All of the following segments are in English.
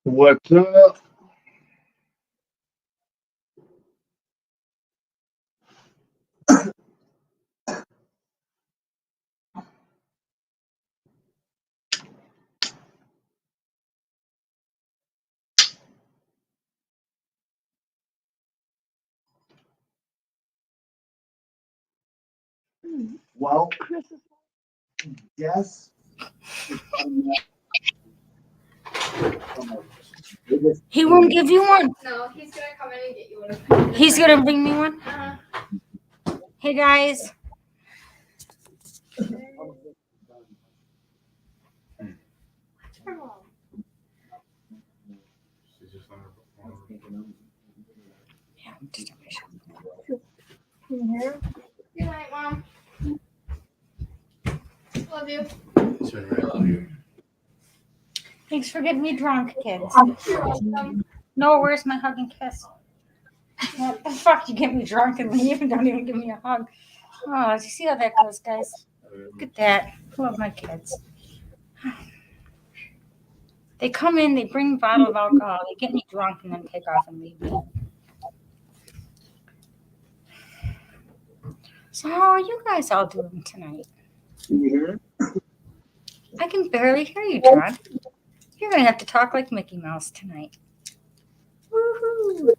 What's up? Well, yes. He won't give you one. No, he's gonna come in and get you one. He's gonna bring me one. Hey guys. Yeah, just Good night, Mom. Love you. Thanks for getting me drunk, kids. You're welcome. No, where's my hug and kiss? What the fuck? You get me drunk and leave and don't even give me a hug. Oh, you see how that goes, guys? Look at that. Love my kids. They come in, they bring a bottle of alcohol, they get me drunk, and then take off and leave me. So how are you guys all doing tonight? Can you hear it? I can barely hear you, John. You're going to have to talk like Mickey Mouse tonight. Woohoo!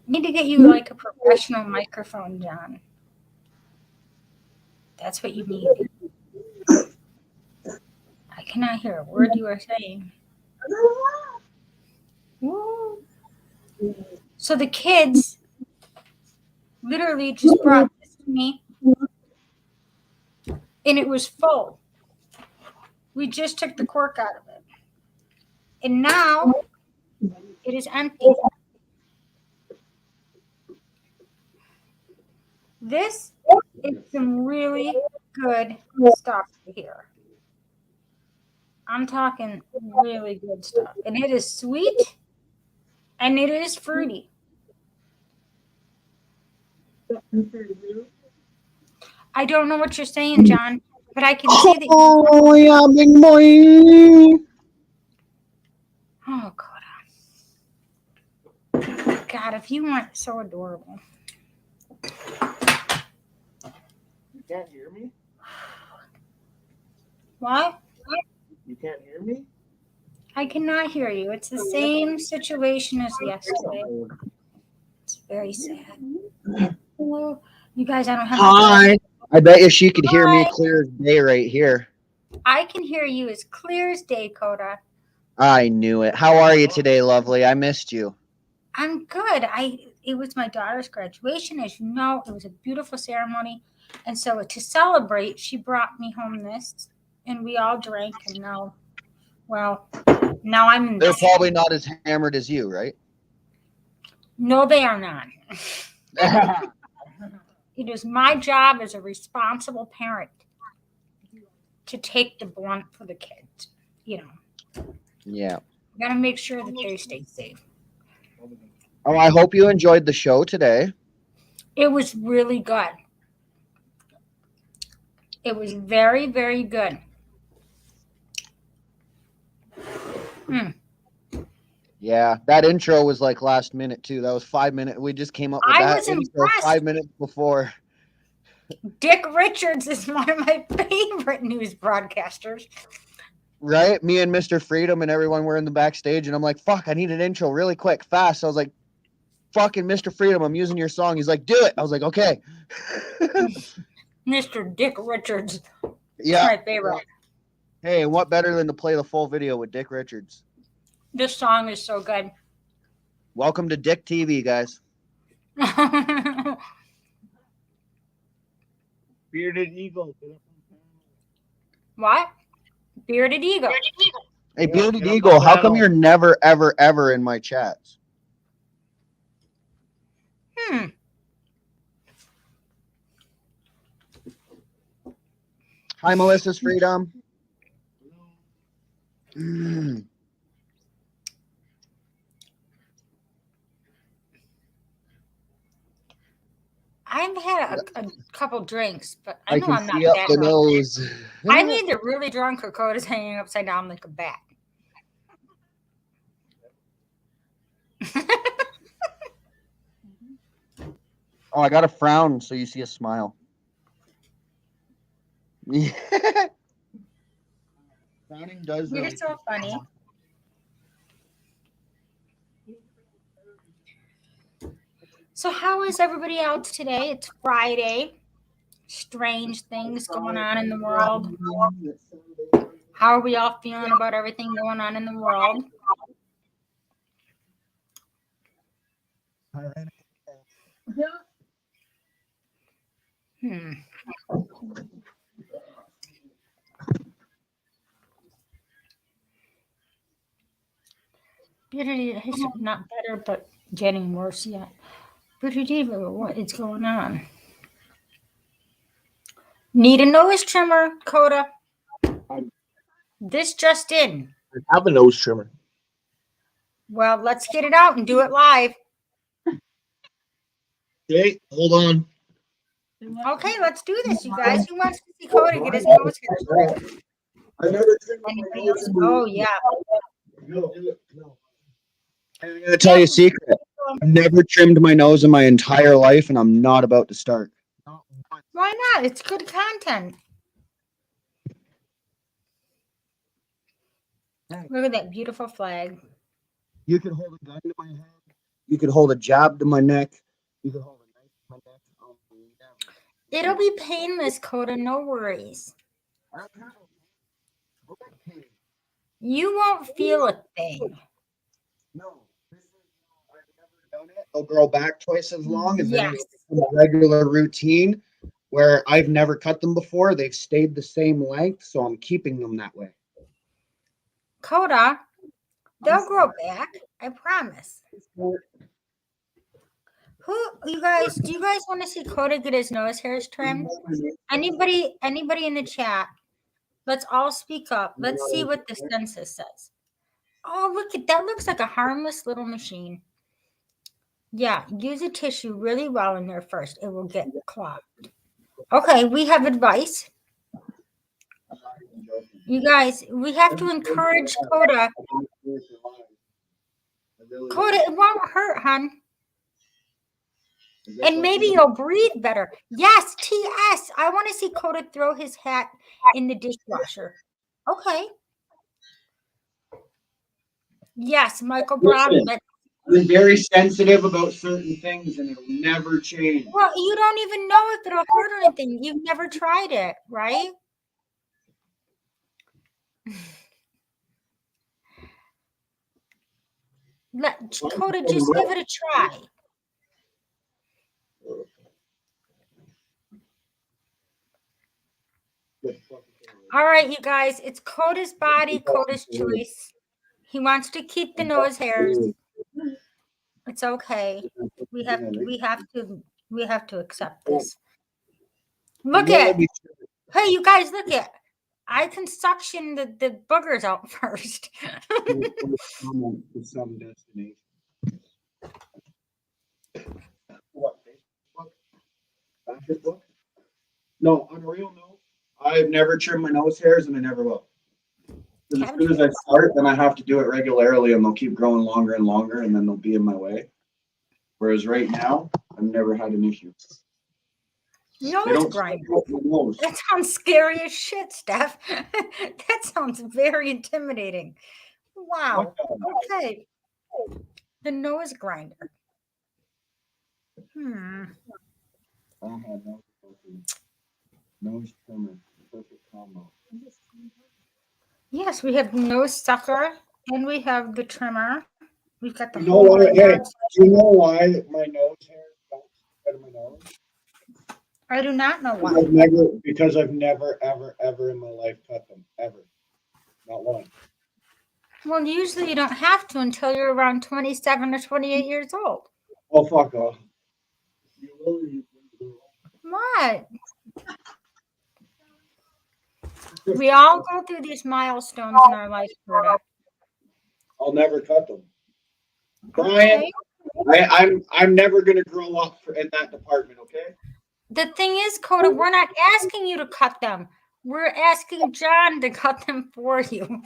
Need to get you like a professional microphone, John. That's what you need. I cannot hear a word you are saying. Woo. So the kids literally just brought this to me, and it was full. We just took the cork out of it. And now it is empty. This is some really good stuff here. I'm talking really good stuff. And it is sweet and it is fruity. I don't know what you're saying, John, but I can see that. Oh, yeah, big boy. Oh, God. God, if you weren't so adorable. You can't hear me? What? You can't hear me? I cannot hear you. It's the same situation as yesterday. It's very sad. Hello. You guys, I don't have Hi. I bet you she could hear me clear as day right here. I can hear you as clear as day, Coda. I knew it. How are you today, lovely? I missed you. I'm good. It was my daughter's graduation, as you know. It was a beautiful ceremony. And so to celebrate, she brought me home this, and we all drank, and now I'm in They're this. probably not as hammered as you, right? No, they are not. It is my job as a responsible parent to take the blunt for the kids. You know. Yeah. Got to make sure that they stay safe. Oh, I hope you enjoyed the show today. It was really good. It was very, very good. Yeah, that intro was like last minute too. That was 5 minutes. We just came up with I that was intro impressed. 5 minutes before. Dick Richards is one of my favorite news broadcasters. Right? Me and Mr. Freedom and everyone were in the backstage, and I'm like, fuck, I need an intro really quick, fast. So I was like, fucking Mr. Freedom, I'm using your song. He's like, do it. I was like, okay. Mr. Dick Richards. Yeah. That's my favorite. Hey, and what better than to play the full video with Dick Richards? This song is so good. Welcome to Dick TV, guys. Bearded Eagle. What? Bearded Eagle. Hey, Bearded Eagle, how come you're never, ever, ever in my chats? Hi, Melissa's Freedom. I've had a couple drinks, but I know can I'm not see up that the drunk. nose. I'm either really drunk or Coda's hanging upside down like a bat. Oh, I got a frown, so you see a smile. Yeah. Frowning does. You're Really so funny. So how is everybody out today? It's Friday. Strange things going on in the world. How are we all feeling about everything going on in the world? It's not better, but getting worse yet. What is going on? Need a nose trimmer, Coda. This just in. I have a nose trimmer. Well, let's get it out and do it live. Okay, hold on. Okay, let's do this, you guys. Who wants to see Coda get his nose trimmed? I never trimmed Anybody else? Oh, yeah. No. I'm gonna tell you a secret. I've never trimmed my nose in my entire life, and I'm not about to start. Why not? It's good content. Look at that beautiful flag. You could hold a gun to my head. You could hold a jab to my neck. You could hold a knife to my neck. It'll be painless, Coda. No worries. You won't feel a thing. No. I've never done it. They'll grow back twice as long as Yes. a regular routine where I've never cut them before. They've stayed the same length, so I'm keeping them that way. Coda, they'll grow back. I promise. Do you guys want to see Coda get his nose hairs trimmed? Anybody in the chat? Let's all speak up. Let's see what the census says. Oh, look at that. Looks like a harmless little machine. Yeah, use a tissue really well in there first. It will get clogged. Okay, we have advice. You guys, we have to encourage Coda. Coda, it won't hurt, hon. And maybe you'll breathe better. Yes, TS. I want to see Coda throw his hat in the dishwasher. Okay. Yes, Michael Brown. I'm very sensitive about certain things, and it'll never change. Well, you don't even know if it'll hurt or anything. You've never tried it, right? Coda, just give it a try. All right, you guys, it's Coda's body, Coda's choice. He wants to keep the nose hairs. It's okay. We have to accept this. Look at. Hey, you guys, look at. I can suction the boogers out first. Some destination. What, Facebook? No, on a real note, I've never trimmed my nose hairs, and I never will. As soon as I start, then I have to do it regularly, and they'll keep growing longer and longer, and then they'll be in my way. Whereas right now, I've never had an issue. Nose grinder. That sounds scary as shit, Steph. That sounds very intimidating. Wow. Okay. The nose grinder. Nose trimmer, perfect combo. Yes, we have the nose sucker and we have the trimmer. We've got the You know why? Hey, do you know why my nose hair don't out of my nose? I do not know why. Because I've never, ever in my life cut them. Ever. Not one. Well, usually you don't have to until you're around 27 or 28 years old. Oh, fuck off. What? We all go through these milestones in our life, Coda. I'll never cut them. Brian, okay. I'm never gonna grow up in that department, okay? The thing is, Coda, we're not asking you to cut them. We're asking John to cut them for you.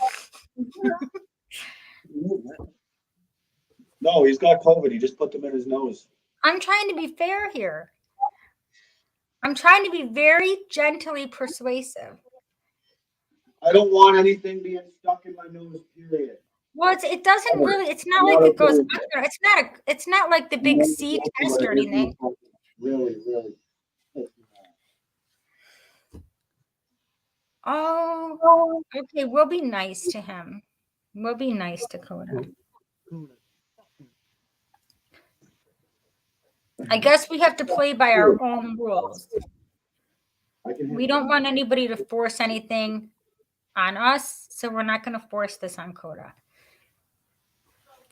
No, he's got COVID. He just put them in his nose. I'm trying to be fair here. I'm trying to be very gently persuasive. I don't want anything being stuck in my nose, period. Well, it doesn't really. It's not like it goes under. It's not like the big C test or anything. Really. Oh, okay. We'll be nice to him. We'll be nice to Coda. I guess we have to play by our own rules. We don't want anybody to force anything on us, so we're not going to force this on Coda.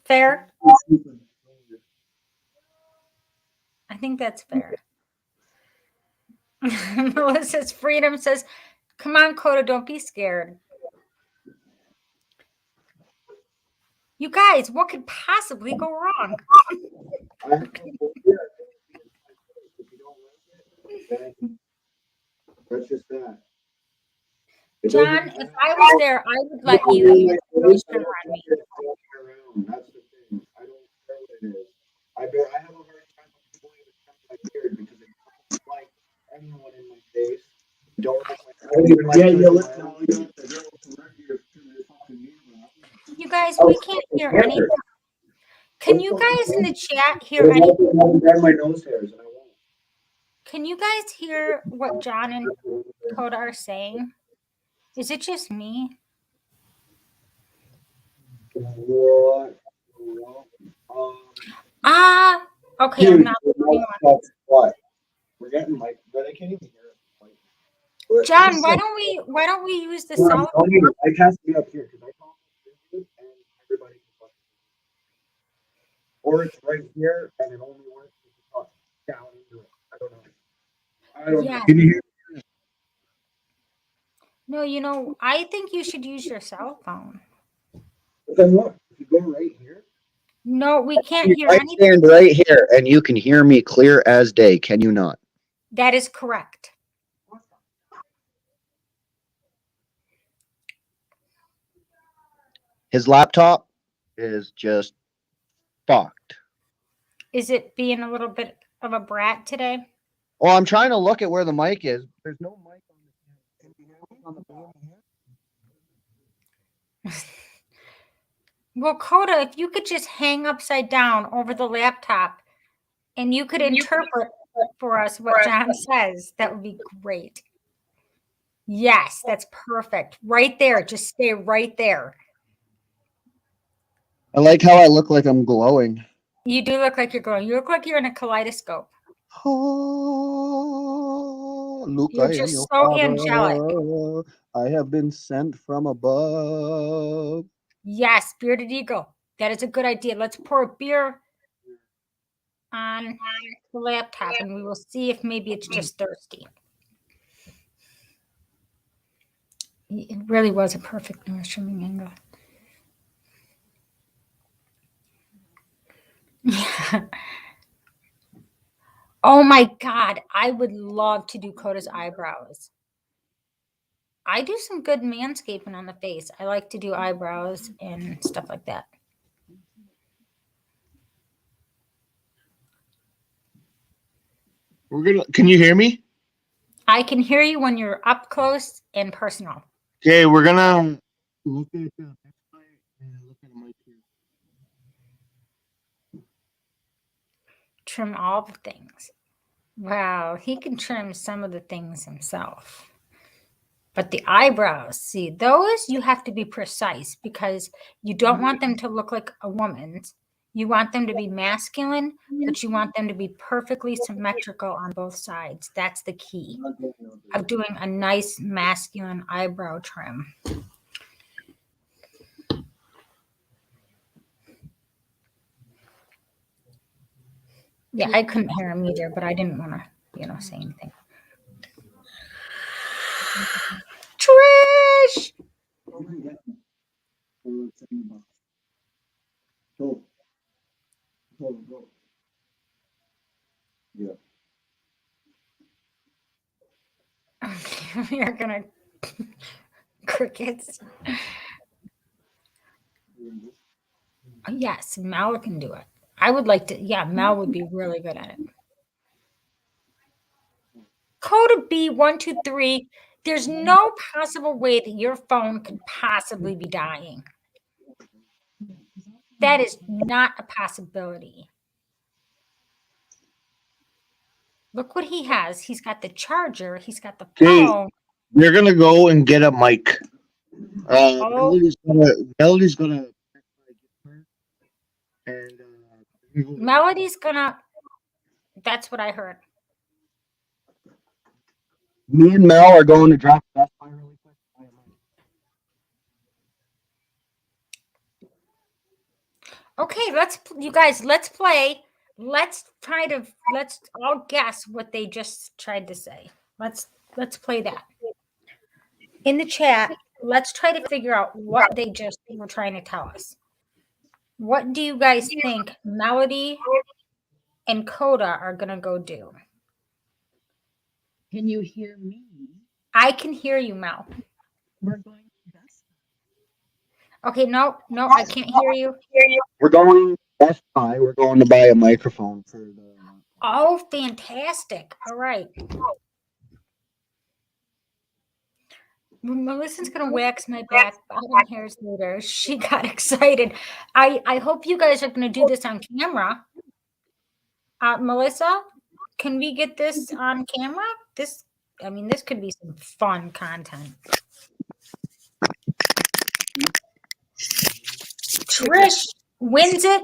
Fair? I think that's fair. Melissa's Freedom says, come on, Coda, don't be scared. You guys, what could possibly go wrong? That's just that. John, if I was there, I would let you use the nose trimmer on me. That's the thing. I don't care what it is. I have a hard time controlling my beard because it doesn't like anyone in my face. Don't like my You guys, we can't hear anything. Can you guys in the chat hear anything? My nose hairs and I won't. Can you guys hear what John and Coda are saying? Is it just me? What? Okay, Dude, I'm not. What? We're getting like, but I can't even hear it. John, why don't we use the cell phone? I cast me up here because I call it and everybody can fuck it. Or it's right here and it only works if you talk down into it. I don't know. Yeah. Can you hear? No, I think you should use your cell phone. Then what? If you go right here. No, we can't hear I anything. stand right here and you can hear me clear as day, can you not? That is correct. His laptop is just fucked. Is it being a little bit of a brat today? Well, I'm trying to look at where the mic is. There's no mic on the phone. Well, Coda, if you could just hang upside down over the laptop and you could interpret for us what John says, that would be great. Yes, that's perfect. Right there. Just stay right there. I like how I look like I'm glowing. You do look like you're glowing. You look like you're in a kaleidoscope. Oh, Luke, You're I am just your so father. angelic. I have been sent from above. Yes, bearded eagle. That is a good idea. Let's pour a beer on the laptop and we will see if maybe it's just thirsty. It really was a perfect nose trimming angle. Yeah. Oh my God. I would love to do Coda's eyebrows. I do some good manscaping on the face. I like to do eyebrows and stuff like that. Can you hear me? I can hear you when you're up close and personal. Okay, we're gonna look at the website and look at my here. Trim all the things. Wow, he can trim some of the things himself. But the eyebrows, see, those you have to be precise because you don't want them to look like a woman's. You want them to be masculine, but you want them to be perfectly symmetrical on both sides. That's the key of doing a nice masculine eyebrow trim. Yeah, I couldn't hear him either, but I didn't want to, say anything. Trish! Yeah. Okay, we are going to Crickets. Yes, Mel can do it. I would like to. Yeah, Mel would be really good at it. Coda B123. There's no possible way that your phone could possibly be dying. That is not a possibility. Look what he has. He's got the charger. He's got the Okay. phone. You're gonna go and get a mic. Oh. Melody's gonna and Melody's gonna. That's what I heard. me and Mel are going to drop Best Buy really quick. Okay, let's play. Let's all guess what they just tried to say. Let's play that. In the chat, let's try to figure out what they just were trying to tell us. What do you guys think Melody and Coda are gonna go do? Can you hear me? I can hear you, Mel. We're going to Best Okay, no, I can't hear you. We're going to Best Buy. We're going to buy a microphone for the. Oh, fantastic. All right. Melissa's gonna wax my back bottom hairs later. She got excited. I hope you guys are gonna do this on camera. Melissa, can we get this on camera? This could be some fun content. Trish wins it.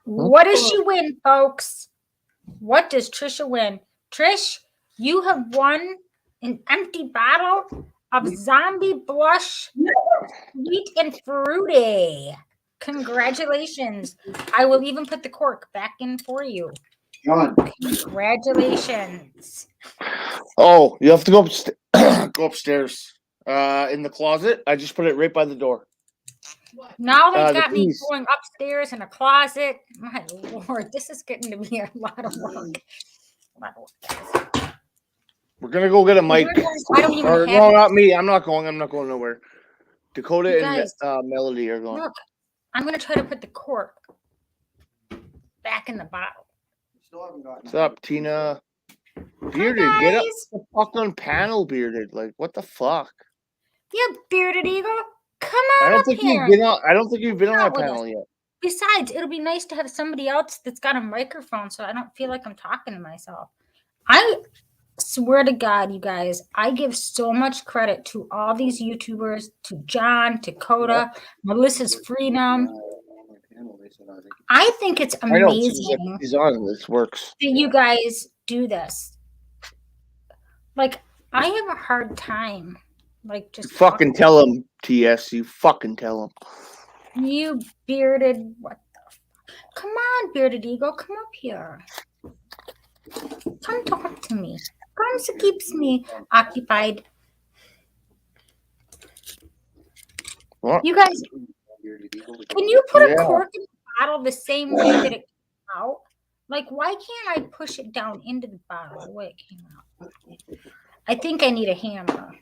What does she win, folks? What does Trisha win? Trish, you have won an empty bottle of zombie blush, sweet and fruity. Congratulations. I will even put the cork back in for you. John. Congratulations. Oh, you have to go go upstairs. In the closet. I just put it right by the door. Now they've The got me keys. going upstairs in a closet. My Lord, this is getting to be a lot of work. We're gonna go get a mic. I don't even Or, have no, it. not me. I'm not going nowhere. Dakota You and guys, Melody are going. Look, I'm going to try to put the cork back in the bottle. What's up, Tina? Bearded, Hi, get up guys. the fucking panel, Bearded. Like, what the fuck? You bearded eagle. Come I on don't up think here. you've been on. I don't think you've been on Not that with panel us. yet. Besides, it'll be nice to have somebody else that's got a microphone so I don't feel like I'm talking to myself. I swear to God, you guys, I give so much credit to all these YouTubers, to John, to Coda, Melissa's Freedom. I think it's I know. amazing She's on. This works. that you guys do this. Like, I have a hard time. Like, just Fucking tell him, TS. You fucking tell him. You bearded, what the Come on, bearded eagle, come up here. Come talk to me. Come, keeps me occupied. What? You guys, can you put a Yeah. cork in the bottle the same way that it came out? Like, why can't I push it down into the bottle the way it came out? I think I need a hammer.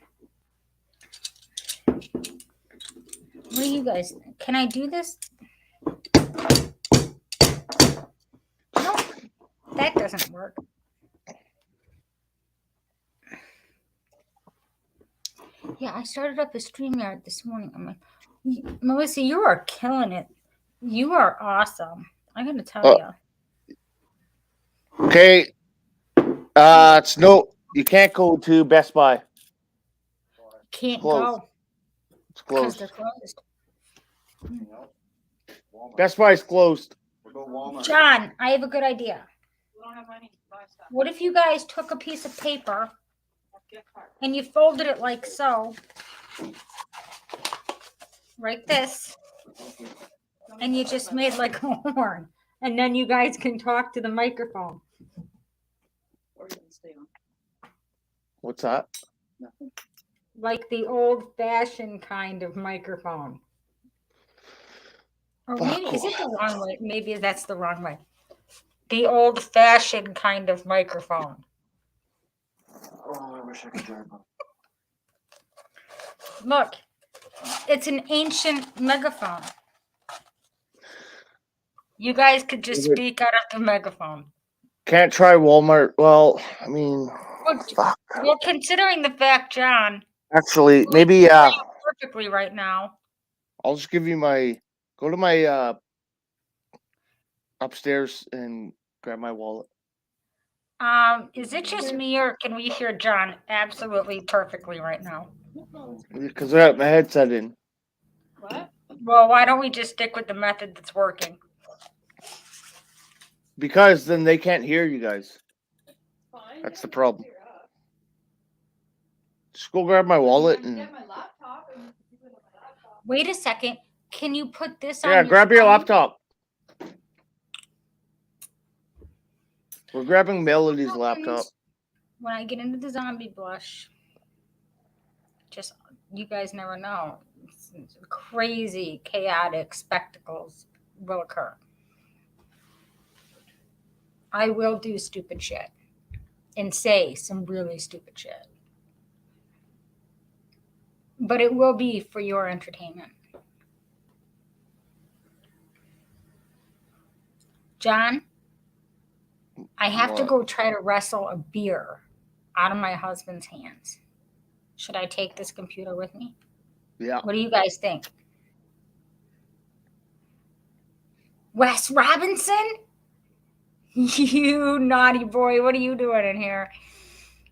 What do you guys think? Can I do this? No, that doesn't work. Yeah, I started up a StreamYard this morning. I'm like, Melissa, you are killing it. You are awesome. I'm gonna tell you. Okay. It's no. You can't go to Best Buy. Can't closed. go It's because closed. they're closed. Best Buy's closed. John, I have a good idea. What if you guys took a piece of paper and you folded it like so, like this, and you just made like a horn, and then you guys can talk to the microphone. What's that? Like the old-fashioned kind of microphone. Or maybe, is it the wrong way? Maybe that's the wrong way. The old-fashioned kind of microphone. Oh, I wish I could drive up. Look, it's an ancient megaphone. You guys could just speak out of the megaphone. Can't try Walmart. Well, I mean, fuck. Well, considering the fact, John, Actually, maybe perfectly right now. I'll just give you my. Go to my upstairs and grab my wallet. Is it just me or can we hear John absolutely perfectly right now? Because I got my headset in. What? Well, why don't we just stick with the method that's working? Because then they can't hear you guys. That's the problem. Just go grab my wallet and. Wait a second. Can you put this on? Yeah, grab your phone? laptop. We're grabbing Melody's laptop. When I get into the zombie blush, just you guys never know. Crazy, chaotic spectacles will occur. I will do stupid shit and say some really stupid shit. But it will be for your entertainment. John, I have to go try to wrestle a beer out of my husband's hands. Should I take this computer with me? Yeah. What do you guys think? Wes Robinson? You naughty boy. What are you doing in here?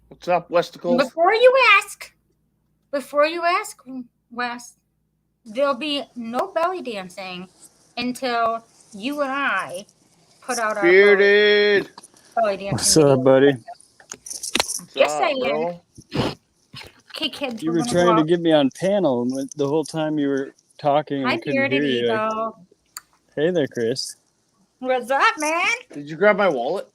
What's up, Westicles? Before you ask, Wes, there'll be no belly dancing until you and I put out our Bearded. belly dancing. What's up, buddy? Yes, I am. Okay, kids. You were trying to get me on panel the whole time you were talking. Hi, I couldn't hear Bearded you. Eagle. Hey there, Chris. What's up, man? Did you grab my wallet?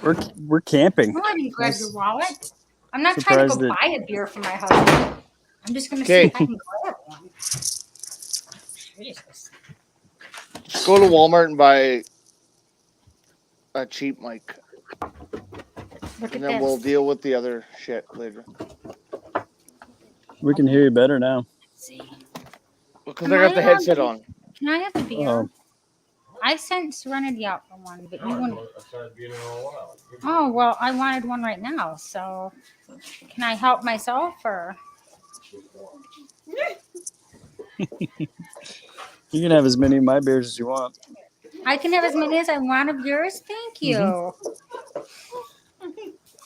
We're camping. No, I didn't grab your wallet. I'm not trying to go buy a beer for my husband. I'm just going to see if I can grab one. Jesus. Just go to Walmart and buy a cheap mic. Look And at then this. we'll deal with the other shit later. We can hear you better now. Let's see. Because I got the headset on. Can I have a beer? Oh. I sent Serenity out for one, but you wouldn't. Oh, well, I wanted one right now, so can I help myself or? You can have as many of my beers as you want. I can have as many as I want of yours. Thank you.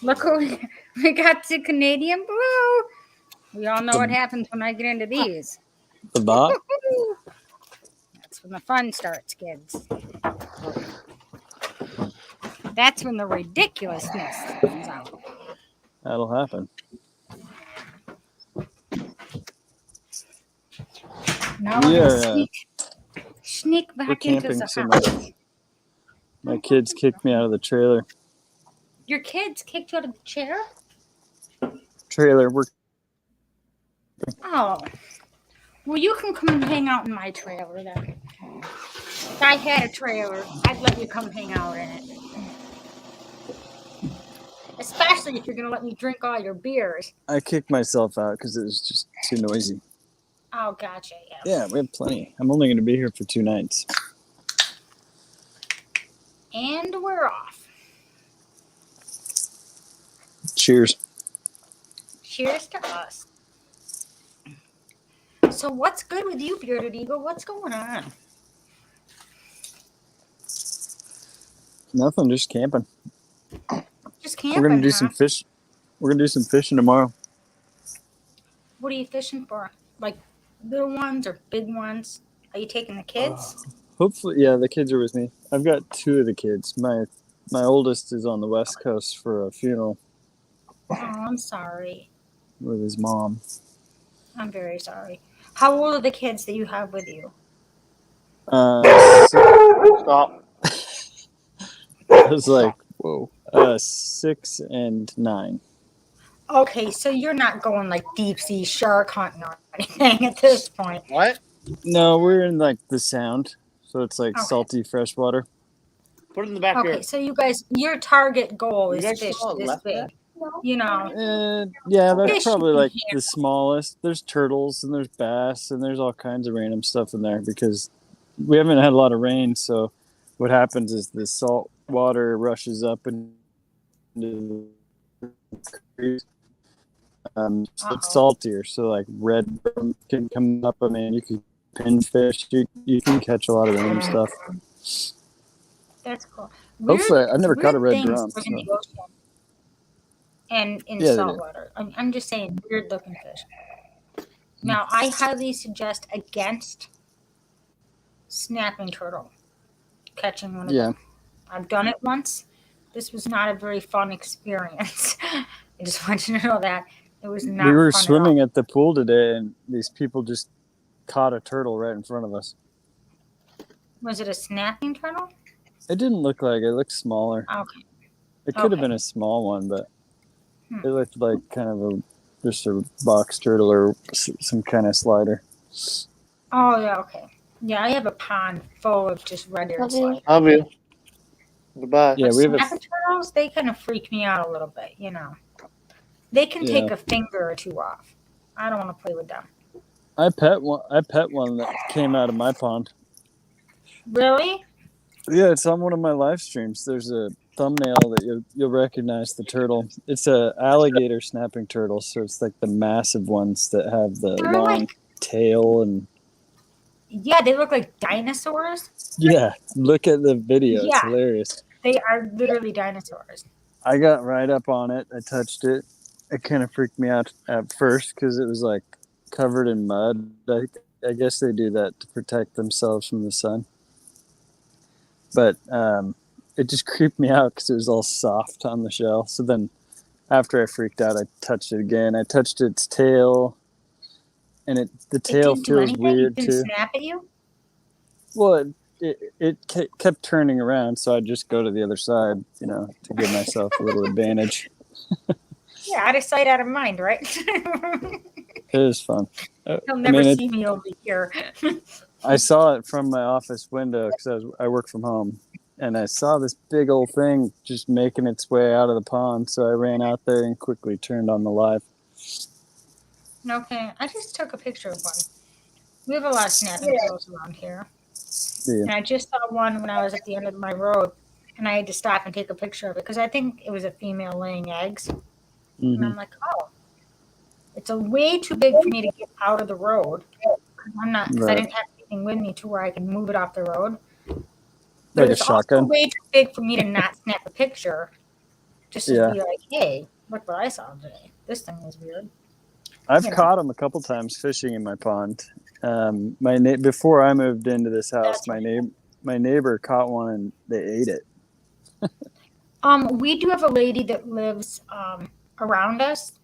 Look who we got the Canadian Blue. We all know what happens when I get into these. The bot? That's when the fun starts, kids. That's when the ridiculousness comes out. That'll happen. Now we're gonna sneak back we're into camping, the so house. my kids kicked me out of the trailer. Your kids kicked you out of the chair? Trailer. Oh. Well, you can come and hang out in my trailer then. If I had a trailer, I'd let you come hang out in it. Especially if you're going to let me drink all your beers. I kicked myself out because it was just too noisy. Oh, gotcha. Yeah, we have plenty. I'm only going to be here for 2 nights. And we're off. Cheers. Cheers to us. So what's good with you, Bearded Eagle? What's going on? Nothing, just camping. Just camping, We're gonna do some fish. We're gonna do some fishing tomorrow. What are you fishing for? Like little ones or big ones? Are you taking the kids? Hopefully, yeah, the kids are with me. I've got 2 of the kids. My oldest is on the West Coast for a funeral Oh, I'm sorry. with his mom. I'm very sorry. How old are the kids that you have with you? Stop. I was like, whoa. 6 and 9. Okay, so you're not going like deep sea shark hunting or anything at this point. What? No, we're in like the Sound, so it's like Okay. salty freshwater. Put it in the backyard. Okay, so you guys, your target goal You is guys fish saw it this left big. there? You know, Yeah, that's fish probably you like can the smallest. There's turtles and there's bass and there's all kinds of random stuff in there because we haven't had a lot of rain. So what happens is the salt water rushes up into the creek. So it's Uh-oh. saltier. So like red can come up. I mean, you can pinfish. You can catch a lot of random stuff. That's cool. Hopefully, I've never caught a Weird red things drum. live in So. the ocean and in Yeah, they do. saltwater. I'm just saying, weird looking fish. Now, I highly suggest against snapping turtle, catching one of Yeah. them. I've done it once. This was not a very fun experience. I just want you to know that it was We not were fun swimming at at the pool today, and these people just caught a turtle right in front of us. all. Was it a snapping turtle? It didn't look like it. It looked smaller. Okay. It could have Okay. been a small one, but Hmm. it looked like kind of just a box turtle or some kind of slider. Oh yeah. Okay. Yeah, I have a pond full of just red-eared sliders. Love you. Goodbye. Yeah, But we have a snapping turtles, they kind of freak me out a little bit. You know, they can take a finger or two off. I don't want to play with them. I pet one that came out of my pond. Really? Yeah, it's on one of my live streams. There's a thumbnail that you'll recognize the turtle. It's a alligator snapping turtle, so it's like the massive ones that have the They're long like, tail and yeah, they look like dinosaurs. yeah. Look at the video; it's Yeah. hilarious. They are literally dinosaurs. I got right up on it. I touched it. It kind of freaked me out at first because it was like covered in mud. I guess they do that to protect themselves from the sun. But it just creeped me out because it was all soft on the shell. So then after I freaked out, I touched it again. I touched its tail, and the It tail didn't do feels anything. weird It didn't too. snap at you. Well, it kept turning around, so I'd just go to the other side, to give myself a little advantage. Yeah, out of sight, out of mind, right? It was fun. He'll never it, see me over here. I saw it from my office window because I work from home, and I saw this big old thing just making its way out of the pond. So I ran out there and quickly turned on the live. Okay, I just took a picture of one. We have a lot of snapping turtles around here. Yeah. And I just saw one when I was at the end of my road, and I had to stop and take a picture of it because I think it was a female laying eggs. And I'm like, oh, it's a way too big for me to get out of the road. Because I didn't have anything with me to where I can move it off the road. But Like a it's also shotgun? way too big for me to not snap a picture. Just to be like, hey, look what I saw today. This thing was weird. I've caught them a couple times fishing in my pond. Before I moved into this house, my neighbor caught one and they ate it. We do have a lady that lives around us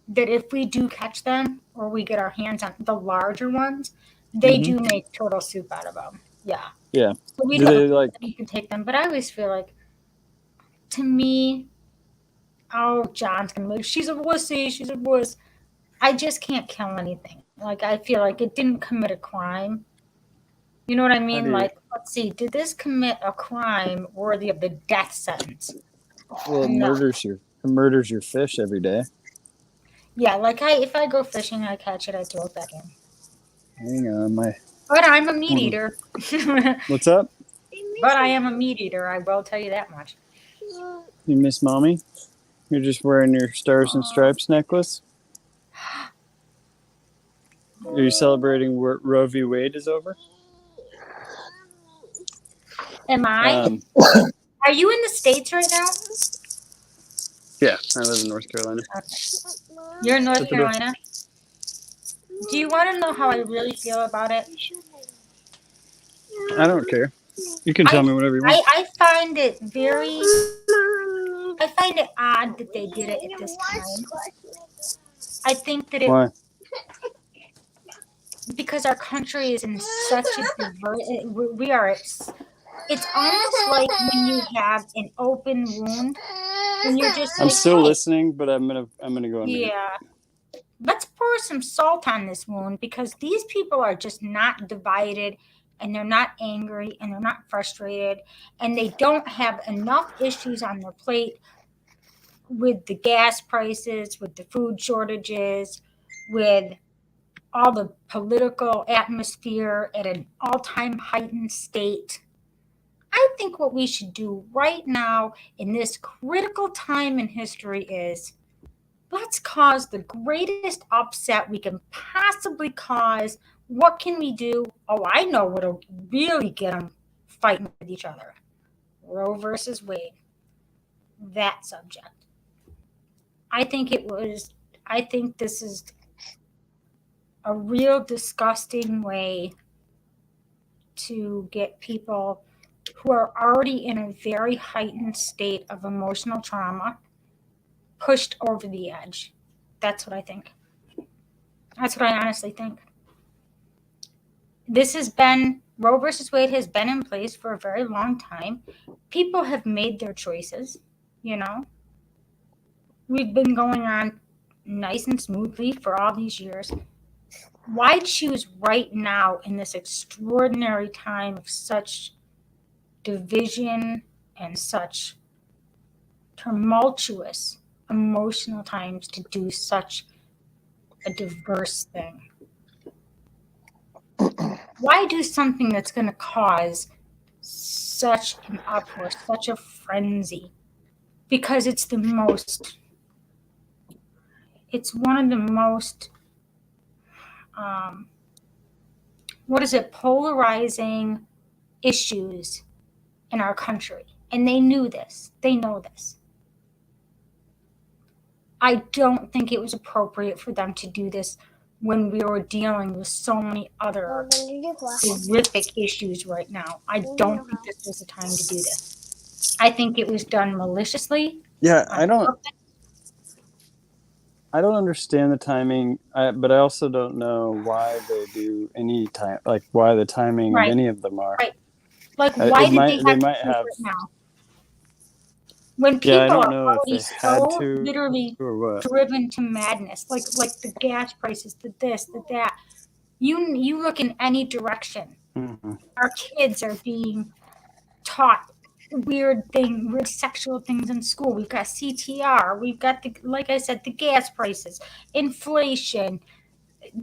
that if we do catch them or we get our hands on the larger ones, they do make turtle soup out of them. Yeah. Yeah. So we you can take them, but I always feel like, to me, John's gonna be, she's a wussy, she's a wuss. I just can't kill anything. Like, I feel like it didn't commit a crime. You know what I mean? Like, let's see, did this commit a crime worthy of the death sentence? Well, it murders your fish every day. Yeah, like if I go fishing, I catch it, I throw it back in. Hang on, But I'm a meat eater. What's up? But I am a meat eater, I will tell you that much. You miss mommy? You're just wearing your Stars and Stripes necklace? Are you celebrating Roe v. Wade is over? Am I? Are you in the States right now? Yeah, I live in North Carolina. Okay. You're in North Carolina? Do you want to know how I really feel about it? I don't care. You can tell me whatever you want. I find it odd that they did it at this time. I think that Why? Because our country is in such a we are. It's almost like when you have an open wound, and you're just. I'm still listening, but I'm gonna go on mute. Yeah. Let's pour some salt on this wound because these people are just not divided, and they're not angry, and they're not frustrated, and they don't have enough issues on their plate with the gas prices, with the food shortages, with all the political atmosphere at an all-time heightened state. I think what we should do right now in this critical time in history is let's cause the greatest upset we can possibly cause. What can we do? Oh, I know what'll really get them fighting with each other. Roe versus Wade. That subject. I think this is a real disgusting way to get people who are already in a very heightened state of emotional trauma pushed over the edge. That's what I think. That's what I honestly think. Roe versus Wade has been in place for a very long time. People have made their choices, you know. We've been going on nice and smoothly for all these years. Why choose right now in this extraordinary time of such division and such tumultuous emotional times to do such a diverse thing? Why do something that's going to cause such an uproar, such a frenzy? Because it's one of the most polarizing issues in our country. And they know this. I don't think it was appropriate for them to do this when we were dealing with so many other horrific issues right now. I don't think this was the time to do this. I think it was done maliciously. Yeah, on purpose. I don't understand the timing, but I also don't know why they do any time, like why the timing Right. of any of them are. Right. Like, why did they have to might do have it now? When Yeah, I people don't are know if already they had so to literally or what. driven to madness, like the gas prices, the this, the that. You look in any direction. Mhm. Our kids are being taught weird sexual things in school. We've got CTR. We've got like I said, the gas prices, inflation,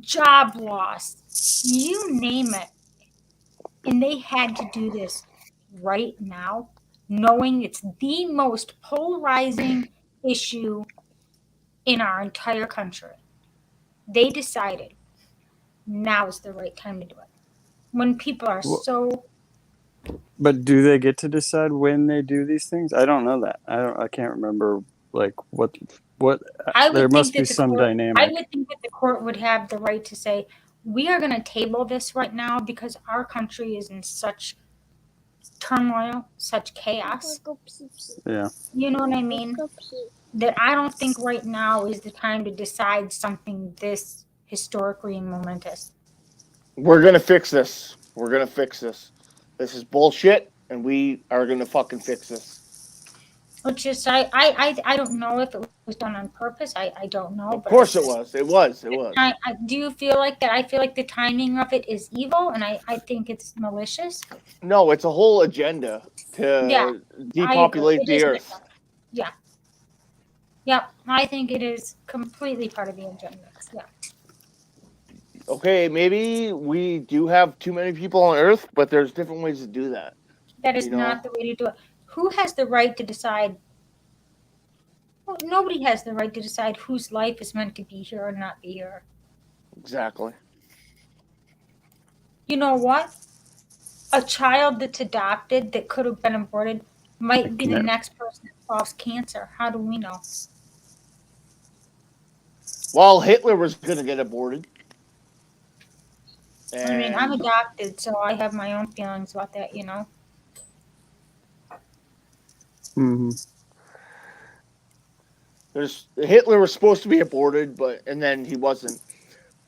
job loss, you name it. And they had to do this right now, knowing it's the most polarizing issue in our entire country. They decided now's the right time to do it. When people are so. But do they get to decide when they do these things? I don't know that. I can't remember like what. There must be some dynamic. I would think that the court would have the right to say, we are going to table this right now because our country is in such turmoil, such chaos. Yeah. You know what I mean? That I don't think right now is the time to decide something this historically momentous. We're gonna fix this. This is bullshit, and we are gonna fucking fix this. Which is, I don't know if it was done on purpose. I don't know. Of course it was. It was. Do you feel like that? I feel like the timing of it is evil, and I think it's malicious. No, it's a whole agenda to depopulate the earth. Yeah. Yeah, I think it is completely part of the agenda. Yeah. Okay, maybe we do have too many people on Earth, but there's different ways to do that. That is not the way to do it. Who has the right to decide? Well, nobody has the right to decide whose life is meant to be here or not be here. Exactly. You know what? A child that's adopted that could have been aborted might be the next person that solves cancer. How do we know? Well, Hitler was going to get aborted. I mean, I'm adopted, so I have my own feelings about that, you know? Mm-hmm. Hitler was supposed to be aborted, and then he wasn't.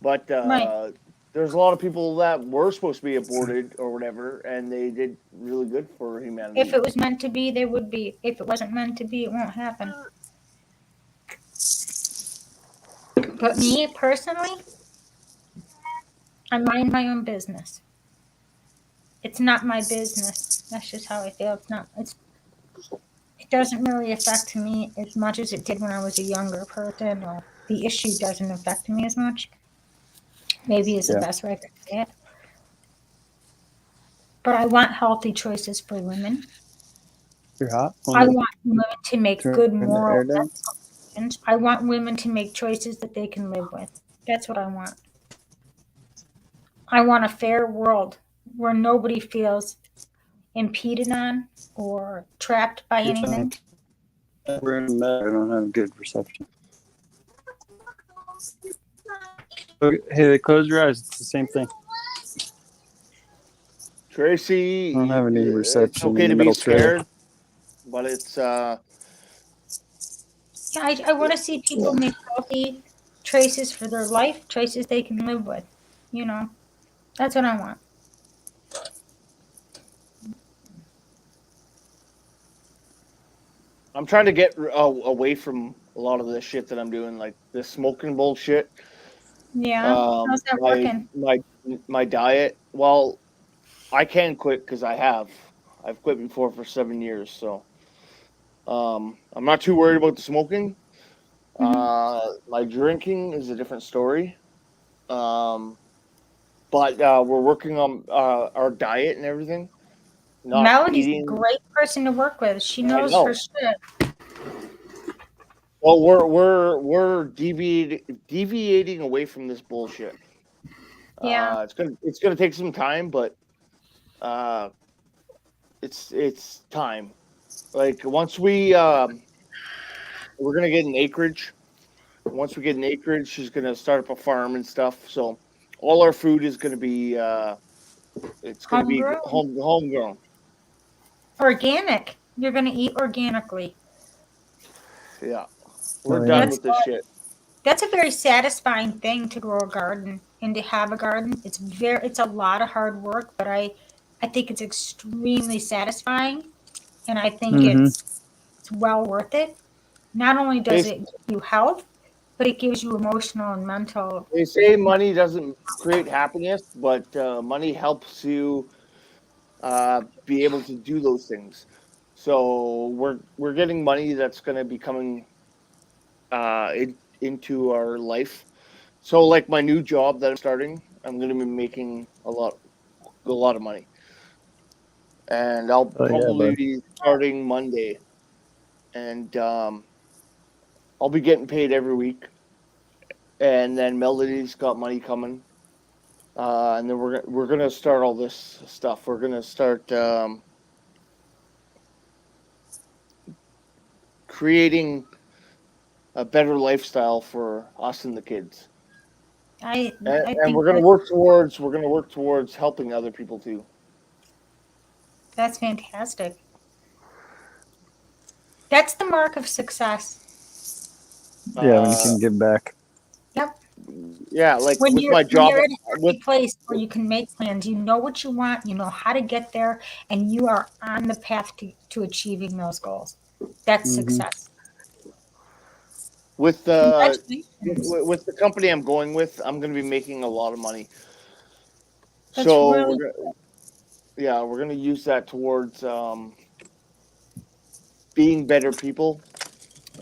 But there's a lot of people that were supposed to be aborted or whatever, and they did really good for humanity. If it was meant to be, they would be. If it wasn't meant to be, it won't happen. But me, personally, I mind my own business. It's not my business. That's just how I feel. it doesn't really affect me as much as it did when I was a younger person, or the issue doesn't affect me as much. Maybe is the Yeah. best way to say it. But I want healthy choices for women. You're hot. I want women to make Turn good the moral air down. decisions. I want women to make choices that they can live with. That's what I want. I want a fair world where nobody feels impeded on or trapped by You're anything. fine. We're in the middle. I don't have good reception. Hey, close your eyes. It's the same thing. Tracy, I don't have any it's reception okay in the to be middle trailer. scared, but it's Yeah, I want to see people make healthy choices for their life, choices they can live with. You know, that's what I want. I'm trying to get away from a lot of this shit that I'm doing, like this smoking bullshit. Yeah, how's that My working? my diet. Well, I can quit because I've quit before for 7 years, so I'm not too worried about the smoking. My drinking is a different story. Um, but we're working on our diet and everything. Not Melody's a eating. great person to work with. She I knows her know. shit. Well, we're deviating away from this bullshit. Yeah. It's gonna take some time, but uh, it's time. Like once we're gonna get an acreage. Once we get an acreage, she's gonna start up a farm and stuff. So all our food is gonna be it's gonna be Homegrown. homegrown. Organic. You're going to eat organically. Yeah, we're Oh, yeah. done That's with this shit. that's a very satisfying thing to grow a garden and to have a garden. It's a lot of hard work, but I think it's extremely satisfying, and I think Mm-hmm. it's well worth it. Not only They does it give you health, but it gives you emotional and mental. they say money doesn't create happiness, but money helps you be able to do those things. So we're getting money that's going to be coming into our life. So like my new job that I'm starting, I'm going to be making a lot of money, and I'll Oh yeah, probably bud. be starting Monday, and I'll be getting paid every week, and then Melody's got money coming. And then we're gonna start all this stuff. We're gonna start creating a better lifestyle for us and the kids. I And think we're gonna work towards helping other people too. that's fantastic. That's the mark of success. Yeah, when you can give back. Yep. Yeah, like When with my when job you're in a with happy place where you can make plans, you know what you want, you know how to get there, and you are on the path to achieving those goals. That's Mm-hmm. success. with Congratulations. with the company I'm going with, I'm gonna be making a lot of money. That's So really we're gonna use that towards being better people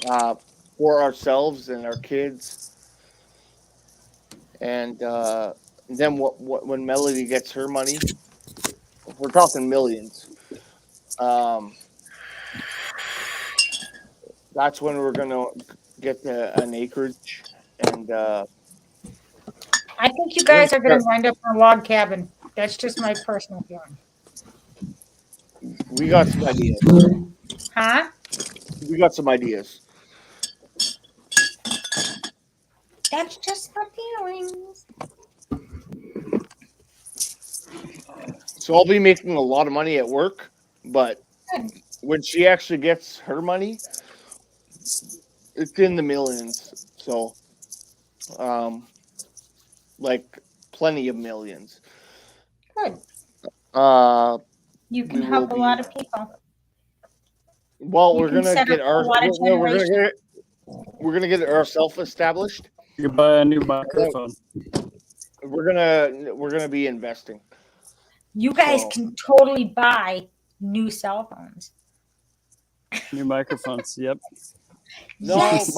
uh, for ourselves and our kids. And then when Melody gets her money, we're talking millions. Um, that's when we're gonna get an acreage, and I think you we're gonna guys are going start. to wind up in a log cabin. That's just my personal feeling. We got some ideas. Huh? We got some ideas. That's just my feelings. So I'll be making a lot of money at work, but Good. when she actually gets her money, it's in the millions. So, um, like plenty of millions. Good. Uh, You can we will help a lot be. of people. Well, You can set up a lot of generations. we're gonna get ourselves established. You buy a new And then microphone. we're gonna be investing. You guys So can totally buy new cell phones. New microphones. Yep. No, Yes.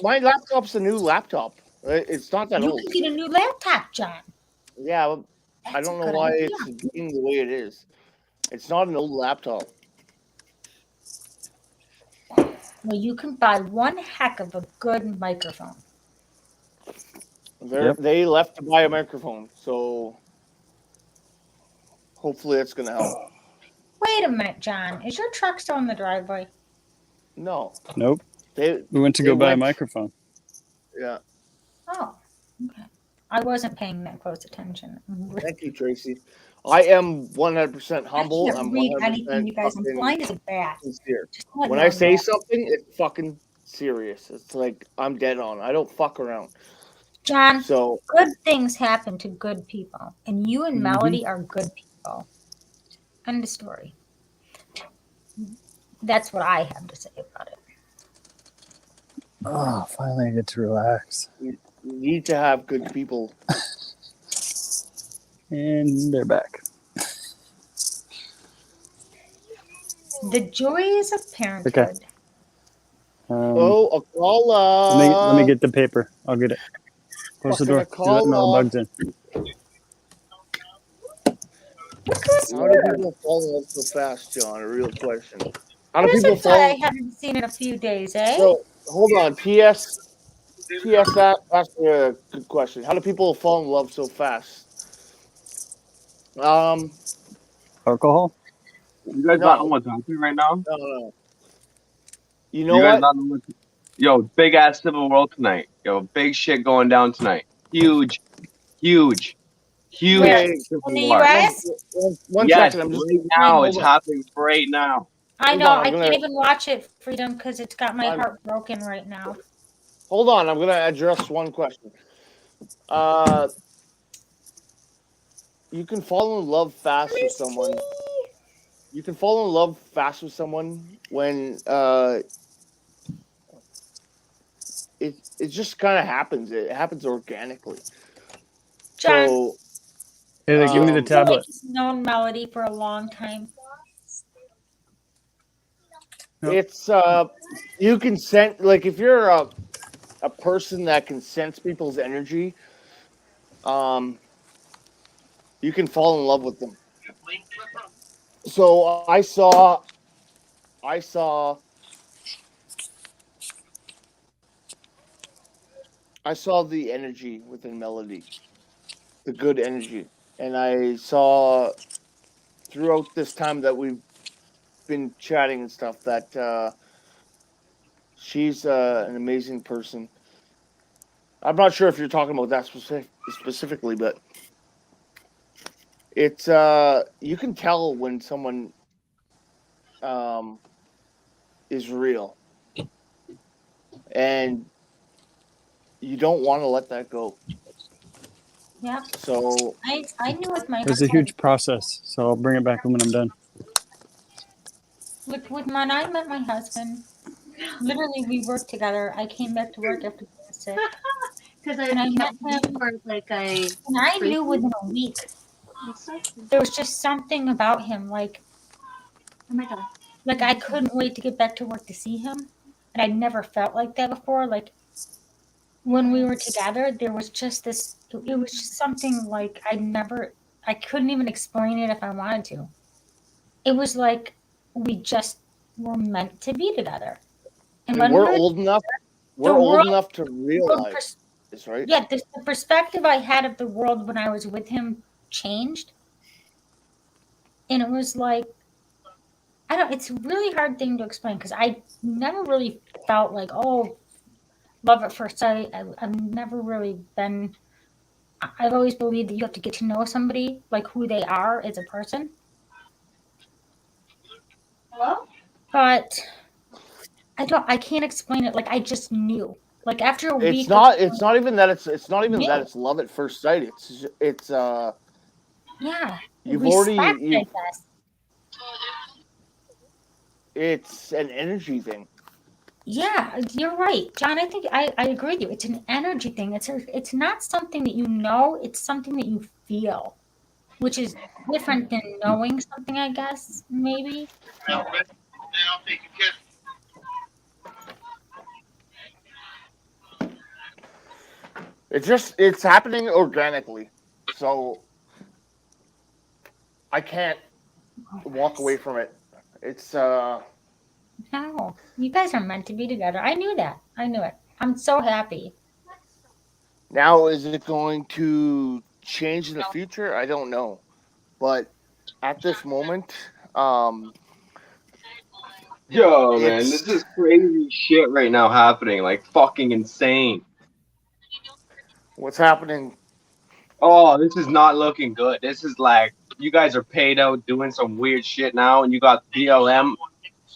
my laptop's a new laptop. It's not that You old. can get a new laptop, John. Yeah, I That's a don't know good why idea. it's being the way it is. It's not an old laptop. Well, you can buy one heck of a good microphone. Yep. They left to buy a microphone, so hopefully it's gonna help. Wait a minute, John. Is your truck still in the driveway? No, Nope. they We went to they go buy a went. microphone. Yeah, Oh, okay. I wasn't paying that close attention. thank you, Tracy. I am 100% I humble. can't I'm read 100% anything, you guys. I'm fucking blind as a bat. sincere. Just to let When you I all say know. something, it's fucking serious. It's like I'm dead on. I don't fuck around. John, So good things happen to good people, and you and Mhm. Melody are good people. End of story. That's what I have to say about it. Oh, finally I get to relax. you need to have good people. And they're back. The joys of parenthood. Oh, a call. Let me get the paper. I'll get it. Close the Fucking door. a You're letting all the call. bugs in. How do people fall in love so fast, John? A real question. How do Here's people a guy I fall? haven't seen in a few days, eh? So hold on. P.S. That's a good question. How do people fall in love so fast? Alcohol? You guys not know what's happening right now? No. You know You guys what? not know what's Yo, big ass civil war tonight. Yo, big shit going down tonight. Huge Where? civil In the war. U.S.? One Yes, second. I'm just right now. It's happening right now. I Hold know. on, I I'm gonna- can't even watch it, Freedom, because it's got my I'm- heart broken right now. hold on. I'm gonna address one question. You can fall in love fast with someone. You can fall in love fast with someone when it just kind of happens. It happens organically. John, So Hey, give me the Um, I feel like tablet. he's known Melody for a long time. it's you can sense, like, if you're a person that can sense people's energy, you can fall in love with them. So I saw the energy within Melody, the good energy, and I saw throughout this time that we've been chatting and stuff that she's an amazing person. I'm not sure if you're talking about that specifically, but it's you can tell when someone um is real, and you don't want to let that go. Yeah. So I knew with my It was a husband. huge process, so I'll bring it back when I'm done. When I met my husband, literally we worked together. I came back to work after being sick. Because And I met him, and I knew within a week there was just something about him, like Oh my god. I couldn't wait to get back to work to see him, and I'd never felt like that before. Like when we were together, there was just this. It was just something like I couldn't even explain it if I wanted to. It was like we just were meant to be together. And when we're we were old enough. the We're old world, enough to the realize this, right? yeah, the perspective I had of the world when I was with him changed, and it was like I don't. It's a really hard thing to explain because I never really felt like love at first sight. I've never really been. I've always believed that you have to get to know somebody like who they are as a person. Hello? But I can't explain it. Like I just knew. Like after a week. It's not even that Yeah. it's love at first sight. It's Yeah. you've Respect, I already guess. it's an energy thing. Yeah, you're right, John. I think I agree with you. It's an energy thing. It's not something that you know. It's something that you feel, which is different than knowing something. I guess maybe. It's happening organically. So I can't walk away from it. It's No, you guys are meant to be together. I knew that. I knew it. I'm so happy. now, is it going to change in the future? I don't know. But at this moment, Yo, man, it's this is crazy shit right now happening. Like fucking insane. what's happening. Oh, this is not looking good. This is like you guys are paid out doing some weird shit now, and you got BLM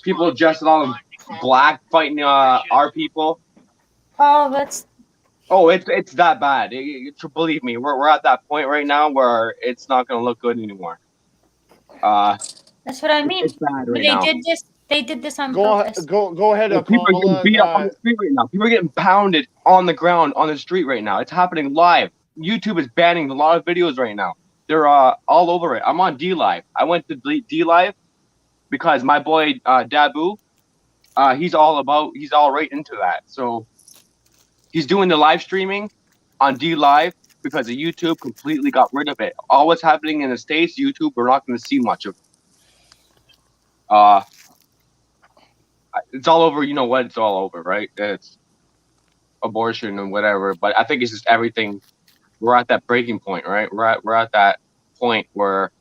people dressed all in black fighting our people. Oh, that's Oh, it's that bad. Believe me, we're at that point right now where it's not gonna look good anymore. that's what I mean. It's bad right They now. did this. They did this on Go purpose. go ahead, Well, people are getting Paula. beat up on the street right now. People are getting pounded on the ground on the street right now. It's happening live. YouTube is banning a lot of videos right now. They're all over it. I'm on D Live. I went to D Live because my boy Dabu, he's all right into that. So he's doing the live streaming on D Live because the YouTube completely got rid of it. All what's happening in the States, YouTube, we're not going to see much of. It's all over. You know what? It's all over, right? It's abortion and whatever. But I think it's just everything. We're at that breaking point, right? We're at that point where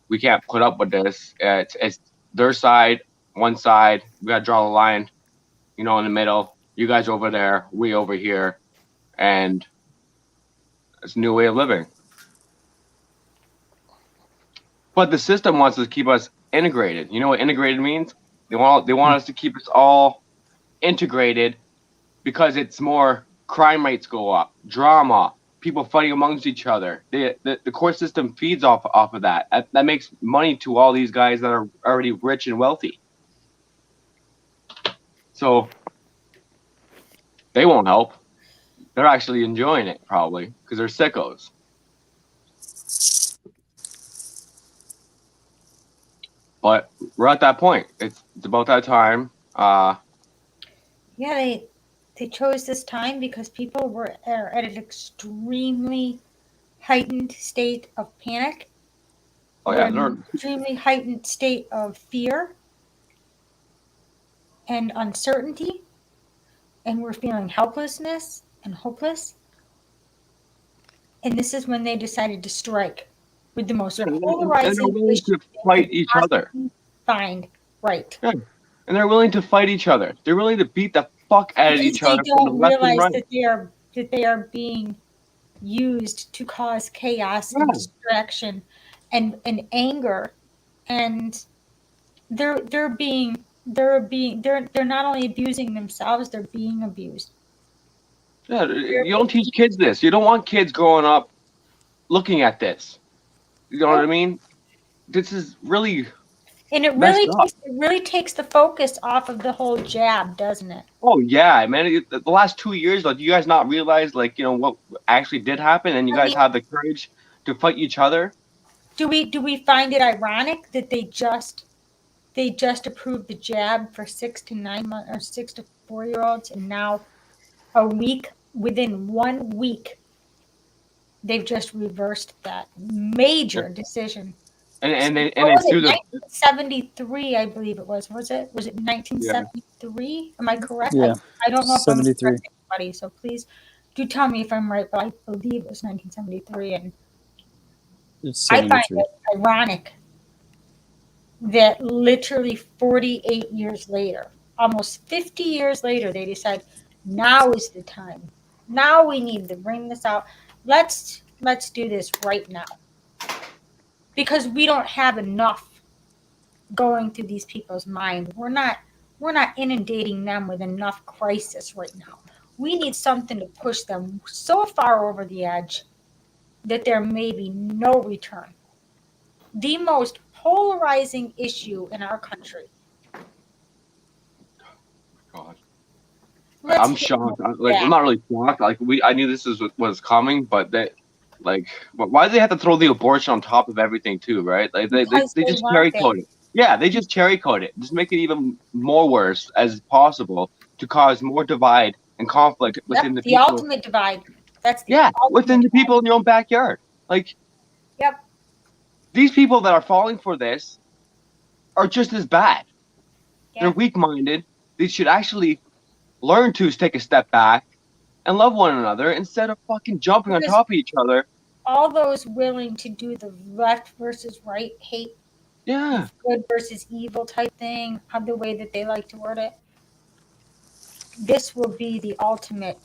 we can't put up with this. It's their side, one side. We gotta draw the line, in the middle. You guys over there, we over here, and it's a new way of living. But the system wants to keep us integrated. You know what integrated means? They want us to keep us all integrated because it's more crime rates go up, drama, people fighting amongst each other. The court system feeds off of that. That makes money to all these guys that are already rich and wealthy. So they won't help. They're actually enjoying it probably because they're sickos. But we're at that point. It's about that time. Yeah, they chose this time because people were at an extremely heightened state of panic. Oh yeah, An extremely heightened state of fear and uncertainty, and we're feeling helplessness and hopeless. And this is when they decided to strike with the most polarizing and they're willing to fight each other. Find right. Yeah. And they're willing to fight each other. They're willing to beat the fuck out of each other. They don't realize that they are being used to cause chaos and distraction and anger, and they're not only abusing themselves, they're being abused. Yeah, you don't teach kids this. You don't want kids growing up looking at this. You know what I mean? This is really and it really takes the focus off of the whole jab, doesn't it? Oh yeah, man! The last 2 years, like, you guys not realize, like, what actually did happen, and you guys have the courage to fight each other. Do we find it ironic that they just approved the jab for 6 to 9 months or 6 to 4-year-olds, and now within 1 week, they've just reversed that major decision. And they through 1973, I believe it was. Was it 1973? Yeah. Am I correct? Yeah. I don't know if 73. I'm anybody, so please do tell me if I'm right, but I believe it was 1973, and it's 73. I find it ironic that literally 48 years later, almost 50 years later, they decide now is the time. Now we need to bring this out. Let's do this right now. Because we don't have enough going through these people's mind. We're not inundating them with enough crisis right now. We need something to push them so far over the edge that there may be no return. The most polarizing issue in our country. God. I'm shocked. I'm not really shocked. Like, I knew this was coming, but that, like, why do they have to throw the abortion on top of everything too, right? Like, they just cherry code it. Yeah, they just cherry coat it, just make it even more worse as possible to cause more divide and conflict within the The people. ultimate divide. That's the Yeah, ultimate within the divide. people in your own backyard. Like, Yep. these people that are falling for this are just as bad. They're Yeah. weak-minded. They should actually learn to take a step back and love one another instead of fucking jumping on Because top of each other. all those willing to do the left versus right hate, Yeah. good versus evil type thing, the way that they like to word it, this will be the ultimate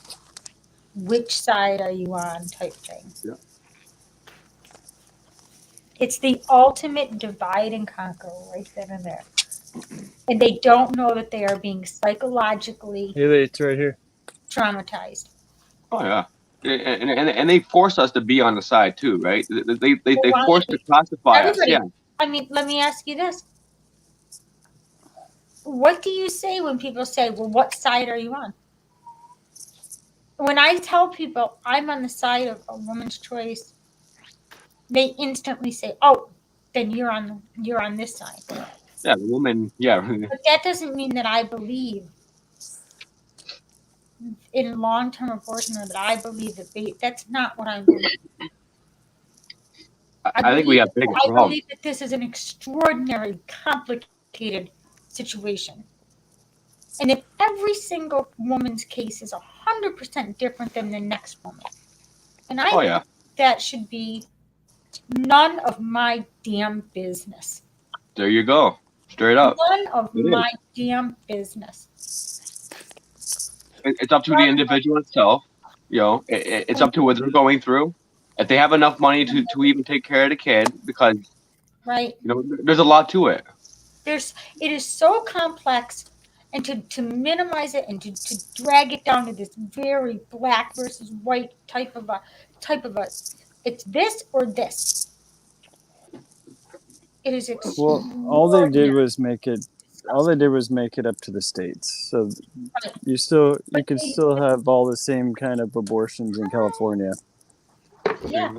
which side are you on type thing. Yeah. It's the ultimate divide and conquer right then and there. And they don't know that they are being psychologically Haley, it's right here. traumatized. Oh yeah. And they force us to be on the side too, right? They Well, force to classify us. everybody, Yeah. I mean, let me ask you this. What do you say when people say, well, what side are you on? When I tell people I'm on the side of a woman's choice, they instantly say, oh, then you're on this side. Yeah, the woman. Yeah. But that doesn't mean that I believe in long-term abortion or that I believe that that's not what I'm believing. I think we have bigger I problems. believe that this is an extraordinarily complicated situation. And if every single woman's case is 100% different than the next woman, and I Oh yeah. think that should be none of my damn business. There you go. Straight up. None of It is. my damn business. It's up to the individual itself. You know, it's up to what they're going through. If they have enough money to even take care of the kid, because Right. you know there's a lot to it. It is so complex, and to minimize it and to drag it down to this very black versus white type of a it's this or this. It is Well, all they did was make it up to the states. So you can still have all the same kind of abortions in California. Yeah.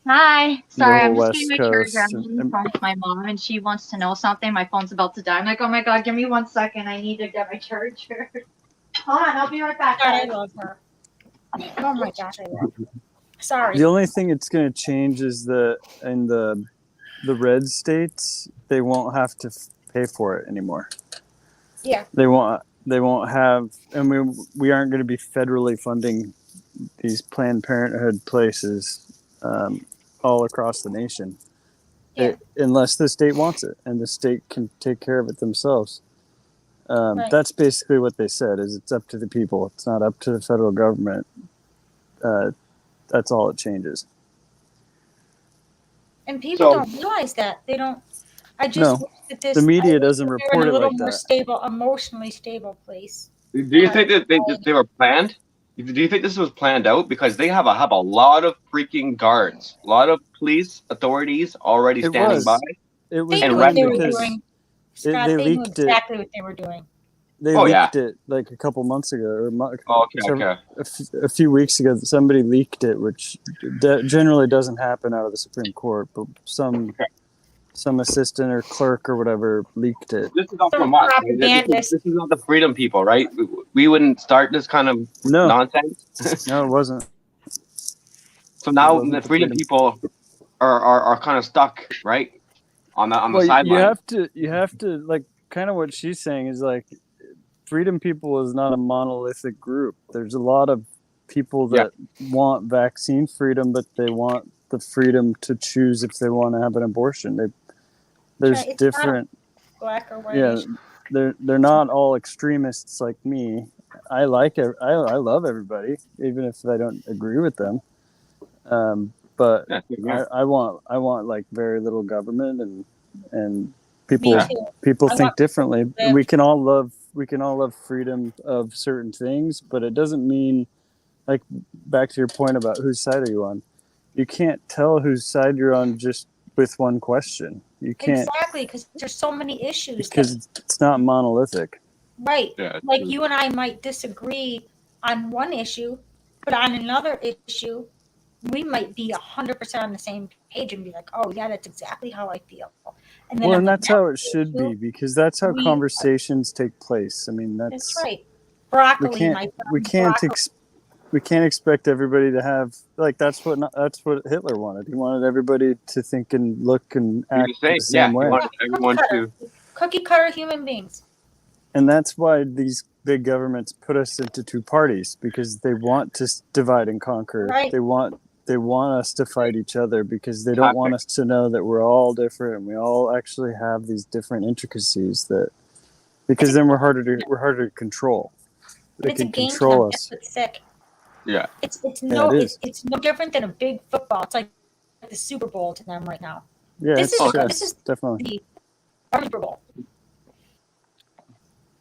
Hi. Sorry, I'm whole just getting West my charger. Coast I'm on the phone with my mom, and she wants to know something. My phone's about to die. I'm like, oh my god, give me 1 second. I need to get my charger. Hold on, I'll be right back. God, I love her. Oh my gosh, I love her. Sorry. The only thing it's going to change is in the red states, they won't have to pay for it anymore. Yeah. They won't have, and we aren't going to be federally funding these Planned Parenthood places all across the nation. Yeah. Unless the state wants it and the state can take care of it themselves. Right. That's basically what they said, is it's up to the people. It's not up to the federal government. That's all it changes. And people don't realize that. They don't. I just wish that this. The media doesn't we're report in a it little like more that. stable, emotionally stable place. Do you think that they were planned? Do you think this was planned out? Because they have a lot of freaking guards, a lot of police authorities already standing by. It was They knew And what they were because doing. Scott, they knew exactly what they were doing. They leaked it like a couple months ago, or a few weeks ago. Somebody leaked it, which generally doesn't happen out of the Supreme Court, but some assistant or clerk or whatever leaked it. This is not from us. Right? This is not the freedom people, right? We wouldn't start this kind of nonsense. No, it wasn't. So now the freedom people are kind of stuck, right, on the sideline. You have to like kind of what she's saying is like, freedom people is not a monolithic group. There's a lot of people that want vaccine freedom, but they want the freedom to choose if they want to have an abortion. There's different black or white. Yeah, they're not all extremists like me. I love everybody, even if I don't agree with them. But I want like very little government and people think differently. We can all love freedom of certain things, but it doesn't mean, like, back to your point about whose side are you on? You can't tell whose side you're on just with one question. You can't, exactly, because there's so many issues. Because it's not monolithic. Right. Like you and I might disagree on one issue, but on another issue, we might be 100% on the same page and be like, oh yeah, that's exactly how I feel. And then Well, on and the that's how it next should be issue, because that's how we- conversations take place. I mean, that's that's right. Broccoli, my we friend, can't broccoli. we can't expect everybody to have like that's what Hitler wanted. He wanted everybody to think and look and You act just say, the same you way. want everyone to. Cookie cutter human beings. And that's why these big governments put us into two parties because they want to divide and conquer. Right. They want us to fight each other because they don't want us to know that we're all different and we all actually have these different intricacies that because then we're harder to control. They It's a can game to control them. us. That's what's sick. Yeah. It's no it is. it's no different than a big football. It's like the Super Bowl to them right now. Yeah, This it's is definitely. the Super Bowl.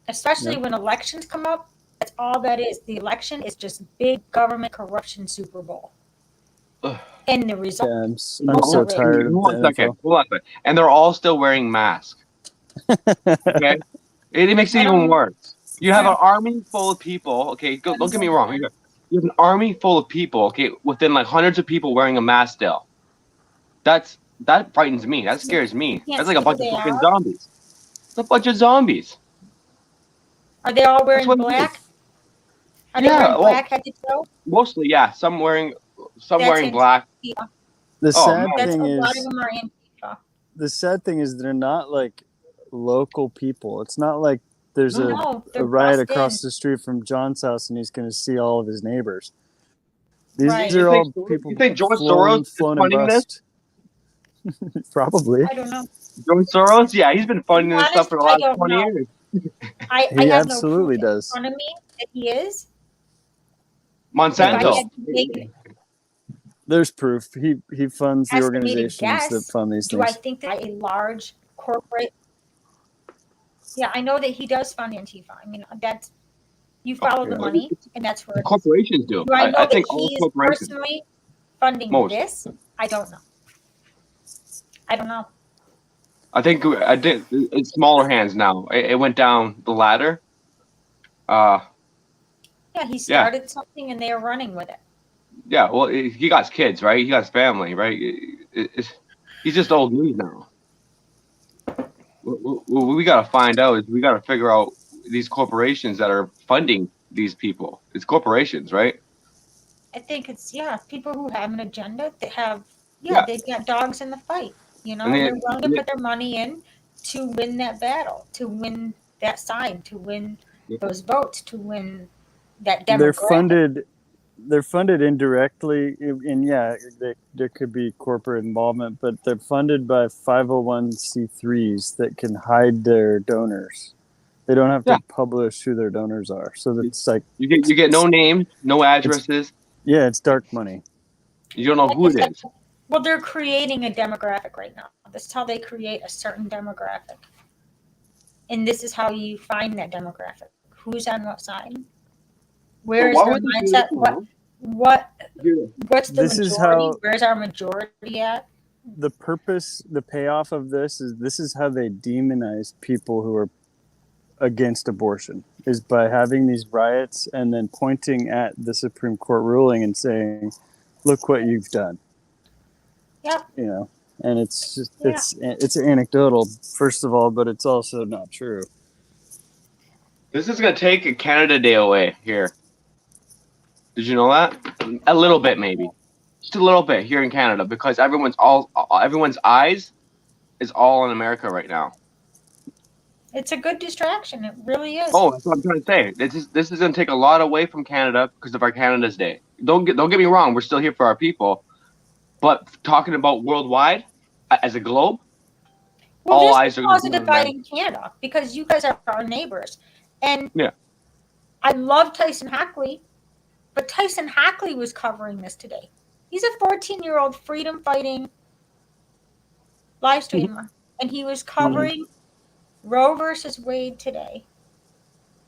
Especially when elections come up, that's all that is. The election is just big government corruption Super Bowl. Ugh. And the result. Yeah, I'm so Hold tired of the Hold on a second. NFL. Hold on a second. And they're all still wearing masks. Okay? It makes it even worse. You have an army full of people. Okay, don't get me wrong. You have an army full of people. Okay, within like hundreds of people wearing a mask still. That frightens me. That scares me. That's like a bunch of fucking zombies. It's a bunch of zombies. Are they all wearing what it black? is. Are they Yeah, wearing well, black head to toe? Mostly, yeah. Some wearing That's black. Antifa. The Oh, sad man. That's thing a lot of is them are Antifa. the sad thing is they're not like local people. It's not like there's No, a they're riot bussed across in. the street from John's house and he's going to see all of his neighbors. These Right. are all people You think George flown Soros is and funding this? bust. Probably. I don't know. George Soros? Yeah, he's been funding this stuff for the I last don't 20 know. years. I He have absolutely no proof does. in front of me that he is. Monsanto. There's proof. He funds the Estimated organizations that guess. fund these Do I things. think that a large corporate? Yeah, I know that he does fund Antifa. I mean, that's you follow the money, and that's where Corporations do. Do I know I that think all he is corporations. personally funding Most. this? I don't know. I don't know. I think it's smaller hands now. It went down the ladder. Yeah, he started something, and they are running with it. Yeah, well, he got kids, right? He got his family, right? He's just old news now. What we got to find out is we got to figure out these corporations that are funding these people. It's corporations, right? I think it's people who have an agenda that have Yeah. they've got dogs in the fight. You know, And they're willing to put their money in to win that battle, to win that side, to win those votes, to win that demographic. They're funded indirectly, and there could be corporate involvement, but they're funded by 501c3s that can hide their donors. They don't have to publish who their donors are, so it's like you get no name, no addresses. It's dark money. You don't know who it is. Well, they're creating a demographic right now. This is how they create a certain demographic, and this is how you find that demographic. Who's on what side? Where is their mindset? What's the majority? Where's our majority at? The purpose, the payoff of this is how they demonize people who are against abortion, is by having these riots and then pointing at the Supreme Court ruling and saying, look what you've done. Yep. You know, and it's just, it's anecdotal, first of all, but it's also not true. This is going to take a Canada Day away here. Did you know that? A little bit, maybe. Just a little bit here in Canada, because everyone's eyes is all in America right now. It's a good distraction. It really is. Oh, that's what I'm trying to say. This is going to take a lot away from Canada because of our Canada's Day. Don't get me wrong. We're still here for our people, but talking about worldwide as a globe, all eyes are going to be on America. In Canada, because you guys are our neighbors, and I love Tyson Hackley, but Tyson Hackley was covering this today. He's a 14-year-old freedom fighting live streamer, and he was covering Roe versus Wade today.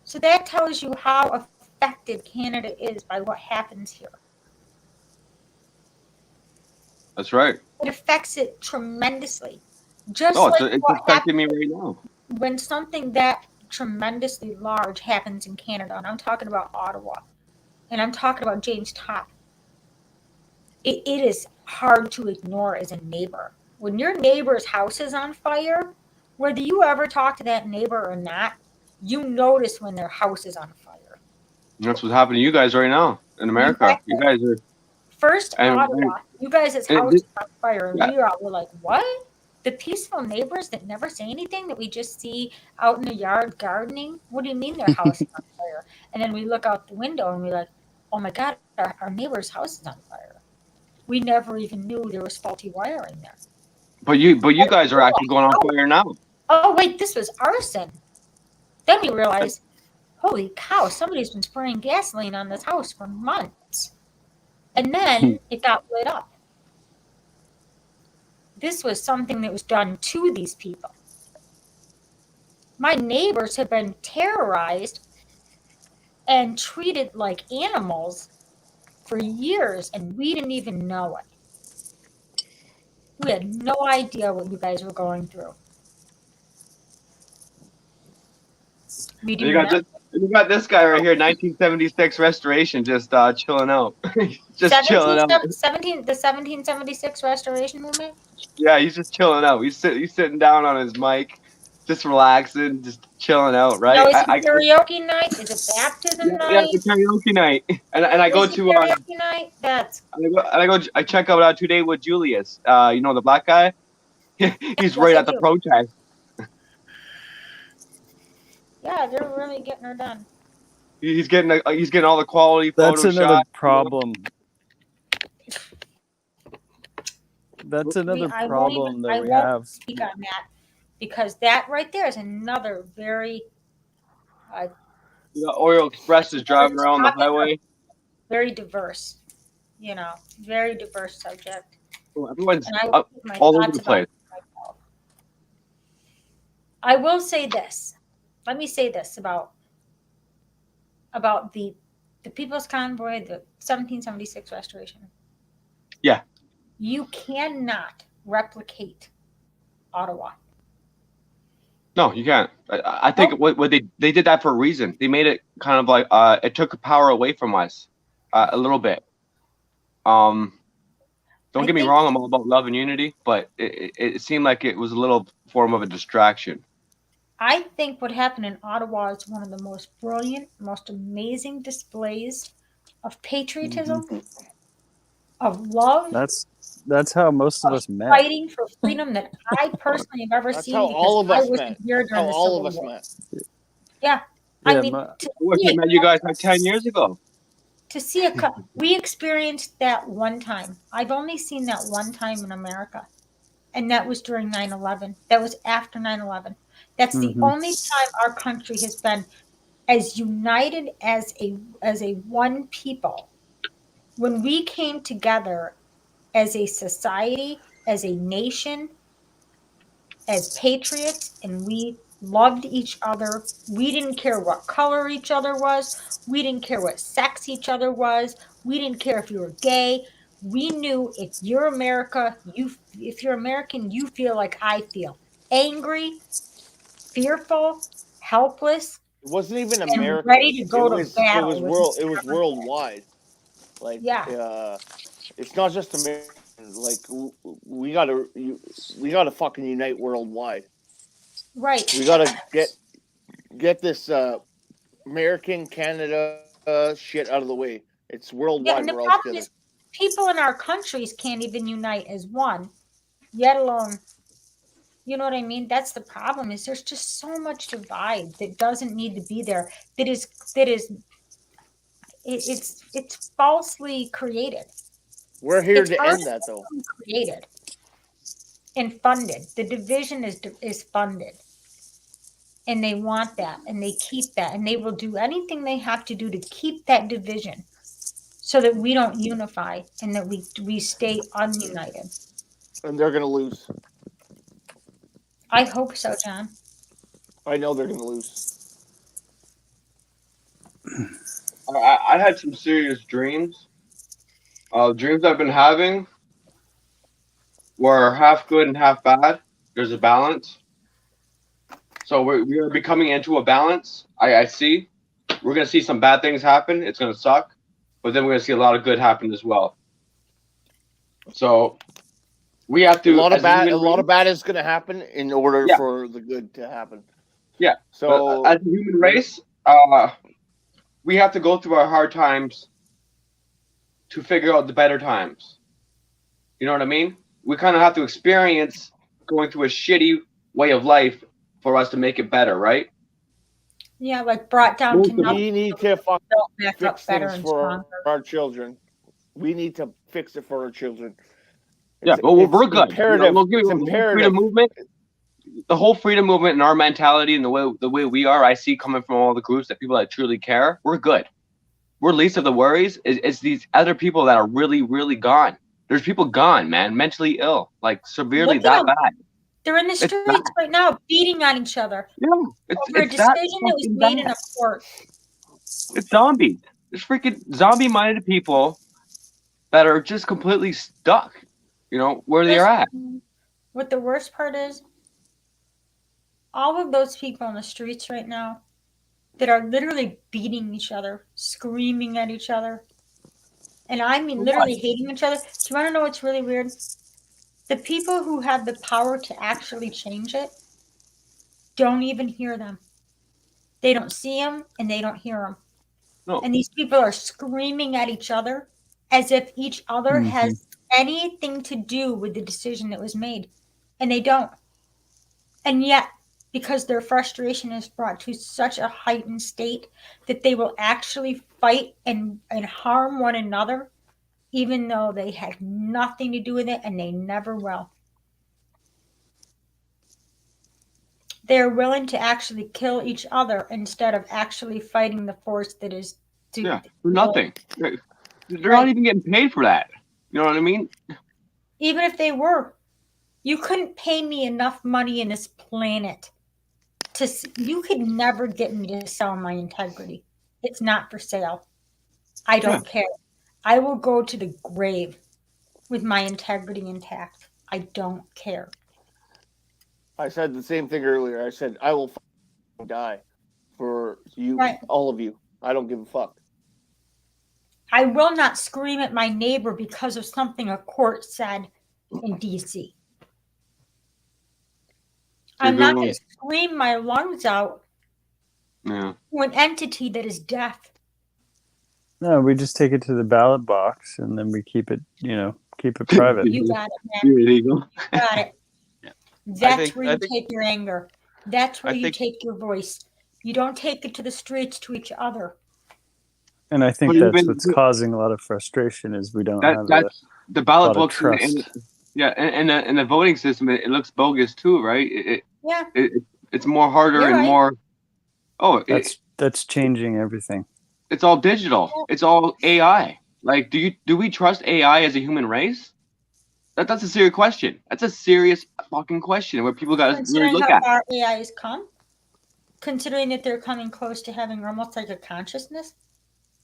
So that tells you how affected Canada is by what happens here. That's right. It affects it tremendously. It's affecting me right now. When something that tremendously large happens in Canada, and I'm talking about Ottawa, and I'm talking about James Todd. it is hard to ignore as a neighbor. When your neighbor's house is on fire, whether you ever talk to that neighbor or not, you notice when their house is on fire. That's what's happening to you guys right now in America. You guys are First, and, Ottawa, you guys' and house is on fire, and yeah. we're like, what? The peaceful neighbors that never say anything, that we just see out in the yard gardening? What do you mean their house is on fire? And then we look out the window and we're like, oh my God, our neighbor's house is on fire. We never even knew there was faulty wiring there. But you guys are actually going on fire now. Oh, wait, this was arson. Then we realized, holy cow, somebody's been spraying gasoline on this house for months. And then it got lit up. This was something that was done to these people. My neighbors have been terrorized and treated like animals for years, and we didn't even know it. We had no idea what you guys were going through. We do You not. got this guy right here, 1976 restoration, just chilling out. Just chilling out. The 1776 restoration movement? Yeah, he's just chilling out. He's sitting down on his mic, just relaxing, just chilling out, right? No, is it karaoke night? Is it baptism night? Yeah, it's a karaoke night. And I go to karaoke night? That's I check out Today with Julius. You know the black guy? He's right at the protest. yeah, they're really getting her done. He's getting all the quality That's photo another shots. problem. That's another problem that we have. Speak on that because that right there is another very Oreo Express is driving around the highway. Very diverse, very diverse subject. Well, everyone's And I all over the place. I will say this. Let me say this about the People's Convoy, the 1776 restoration. Yeah. You cannot replicate Ottawa. No, you can't. I think what they did that for a reason. They made it kind of like it took power away from us a little bit. Don't get me wrong, I'm all about love and unity, but it seemed like it was a little form of a distraction. I think what happened in Ottawa is one of the most brilliant, most amazing displays of patriotism, of love. That's how most of us met. Fighting for freedom that I personally have ever seen. How all of us met. How all of us met. Yeah. I mean, I met you guys like 10 years ago. To see we experienced that one time. I've only seen that one time in America, and that was during 9/11. That was after 9/11. That's the only time our country has been as united as a one people. When we came together as a society, as a nation, as patriots, and we loved each other. We didn't care what color each other was. We didn't care what sex each other was. We didn't care if you were gay. We knew if you're America, if you're American, you feel like I feel. Angry, fearful, helpless. It wasn't even America. Ready to go to battle. It was worldwide. Like, it's not just America. Like, we gotta fucking unite worldwide. Right. We gotta get this American Canada shit out of the way. It's worldwide. Yeah, and the problem is, people in our countries can't even unite as one, yet alone. You know what I mean? That's the problem. Is there's just so much divide that doesn't need to be there. It's falsely created. We're here to end that, though. Created and funded. The division is funded, and they want that, and they keep that, and they will do anything they have to do to keep that division, so that we don't unify and that we stay ununited. And they're gonna lose. I hope so, John. I know they're gonna lose. I had some serious dreams. Dreams I've been having were half good and half bad. There's a balance. So we are becoming into a balance. I see. We're going to see some bad things happen. It's going to suck. But then we're going to see a lot of good happen as well. So we have A to. lot of as bad, a human lot of race- bad is going to happen in order Yeah. for the good to happen. Yeah. So But as a human race, we have to go through our hard times to figure out the better times. You know what I mean? We kind of have to experience going through a shitty way of life for us to make it better, right? Yeah, like brought down to nothing. we need to Built back fix up better things and for stronger. our children. We need to fix it for our children. Yeah, but we're good. Imperative. We'll give It's you the whole imperative. freedom movement. The whole freedom movement and our mentality and the way we are, I see coming from all the groups that people that truly care. We're good. We're least of the worries. It's these other people that are really, really gone. There's people gone, man, mentally ill, like severely Look at that them. bad. They're in the It's streets right now, beating on each other Yeah, over a it's that decision that was fucking made in bad. a court. It's zombies. There's freaking zombie-minded people that are just completely stuck. You know where they're at. What the worst part is, all of those people on the streets right now that are literally beating each other, screaming at each other, and I mean literally hating each other. Do you want to know what's really weird? The people who have the power to actually change it don't even hear them. They don't see them and they don't hear them. No. And these people are screaming at each other as if each other has anything to do with the decision that was made. And they don't. And yet, because their frustration is brought to such a heightened state that they will actually fight and harm one another, even though they had nothing to do with it and they never will. They're willing to actually kill each other instead of actually fighting the force that is for nothing. They're not even getting paid for that. You know what I mean? Even if they were, you couldn't pay me enough money in this planet you could never get me to sell my integrity. It's not for sale. I don't care. I will go to the grave with my integrity intact. I don't care. I said the same thing earlier. I said I will die for you, all of you. I don't give a fuck. I will not scream at my neighbor because of something a court said in DC. I'm not going to scream my lungs out to an entity that is deaf. No, we just take it to the ballot box and then we keep it, keep it private. You got it, man. You got it. That's where you take your anger. That's where you take your voice. You don't take it to the streets to each other. And I think that's what's causing a lot of frustration is we don't have the ballot a lot of books trust. and the voting system. It looks bogus too, right? It's more harder You're and right. more. That's changing everything. It's all digital. It's all AI. Like, do we trust AI as a human race? That's a serious question. That's a serious fucking question where people got to really look how at. far AI has come, considering that they're coming close to having almost like a consciousness,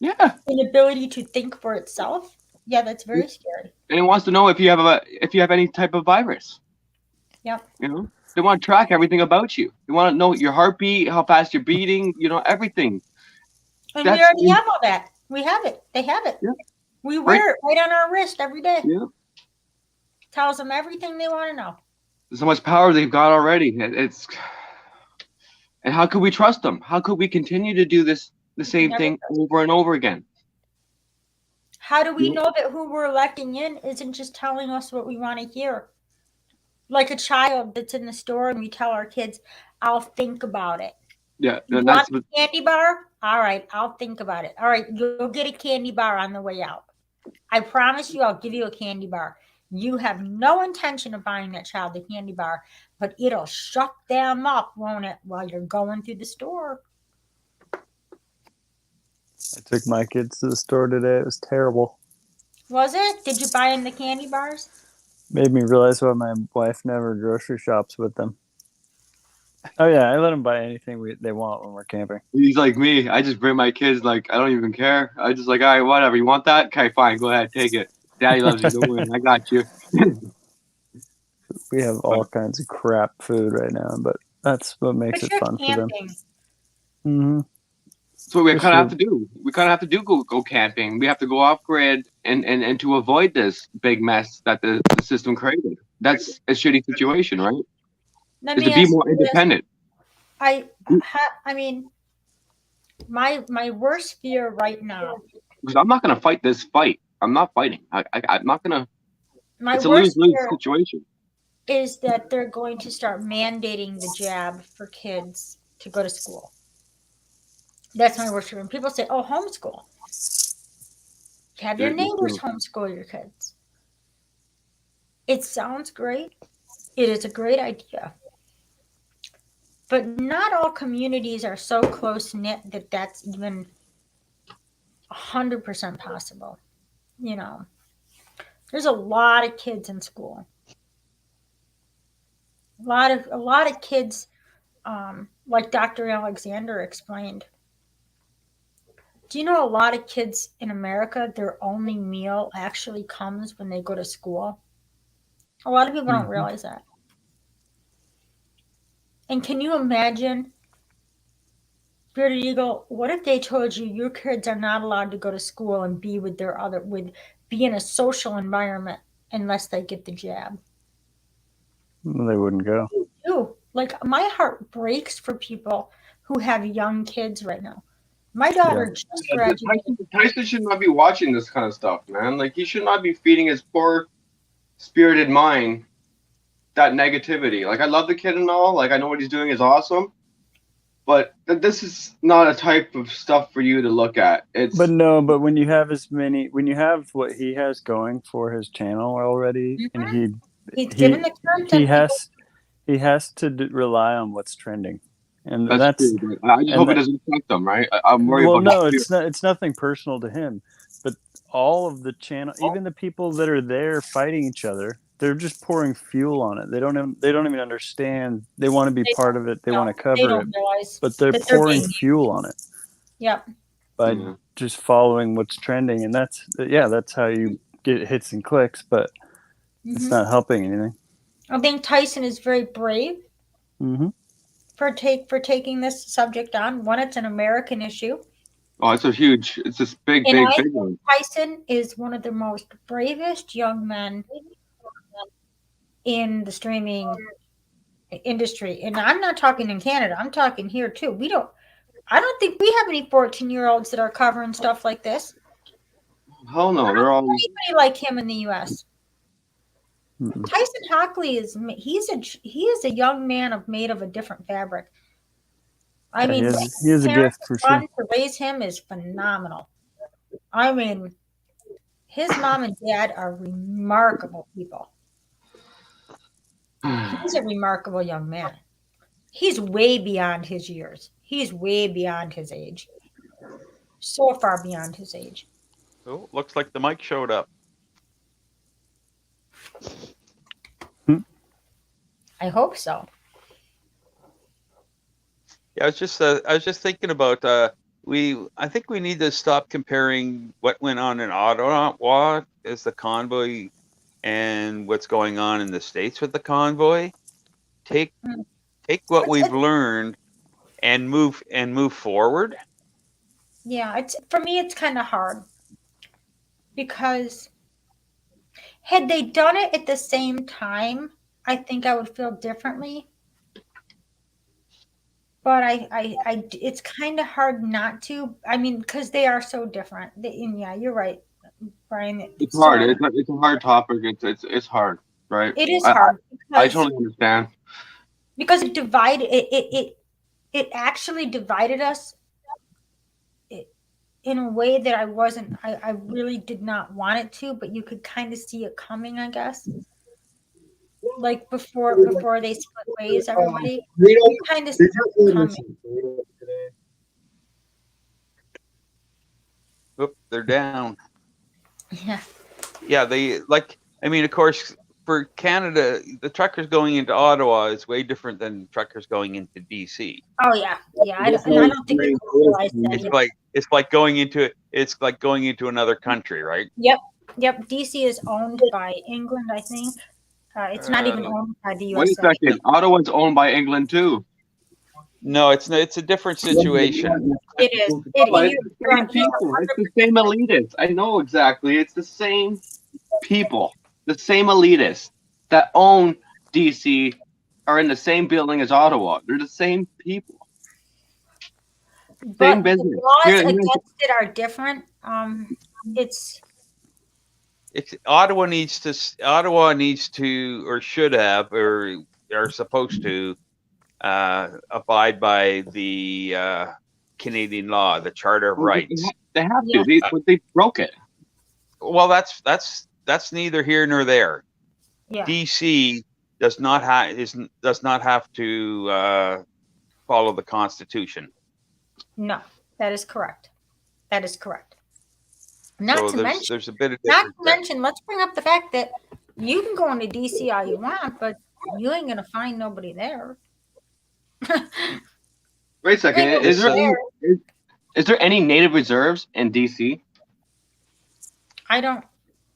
an ability to think for itself. Yeah, that's very scary. And it wants to know if you have any type of virus. Yep. They want to track everything about you. They want to know your heartbeat, how fast you're beating. Everything. And we already have all that. We have it. They have it. Yeah. We wear it right on our wrist every day. Yeah. Tells them everything they want to know. There's so much power they've got already. And how could we trust them? How could we continue to do the same thing over and over again? How do we know that who we're electing in isn't just telling us what we want to hear? Like a child that's in the store and we tell our kids, I'll think about it. Yeah. You want a candy bar? All right, I'll think about it. All right, you'll get a candy bar on the way out. I promise you I'll give you a candy bar. You have no intention of buying that child the candy bar, but it'll shut them up, won't it, while you're going through the store? I took my kids to the store today. It was terrible. Was it? Did you buy them the candy bars? Made me realize why my wife never grocery shops with them. Oh yeah, I let them buy anything they want when we're camping. He's like me. I just bring my kids. Like, I don't even care. I just like, all right, whatever. You want that? Okay, fine. Go ahead, take it. Daddy loves you. Don't worry. I got you. We have all kinds of crap food right now, but that's what makes it fun for them. Mm-hmm. That's what we For kind of have sure. to do. We kind of have to do go camping. We have to go off grid and to avoid this big mess that the system created. That's a shitty situation, right? Let Is to me be ask more you this. independent. I mean, my worst fear right now. Because I'm not gonna fight this fight. I'm not fighting. I'm not gonna. My It's a worst lose-lose fear situation. is that they're going to start mandating the jab for kids to go to school. That's my worst fear. And people say, "Oh, homeschool. Have your neighbors homeschool your kids." It sounds great. It is a great idea. But not all communities are so close knit that that's even 100% possible. You know, there's a lot of kids in school. A lot of kids, like Dr. Alexander explained. Do you know a lot of kids in America, their only meal actually comes when they go to school? A lot of people don't realize that. And can you imagine, Bearded Eagle, what if they told you your kids are not allowed to go to school and be with be in a social environment unless they get the jab? They wouldn't go. Ooh, like my heart breaks for people who have young kids right now. My daughter just graduated. Tyson should not be watching this kind of stuff, man. Like he should not be feeding his poor spirited mind that negativity. Like I love the kid and all. Like I know what he's doing is awesome. But this is not a type of stuff for you to look at. But when you have when you have what he has going for his channel already, and he's given the content. He has to rely on what's trending, and that's true, I just hope it doesn't affect them, right? I'm worried about. Well, no, it's nothing personal to him, but all of the channel, even the people that are there fighting each other, they're just pouring fuel on it. They don't even understand. They want to be part of it. They want to cover it, but they're pouring fuel on it. Yep. By just following what's trending, and that's how you get hits and clicks, but it's not helping anything. I think Tyson is very brave for taking this subject on. One, it's an American issue. Oh, it's this big one. Tyson is one of the most bravest young men in the streaming industry. And I'm not talking in Canada. I'm talking here too. I don't think we have any 14-year-olds that are covering stuff like this. Hell no, they're all anybody like him in the U.S. Tyson Hockley is a young man made of a different fabric. I mean, he has a gift for sure. To raise him is phenomenal. I mean, his mom and dad are remarkable people. He's a remarkable young man. He's way beyond his years. He's way beyond his age. So far beyond his age. Oh, looks like the mic showed up. I hope so. Yeah, I was just thinking about I think we need to stop comparing what went on in Ottawa as the convoy and what's going on in the States with the convoy. Take what we've learned and move forward. Yeah, for me it's kind of hard because had they done it at the same time, I think I would feel differently. But it's kind of hard not to. I mean, because they are so different. And yeah, you're right, Brian. It's hard. It's a hard topic. It's hard, right? It is hard. I totally understand. Because it divided. It actually divided us in a way that I really did not want it to, but you could kind of see it coming, I guess. Like before they split ways, everybody kind of see it coming. Oop, they're down. Yeah. Yeah, of course, for Canada, the truckers going into Ottawa is way different than truckers going into BC. Oh yeah, yeah. I don't think people realize that. It's like going into another country, right? Yep. DC is owned by England, I think. It's not even owned by the US. Wait a second. Ottawa's owned by England too. No, it's a different situation. It is. It's the same people. It's the same elitists. I know exactly. It's the same people, the same elitists that own DC are in the same building as Ottawa. They're the same people. Same But business. the laws Here- against it are different. It's Ottawa needs to or should have or are supposed to abide by the Canadian law, the Charter of Rights. They have Yeah. to. They broke it. Well, that's neither here nor there. yeah. DC does not have to follow the Constitution. No, that is correct. That is correct. Not So to mention, there's a bit of not difference to there. mention, let's bring up the fact that you can go into DC all you want, but you ain't gonna find nobody there. Wait a second. Ain't Is nobody there there. is there any native reserves in DC? I don't.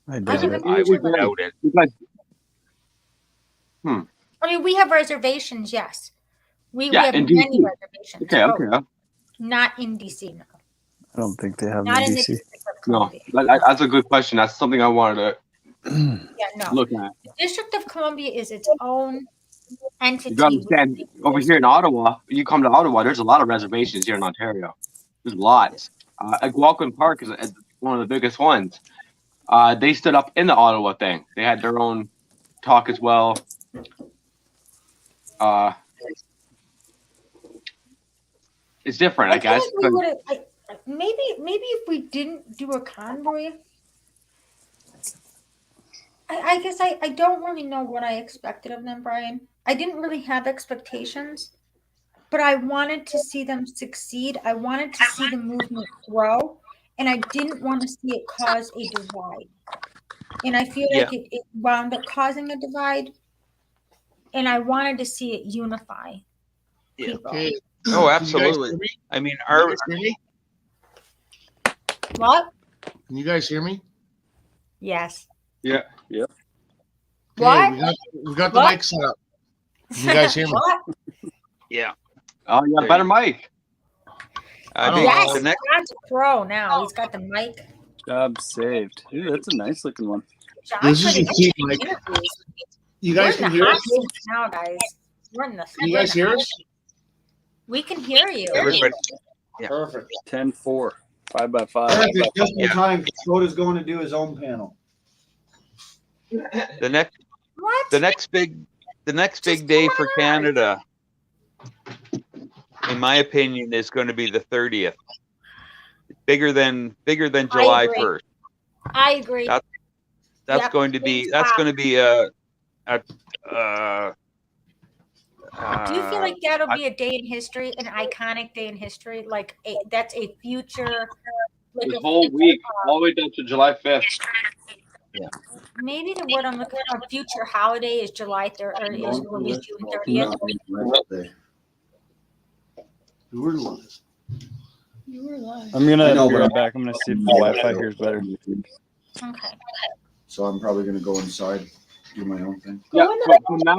I I doubt don't it. even I know would where- doubt it. Because I mean, we have reservations, yes. We Yeah, have in many DC. reservations. okay, but okay. Not in DC, no. I don't think they have Not in in the DC. District of No, Columbia. that's a good question. That's something I wanted Yeah, no. to look at. The District of Columbia is its own entity. You understand? Over here in Ottawa, you come to Ottawa. There's a lot of reservations here in Ontario. There's lots. Algonquin Park is one of the biggest ones. They stood up in the Ottawa thing. They had their own talk as well. It's different, I feel guess. like we would've- maybe if we didn't do a convoy, I guess I don't really know what I expected of them, Brian. I didn't really have expectations, but I wanted to see them succeed. I wanted to see the movement grow, and I didn't want to see it cause a divide. And I feel like it wound up causing a divide, and I wanted to see it unify people. Okay. Oh, absolutely. I mean, our What? Can you guys hear me? Yes. Yeah. Okay, What? we got the What? mic set up. Can you guys hear me? What? yeah. Oh, you got better mic. I Oh. think Yes, the next John's a pro now. He's got the mic. Job saved. Ooh, that's a nice looking one. John's This is ready a to cheap do mic. interviews. You We're guys in can the hear hot us? seat now, guys. We're in the. Can you we're in guys the hear hot us? seat. We can hear you. everybody, Perfect. 10-4. 5x5. Perfect, just in Yeah. time. Schroeder's going to do his own panel. the next What? the next big day for Canada, in my opinion, is going to be the 30th. Bigger than July agree. 1st. I agree. That's Yep. going to be a Do you feel like that'll be a day in history, an iconic day in history? Like that's a future. Like This a whole future, week, all the way down to July 5th. maybe the word I'm looking for, a future holiday is July 3rd or will be June 30th. You were live. I'm gonna I know, be but right back. I'm gonna see if the Wi-Fi here is better. Okay. So I'm probably going to go inside, do my own thing. Yeah, from now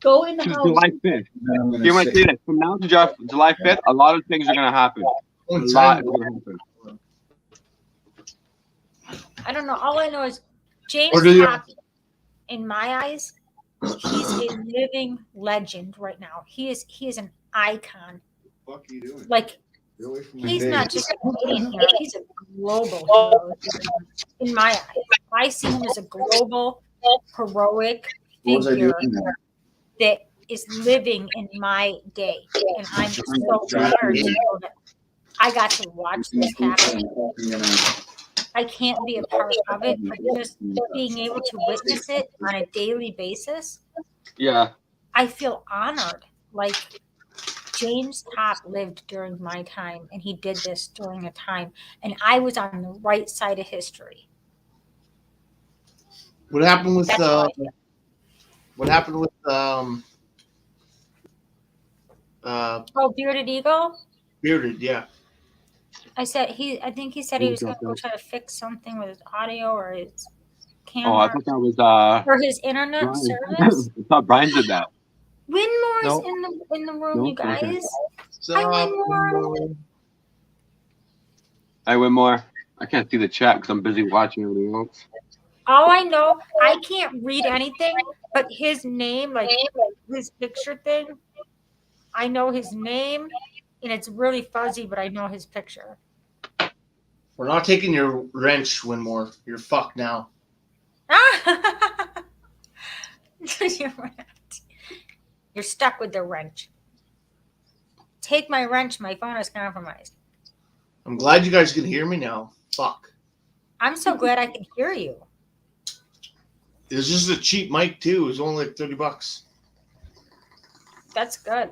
Go in the to house. July 5th. I'm gonna You might sit- say that. From now to July 5th, a lot of things are going to happen. A lot is going to happen. I don't know. All I know is James Or do you- Toppy, in my eyes, he's a living legend right now. He is an icon. What the fuck are you doing? Like Get away from my he's face. not just a Canadian hero, he's a global hero. In my eyes, I see him as a global heroic What was I figure doing now? that is living in my day, and I'm so honored to know that I got to watch this happen. I'm gonna- I can't be a part of it, but just being able to witness it on a daily basis, Yeah. I feel honored. Like James Topp lived during my time, and he did this during a time, and I was on the right side of history. What happened with That's how I feel. what happened with Oh, Bearded Eagle. Bearded? Yeah. I think he said he was going to go try to fix something with his audio or his camera Oh, I thought that was or his internet Brian. service. I thought Brian did that. Winmore's No. in the room, No, you guys. okay. Hi, Winmore. I win more. I can't see the chat because I'm busy watching everything else. All I know, I can't read anything, but his name, like his picture thing, I know his name, and it's really fuzzy, but I know his picture. We're not taking your wrench, Winmore. You're fucked now. You're stuck with the wrench. Take my wrench. My phone is compromised. I'm glad you guys can hear me now. Fuck. I'm so glad I can hear you. This is a cheap mic too. It's only like $30. That's good.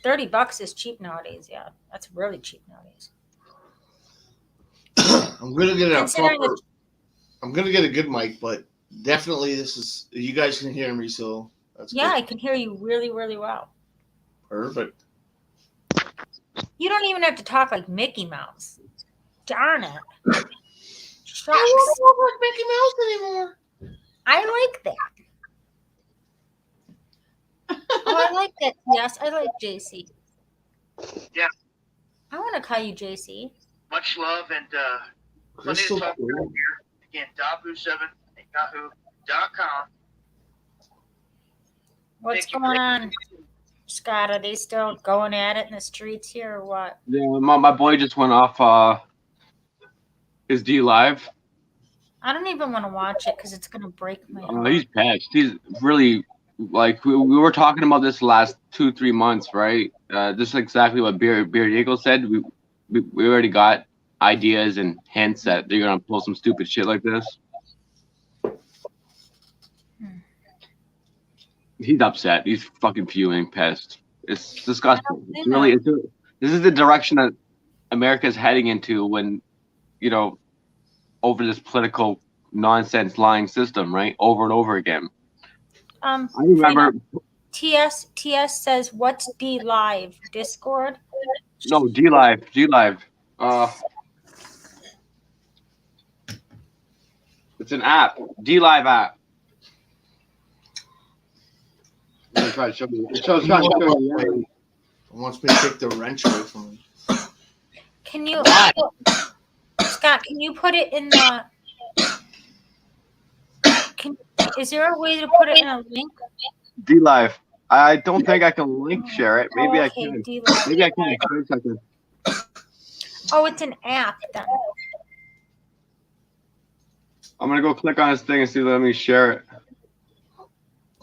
$30 is cheap nowadays. Yeah, that's really cheap nowadays. I'm gonna get Considering the- I'm gonna get a good mic, but definitely this is you guys can hear me, so that's Yeah, good. I can hear you really, really well. Perfect. You don't even have to talk like Mickey Mouse. Darn it. Shucks. I don't look like Mickey Mouse anymore. I like that. Oh, I like that. Yes, I like JC. Yeah. I want to call you JC. Much love and plenty Crystal to talk clear. about here. Again, Dabu7 at yahoo.com. What's Thank you going for- on, Scott? Are they still going at it in the streets here or what? Yeah, my boy just went off his D Live. I don't even want to watch it because it's going to break my heart. He's pissed. He's really like we were talking about this the last 2-3 months, right? This is exactly what Beard Eagle said. We already got ideas and hints that they're gonna pull some stupid shit like this. He's upset. He's fucking fuming, pissed. It's disgusting. It's really, this is the direction that America is heading into when, over this political nonsense lying system, right? Over and over again. I remember. TS says, "What's D Live Discord?" No, D Live. It's an app. D Live app. I'm gonna try to show you. It wants me to take the wrench away from me. Can you, Scott? Can you put it in the? Is there a way to put it in a link? D Live. I don't think I can link share it. Maybe I can. D-Live. Maybe I can. Wait a second. Oh, it's an app then. I'm gonna go click on this thing and see. Let me share it.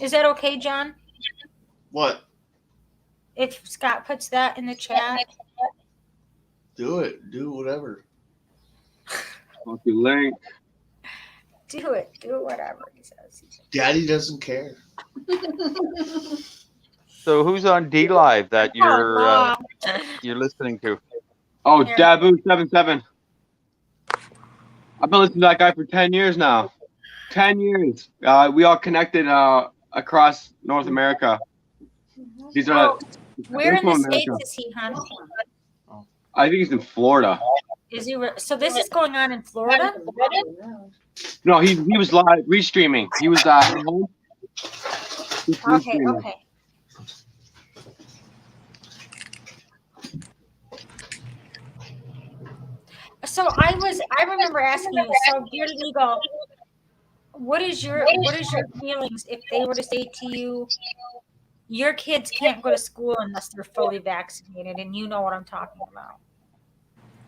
Is that okay, John? What? If Scott puts that in the chat. Do it. Do whatever. Copy link. Do it. Do whatever he says. Daddy doesn't care. So who's on D Live that you're listening to? Oh, Dabu77. I've been listening to that guy for 10 years now. 10 years. We all connected across North America. These are. Where in the States is he, hon? I think he's in Florida. Is he? So this is going on in Florida? No, he was live restreaming. He was at home. Okay. So I remember asking you, so Bearded Eagle, what is your feelings if they were to say to you, your kids can't go to school unless they're fully vaccinated, and you know what I'm talking about?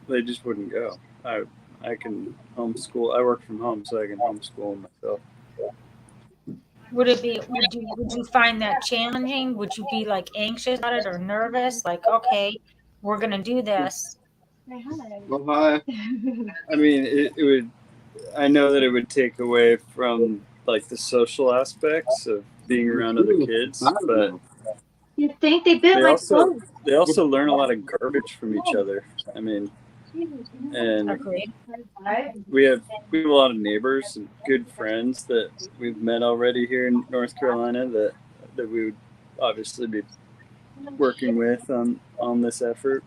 They just wouldn't go. I can homeschool. I work from home, so I can homeschool myself. Would you find that challenging? Would you be like anxious about it or nervous? Like, okay, we're gonna do this. Well, hi. I mean, it would. I know that it would take away from like the social aspects of being around other kids, but You think they bit my clothes? they also learn a lot of garbage from each other. I mean, and we have a lot of neighbors and good friends that we've met already here in North Carolina that we would obviously be working with on this effort.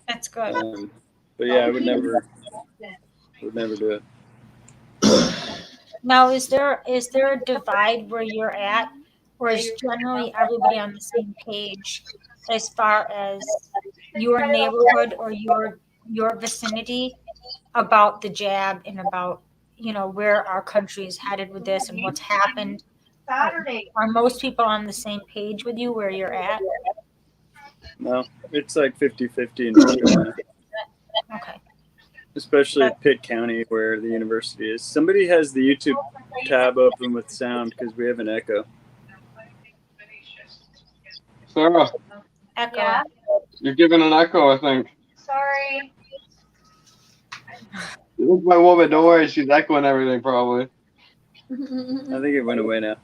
That's good. But yeah, I would never do it. Now, is there a divide where you're at or is generally everybody on the same page as far as your neighborhood or your vicinity about the jab and about where our country is headed with this and what's happened? Are most people on the same page with you where you're at? No, it's like 50-50 in North Carolina, Okay. especially Pitt County where the university is. Somebody has the YouTube tab open with sound because we have an echo. Sarah, Echo. Yeah. you're giving an echo, I think. Sorry. Look, my woman, don't worry, she's echoing everything probably. I think it went away now.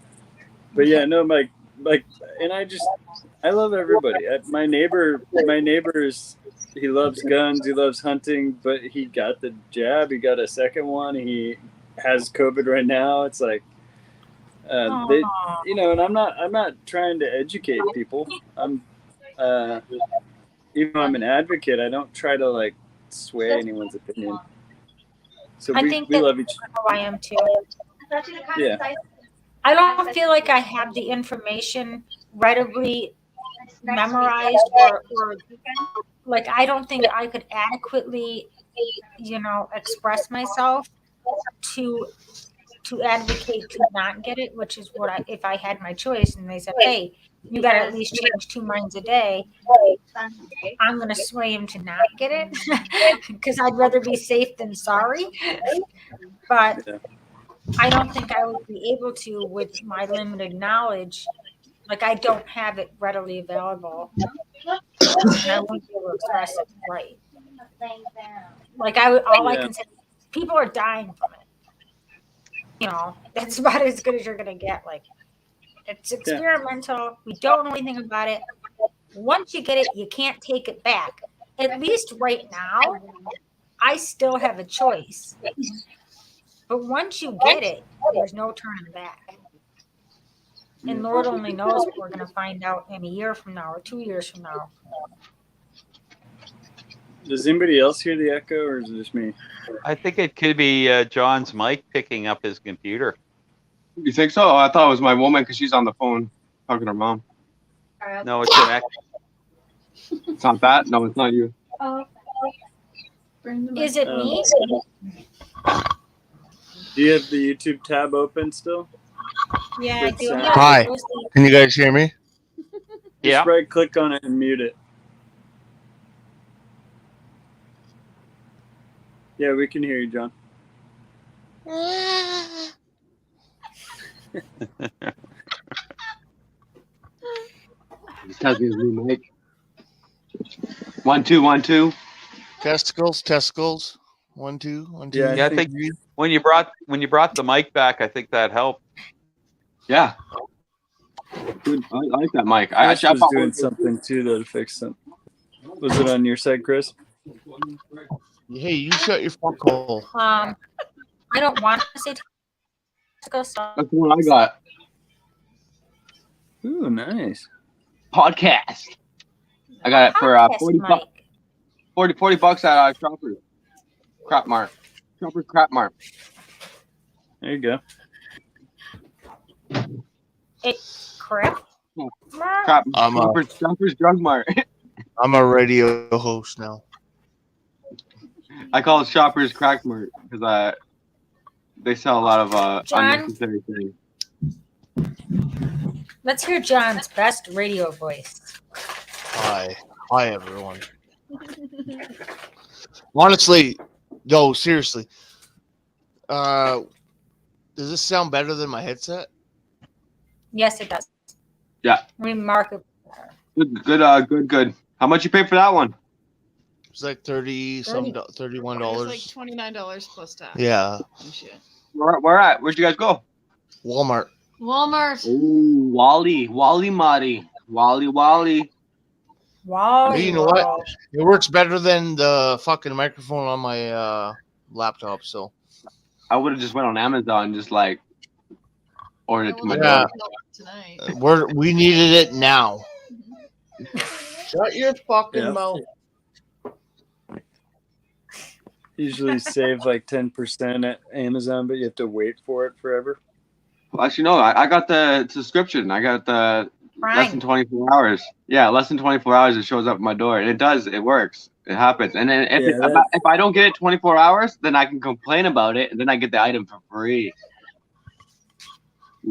But yeah, no, and I love everybody. My neighbor is, he loves guns, he loves hunting, but he got the jab, he got a second one, he has COVID right now. It's like, they, and I'm not trying to educate people. I'm, even though I'm an advocate, I don't try to like sway anyone's opinion. So I we think that's love each. how I am too. Yeah. I don't feel like I have the information readily memorized or like I don't think I could adequately, express myself to advocate to not get it, which is what if I had my choice and they said, hey, you got to at least change 2 minds a day, I'm going to sway him to not get it because I'd rather be safe than sorry. But I don't think I would be able to with my limited knowledge. Like I don't have it readily available. And I won't be able to express it right. Like I can say, people are dying from it. That's about as good as you're gonna get. Like it's experimental. We don't know anything about it. Once you get it, you can't take it back. At least right now, I still have a choice. But once you get it, there's no turning back. And Lord only knows what we're going to find out in a year from now or 2 years from now. Does anybody else hear the echo, or is it just me? I think it could be John's mic picking up his computer. You think so? Oh, I thought it was my woman because she's on the phone talking to her mom. No, it's an echo. It's not that? No, it's not you. Is it me? Do you have the YouTube tab open still? Yeah, I do. Hi. Can you guys hear me? Just right click on it and mute it. Yeah, we can hear you, John. Just has his new mic. 1 2 1 2. Testicles. 1 2 1 2. Yeah, I think when you brought the mic back, I think that helped. Yeah. Good. I like that mic. Chris was doing something too though to fix it. Was it on your side, Chris? Hey, you shut your fuck hole. I don't want to say That's the one I got. Ooh, nice. Podcast. I got it for $40 at Shoppers Crap Mart. Shoppers Crap Mart. There you go. Crap. Crap. Shoppers Drug Mart. I'm a radio host now. I call it Shoppers Crack Mart because they sell a lot of unnecessary things. Let's hear John's best radio voice. Hi everyone. Honestly, no, seriously. Does this sound better than my headset? Yes, it does. Yeah. Remarkable. Good. How much you pay for that one? It's like $31. It was like $29 plus tax. Yeah. Where at? Where'd you guys go? Walmart. Ooh, Wally Marty. Wally. Wow. You know what? It works better than the fucking microphone on my laptop. So I would have just went on Amazon and just like ordered it to my yeah. door. We needed it now. Shut your fucking mouth. Usually save like 10% at Amazon, but you have to wait for it forever. Well, actually, no. I got the subscription. I got the less than Prime. 24 hours. Yeah, less than 24 hours. It shows up at my door, and it does. It works. It happens. And then Yeah, that, if I don't get it 24 hours, then I can complain about it, and then I get the item for free.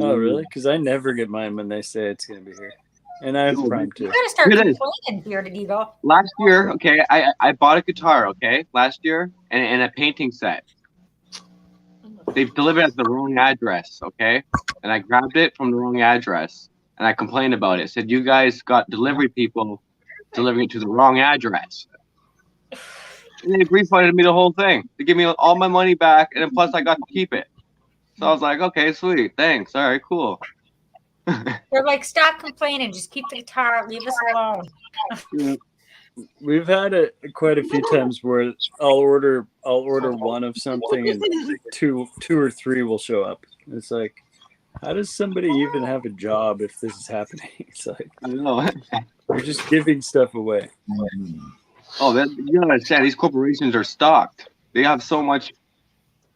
oh, really? Because I never get mine when they say it's going to be here. And I have No, Prime You too. gotta start It is. complaining, Bearded Eagle. Last year, okay, I bought a guitar, okay, last year, and a painting set. They've delivered at the wrong address, okay? And I grabbed it from the wrong address, and I complained about it. Said, you guys got delivery people delivering it to the wrong address. And they refunded me the whole thing. They gave me all my money back, and then plus I got to keep it. So I was like, okay, sweet, thanks, all right, cool. They're like, stop complaining. Just keep the guitar. Leave us alone. We've had it quite a few times where I'll order one of something and two or three will show up. It's like, how does somebody even have a job if this is happening? It's like, I don't know. you're just giving stuff away. Oh, you don't understand. These corporations are stocked. They have so much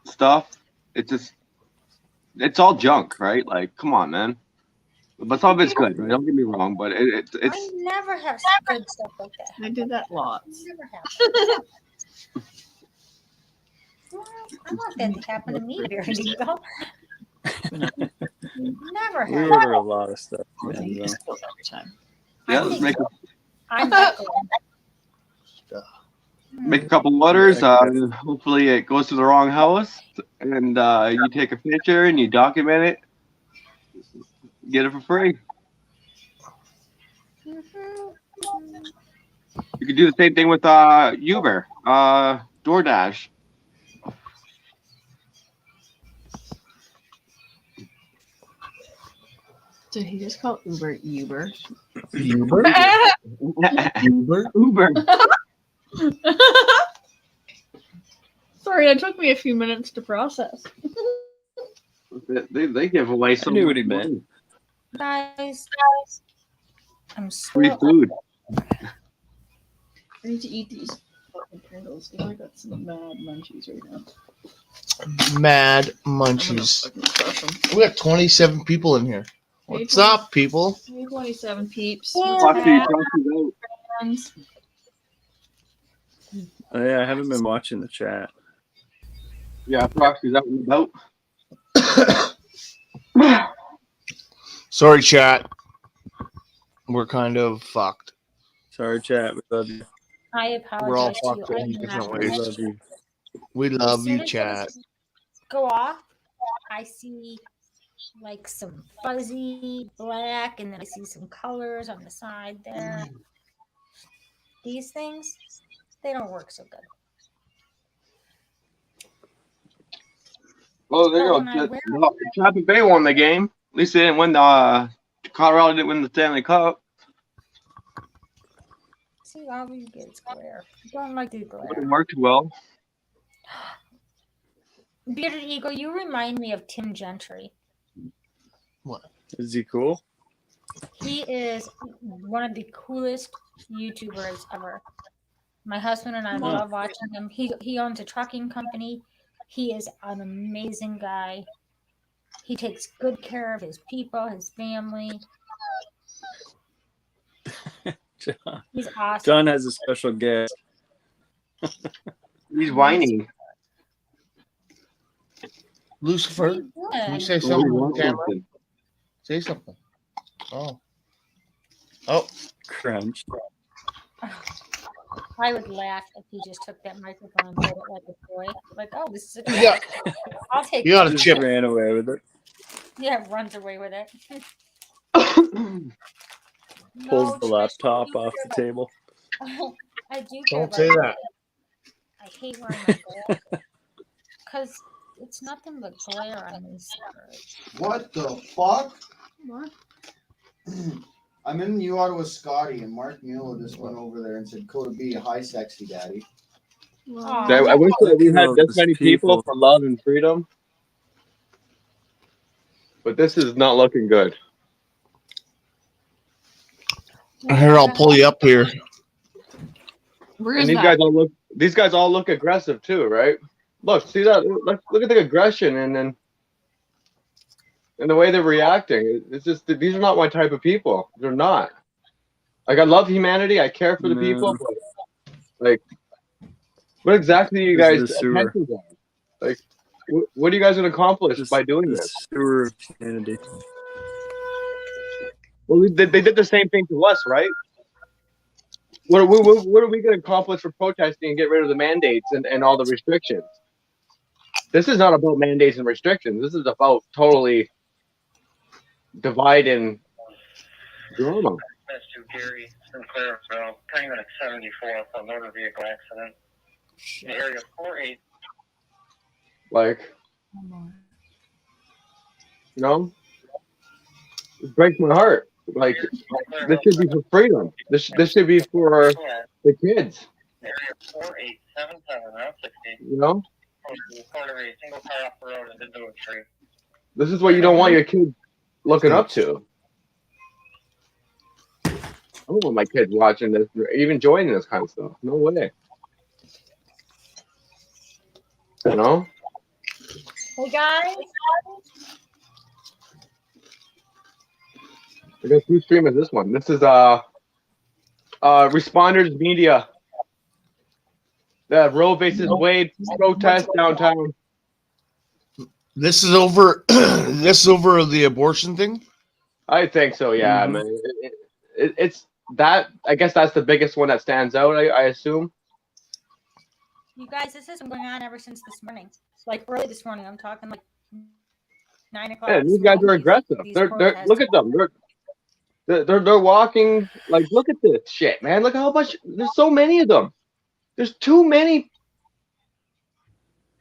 stuff. It's all junk, right? Like, come on, man. But some of it's good. Right? Don't get me wrong, but it's. I never have good stuff like that. I did that lots. Never have. I want that to happen to me, Bearded Eagle. Never We have. order a lot of stuff. I think And, it's spilled every time. Yeah, I let's think make I'm not going. a couple orders. Hopefully, it goes to the wrong house, and you take a picture and you document it. Get it for free. You can do the same thing with Uber, DoorDash. Did he just call Uber Uber? Uber? Uber? Uber. Sorry, it took me a few minutes to process. They give away so I knew what much he meant. money. Guys, I'm Free so food. I need to eat these fucking Pringles. You know, I got some mad munchies right now. Mad I'm gonna munchies. fucking crush them. We got 27 people in here. What's up, people? Hey, 27 peeps. Proxy out. Friends. oh, yeah, I haven't been watching the chat. Yeah, Proxy's out and about. Sorry, chat. We're kind of fucked. Sorry, chat. We love you. I We're all apologize to fucked you. I in did different not We ways. love you. We As love soon you, as chat. those go off, I see like some fuzzy black, and then I see some colors on the side there. These things, they don't work so good. Oh, there But you when I wear go. Tampa Bay won the game. At least they didn't win Colorado didn't win the Stanley Cup. see, all you get is glare. I don't like the It glare. didn't work too well. Bearded Eagle, you remind me of Tim Gentry. Is he cool? He is one of the coolest YouTubers ever. My husband and I love watching him. He owns a trucking company. He is an amazing guy. He takes good care of his people, his family. John. He's awesome. John has a special guest. He's whiny. Lucifer, can you say Oh, he something on wants camera? something. Say something. Oh. Oh. Crunch. I would laugh if he just took that microphone and put it like a toy. Like, oh, this is a toy. Yeah. I'll take You got it. a Just chip. ran away with it. Yeah, runs away with it. Pulls No, the Trish, laptop you off care the table. about- I do care Don't about say it. that. I hate wearing my glare because it's nothing but glare on these skirts. What the fuck? What? I'm in the Ottawa Scotty, and Mark Mueller just went over there and said, "Coda B, hi, sexy daddy." Well, Aw. I wish that we had Oh, this those many people people. for love and freedom. But this is not looking good. Here, I'll pull you up here. where And is these that? guys all look aggressive too, right? Look, see that? Look at the aggression, and then And the way they're reacting, it's just that these are not my type of people. They're not. Like, I love humanity. I care for the people. But, like, what exactly do you This is guys the sewer. attention on? Like, what are you guys going to accomplish by doing The this? sewer of humanity. Well, they did the same thing to us, right? What are we going to accomplish for protesting and get rid of the mandates and all the restrictions? This is not about mandates and restrictions. This is about totally divide and drama. That's to Gary Sinclair, Penguin at 74th, a motor vehicle accident. The area 48. Like, you know, it breaks my heart. Like, this should be for freedom. This should be for the kids. Area 4877, Route 60. You know, Reported a single car off the road and into a tree. this is what you don't want your kids looking up to. I don't want my kids watching this, or even joining this kind of stuff. No way. You know? Hey guys. I guess whose stream is this one? This is Responders Media. The Roe versus Wade protest downtown. This is over. This is over the abortion thing. I think so. Yeah, man. It's that. I guess that's the biggest one that stands out. I assume. You guys, this has been going on ever since this morning. Like early this morning. I'm talking like 9 o'clock. Yeah, these guys are aggressive. They're look at them. They're walking like, look at this shit, man. Look how much. There's so many of them. There's too many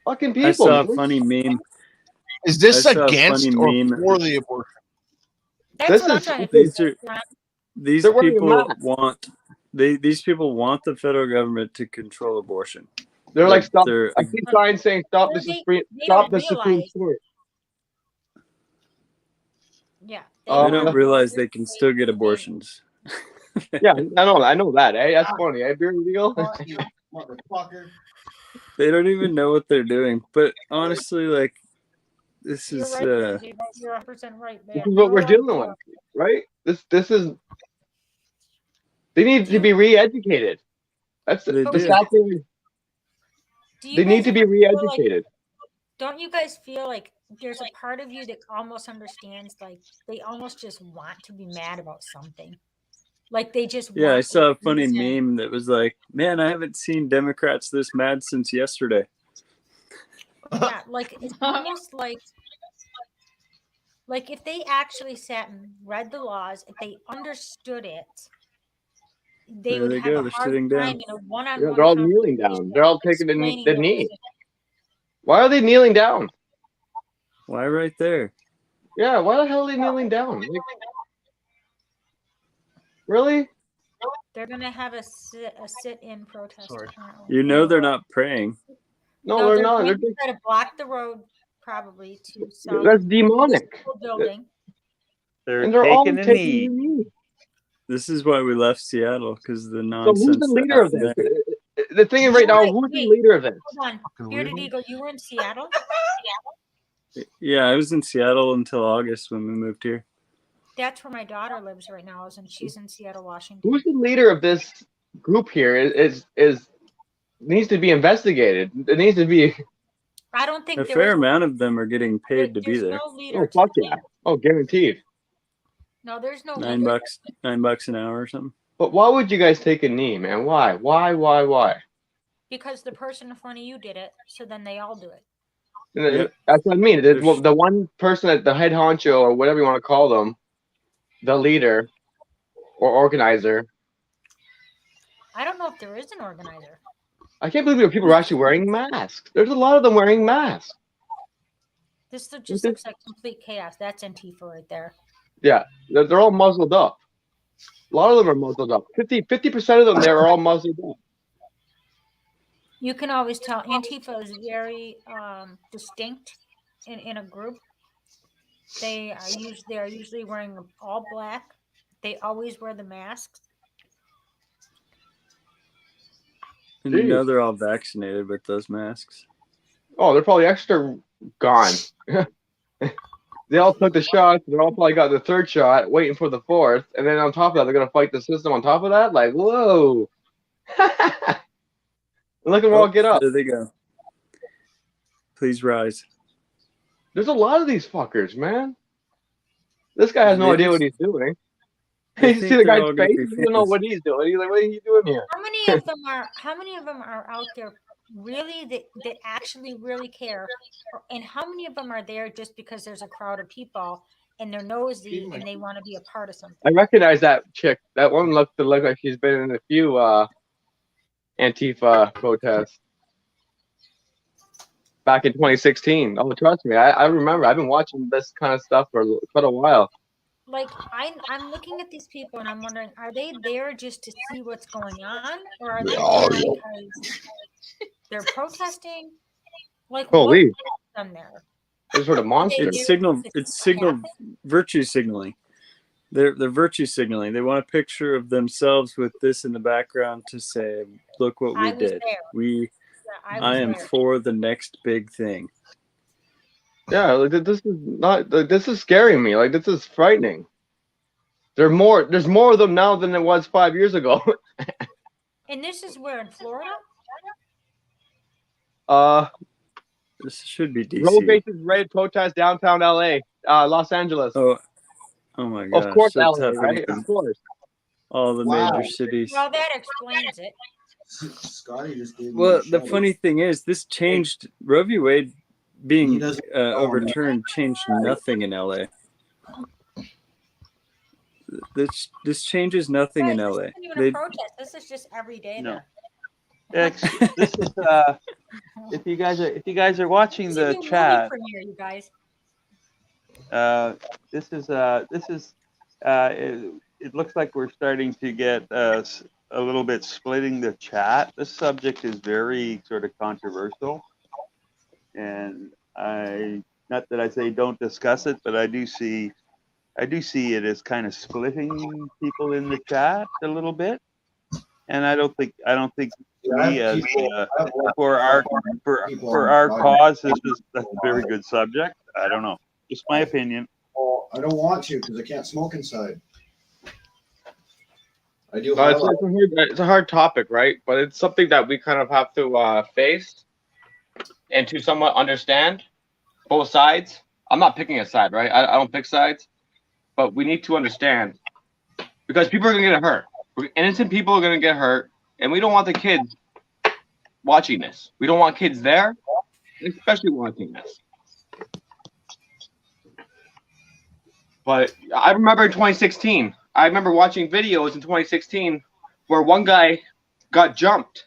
fucking people. I saw a funny meme. Is this against or for the abortion? These people want these people want the federal government to control abortion. They're like stop. I see signs saying stop the Supreme Court. Yeah. They don't realize they can still get abortions. Yeah, I know that. Eh, that's funny. Eh, beer deal. Motherfucker. They don't even know what they're doing. But honestly, like, this is You're 100% right, man. This is what we're dealing with, right? This is. They need to be re-educated. That's the sad thing. They need to be re-educated. Don't you guys feel like there's a part of you that almost understands, like they almost just want to be mad about something? Like they just I saw a funny meme that was like, man, I haven't seen Democrats this mad since yesterday. Yeah, like it's almost like if they actually sat and read the laws, if they understood it, they would have a hard time in a one-on-one. They're all kneeling down. They're all taking the knee. Why are they kneeling down? Why right there? Yeah, why the hell are they kneeling down? Like, really? They're gonna have a sit-in protest. You know they're not praying. No, they're not. They're trying to block the road, probably to sell. That's demonic. Building. And they're all taking the knee. This is why we left Seattle, because the nonsense. So who's the leader of this? The thing is, right now, who's the leader of this? Hold on. Bearded Eagle, you were in Seattle? Yeah, I was in Seattle until August when we moved here. That's where my daughter lives right now, and she's in Seattle, Washington. Who's the leader of this group here? Is needs to be investigated. It needs to be. I don't think a fair amount of them are getting paid to be there. No leader. Oh fuck yeah! Oh, guaranteed. No, there's no $9 an hour or something. But why would you guys take a knee, man? Why? Because the person in front of you did it, so then they all do it. That's what I mean. The one person at the head honcho or whatever you want to call them, the leader or organizer. I don't know if there is an organizer. I can't believe people are actually wearing masks. There's a lot of them wearing masks. This just looks like complete chaos. That's Antifa right there. Yeah, they're all muzzled up. A lot of them are muzzled up. 50% of them there are all muzzled up. You can always tell Antifa is very distinct in a group. They are usually wearing all black. They always wear the masks. And you know they're all vaccinated with those masks. Oh, they're probably extra gone. They all took the shots. They're all probably got the third shot, waiting for the fourth, and then on top of that, they're gonna fight the system. On top of that, like, whoa! Look at them all get up. There they go. Please rise. There's a lot of these fuckers, man. This guy has no They idea what just- he's doing. they You think see the they're guy's all gonna face, be he doesn't know famous. what he's doing. He's like, what are you doing here? How many of them are out there really that actually really care? And how many of them are there just because there's a crowd of people and they're nosy and they want to be a part of something? I recognize that chick. That one look like she's been in a few Antifa protests back in 2016. Oh, trust me, I remember. I've been watching this kind of stuff for quite a while. Like I'm looking at these people and I'm wondering, are they there just to see what's going on, or are they there because they're protesting? Like, Holy. what them there? Those sort of monsters. It's signal virtue signaling. They're virtue signaling. They want a picture of themselves with this in the background to say, look what we did. I am for the next big thing. Yeah, like this is not. Like, this is scaring me. Like this is frightening. There's more of them now than there was 5 years ago. And this is where, in Florida? This should be DC. Road bases raid protest downtown LA, Los Angeles. Oh my gosh. Of course, so LA, tough right? on Of course. all the Wow. major cities. Well, that explains it. Scotty just gave me Well, a the shout. funny thing is, this changed Roe v. Wade He being doesn't- overturned changed nothing in LA. This changes nothing in Guys, LA. This isn't even They, a protest. This is just every day No. there. This is if you guys are watching This is the a movie chat, premiere, you guys. it looks like we're starting to get a little bit splitting the chat. This subject is very sort of controversial, and not that I say don't discuss it, but I do see it as kind of splitting people in the chat a little bit, and I don't think we as for our cause, that's a very good subject. I don't know, just my opinion. Well, I don't want to because I can't smoke inside. I do. It's a hard topic, right? But it's something that we kind of have to face and to somewhat understand both sides. I'm not picking a side, right? I don't pick sides, but we need to understand because people are going to get hurt. Innocent people are going to get hurt, and we don't want the kids watching this. We don't want kids there, especially watching this. But I remember in 2016, I remember watching videos in 2016 where one guy got jumped.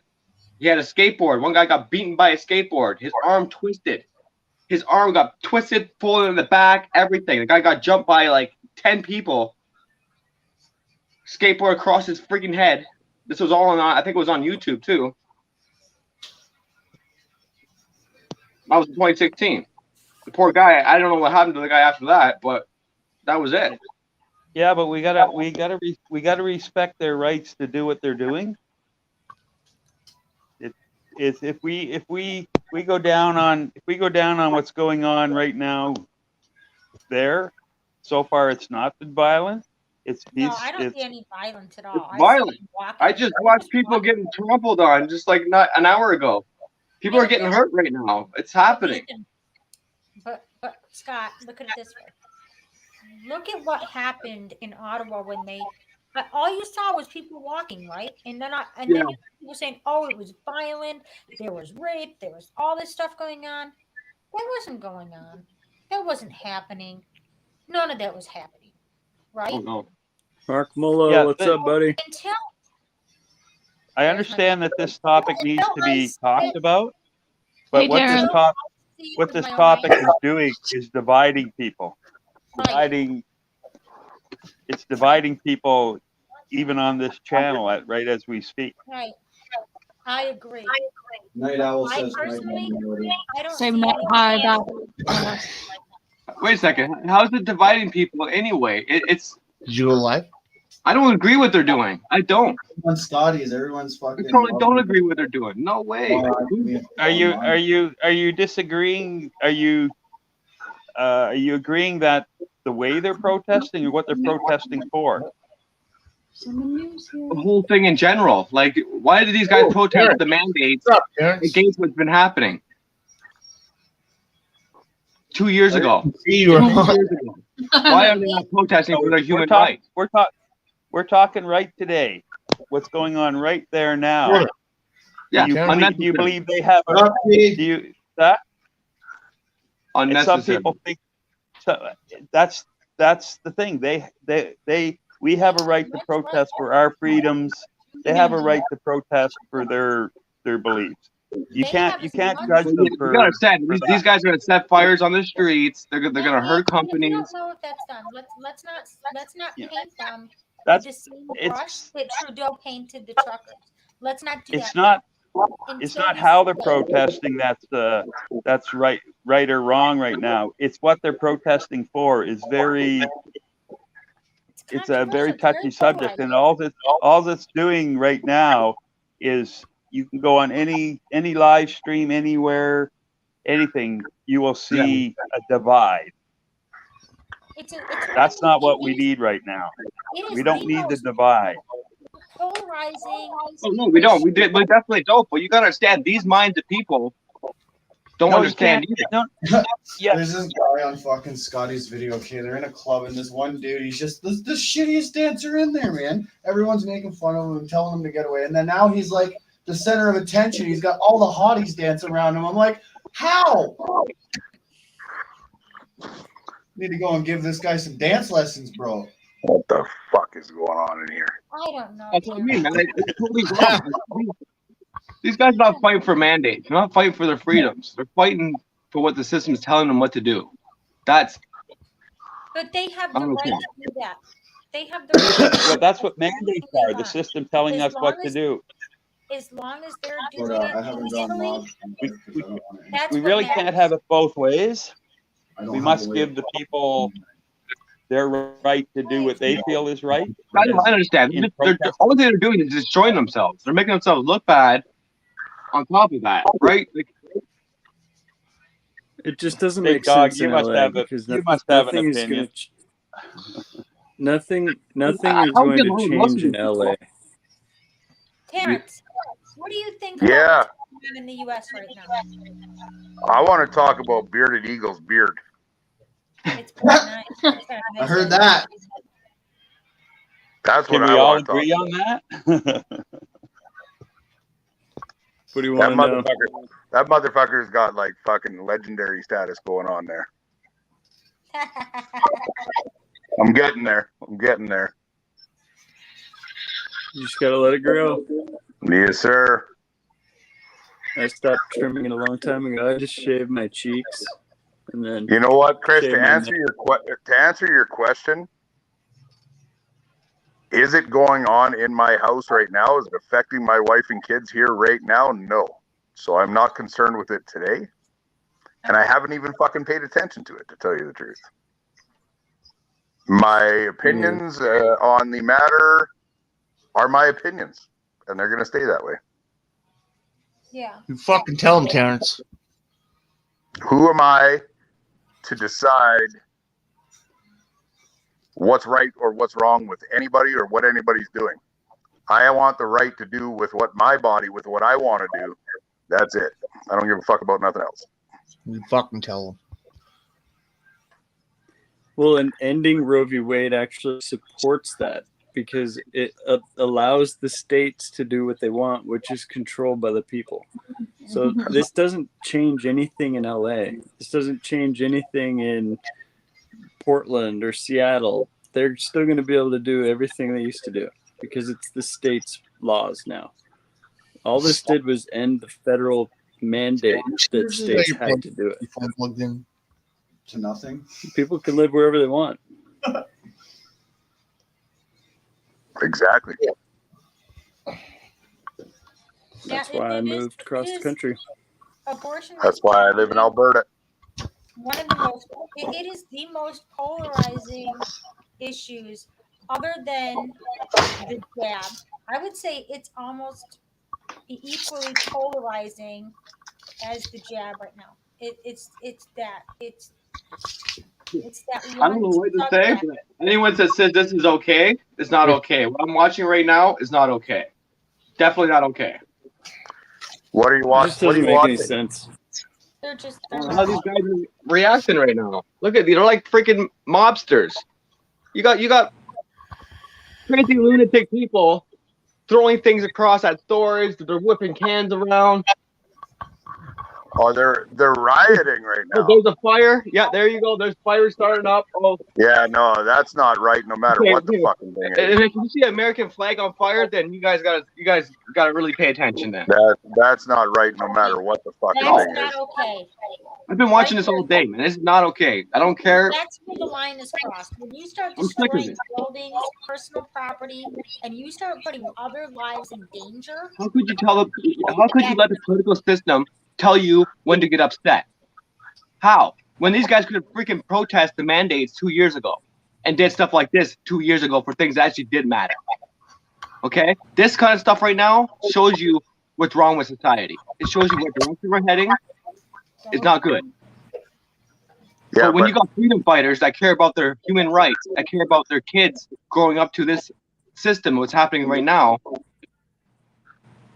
He had a skateboard. One guy got beaten by a skateboard. His arm twisted. His arm got twisted, pulled in the back, everything. The guy got jumped by like 10 people. Skateboard across his freaking head. This was all on, I think it was on YouTube too. That was in 2016. The poor guy, I don't know what happened to the guy after that, but that was it. Yeah, but we gotta respect their rights to do what they're doing. It's if we go down on what's going on right now there, so far it's not been violent. No, I don't see any violence at all. It's violent. I just watched people getting trampled on just like not an hour ago. People are getting hurt right now. It's happening. But Scott, look at it this way. Look at what happened in Ottawa when they. All you saw was people walking, right? And then people saying, "Oh, it was violent. There was rape. There was all this stuff going on." That wasn't going on. That wasn't happening. None of that was happening, right? Oh, no. Mark Mulla, what's up, buddy? Until I understand that this topic needs to be talked about, but Hey, what Darren. this topic is doing is dividing people. It's dividing people even on this channel right as we speak. Right. I agree. Night Owl I says personally, I don't Same see night. any- Hi, Doc. Wait a second. How's it dividing people anyway? It's. Did you go live? I don't agree with what they're doing. I don't. Everyone's Scotty's. Everyone's I fucking. totally don't agree with what they're doing. No way. Are you disagreeing? Are you are you agreeing that the way they're protesting or what they're protesting for? The whole thing in general. Like, why did these guys protest the mandates against what's been happening 2 years ago? 2 years ago. Why are they not protesting for their human rights? We're talking right today. What's going on right there now? Yeah. Do you believe they have a? Do you that? And some people think that's the thing. We have a right to protest for our freedoms. They have a right to protest for their beliefs. You can't judge them for. You gotta understand, these guys are gonna set fires on the streets. They're gonna hurt companies. I don't know if that's done. Let's not paint them That's with the same brush that Trudeau painted the truckers. Let's not do it's that. it's not how they're protesting that's right or wrong right now. It's what they're protesting for is it's a very touchy subject, and all that's doing right now is you can go on any live stream anywhere, anything, you will see a divide. That's not what we need right now. We don't need the divide. Polarizing. Oh no, we don't. We definitely don't. But you gotta understand, these minded people don't understand either. There's this guy on fucking Scotty's video. Okay, they're in a club, and this one dude, he's just the shittiest dancer in there, man. Everyone's making fun of him and telling him to get away, and then now he's like the center of attention. He's got all the hotties dancing around him. I'm like, how? Need to go and give this guy some dance lessons, bro. What the fuck is going on in here? I don't know. That's what I mean, man. It's totally wrong. These guys are not fighting for mandates. They're not fighting for their freedoms. They're fighting for what the system is telling them what to do. But they have the right to do that. They have the right. Well, that's what mandates are. The system telling us what to do. As long as they're doing it legally, We really can't have it both ways. We must give the people their right to do what they feel is right. I understand. The only thing they're doing is destroying themselves. They're making themselves look bad on top of that, right? Like, it just doesn't Big make dog, sense you in must LA have a- because you must have an nothing is opinion. nothing is How going can to we change listen in to LA. Terrence, what do you think Yeah. about what's going on in the U.S. right now? I want to talk about Bearded Eagle's beard. It's pretty nice. I heard that. That's Can what we I all want to talk agree on that? What do you That want to know? motherfucker's got like fucking legendary status going on there. I'm getting there. You just gotta let it grow. Yes, sir. I stopped trimming it a long time ago. I just shaved my cheeks, and then You know what, Chris? shave To my answer your question, is it going on in my house right now? Is it affecting my wife and kids here right now? No. So I'm not concerned with it today, and I haven't even fucking paid attention to it, to tell you the truth. My opinions on the matter are my opinions, and they're going to stay that way. Yeah. You fucking tell him, Terrence. Who am I to decide what's right or what's wrong with anybody or what anybody's doing? I want the right to do with what my body, with what I want to do. That's it. I don't give a fuck about nothing else. You fucking tell him. well, and ending Roe v. Wade actually supports that because it allows the states to do what they want, which is controlled by the people. So this doesn't change anything in LA. This doesn't change anything in Portland or Seattle. They're still going to be able to do everything they used to do because it's the state's laws now. All this did was end the federal mandate that states had to do it. Your phone plugged in to nothing. People can live wherever they want. Exactly. That's why I moved across the country. Abortion. That's why I live in Alberta. One of the most. It is the most polarizing issues, other than the jab. I would say it's almost equally polarizing as the jab right now. It's that. It's It's that I don't know what to say. subject. But anyone that says this is okay, it's not okay. What I'm watching right now is not okay. Definitely not okay. What are you It watching? just What are doesn't you make any watching? sense. They're just How these guys are reacting right now? Look at they're like freaking mobsters. You got crazy lunatic people throwing things across at stores. They're whipping cans around. Oh, they're rioting right Oh, now. there's a fire. Yeah, there you go. There's fire starting up. Oh, Yeah, no, that's not right. No matter okay, what the okay. fucking thing is. And if you see an American flag on fire, then you guys gotta really pay attention. Then That's not right. No matter what the fucking That's thing not is. okay. I've been watching this all day, man. This is not okay. I don't care. That's where the line is crossed. When you start I'm sick of destroying it. buildings, personal property, and you start putting other lives in danger, How could you How could you let the political system tell you when to get upset? How? When these guys could have freaking protest the mandates 2 years ago and did stuff like this 2 years ago for things that actually did matter. Okay? This kind of stuff right now shows you what's wrong with society. It shows you what direction we're heading. It's not good. Yeah, but when but you got freedom fighters that care about their human rights, that care about their kids growing up to this system, what's happening right now,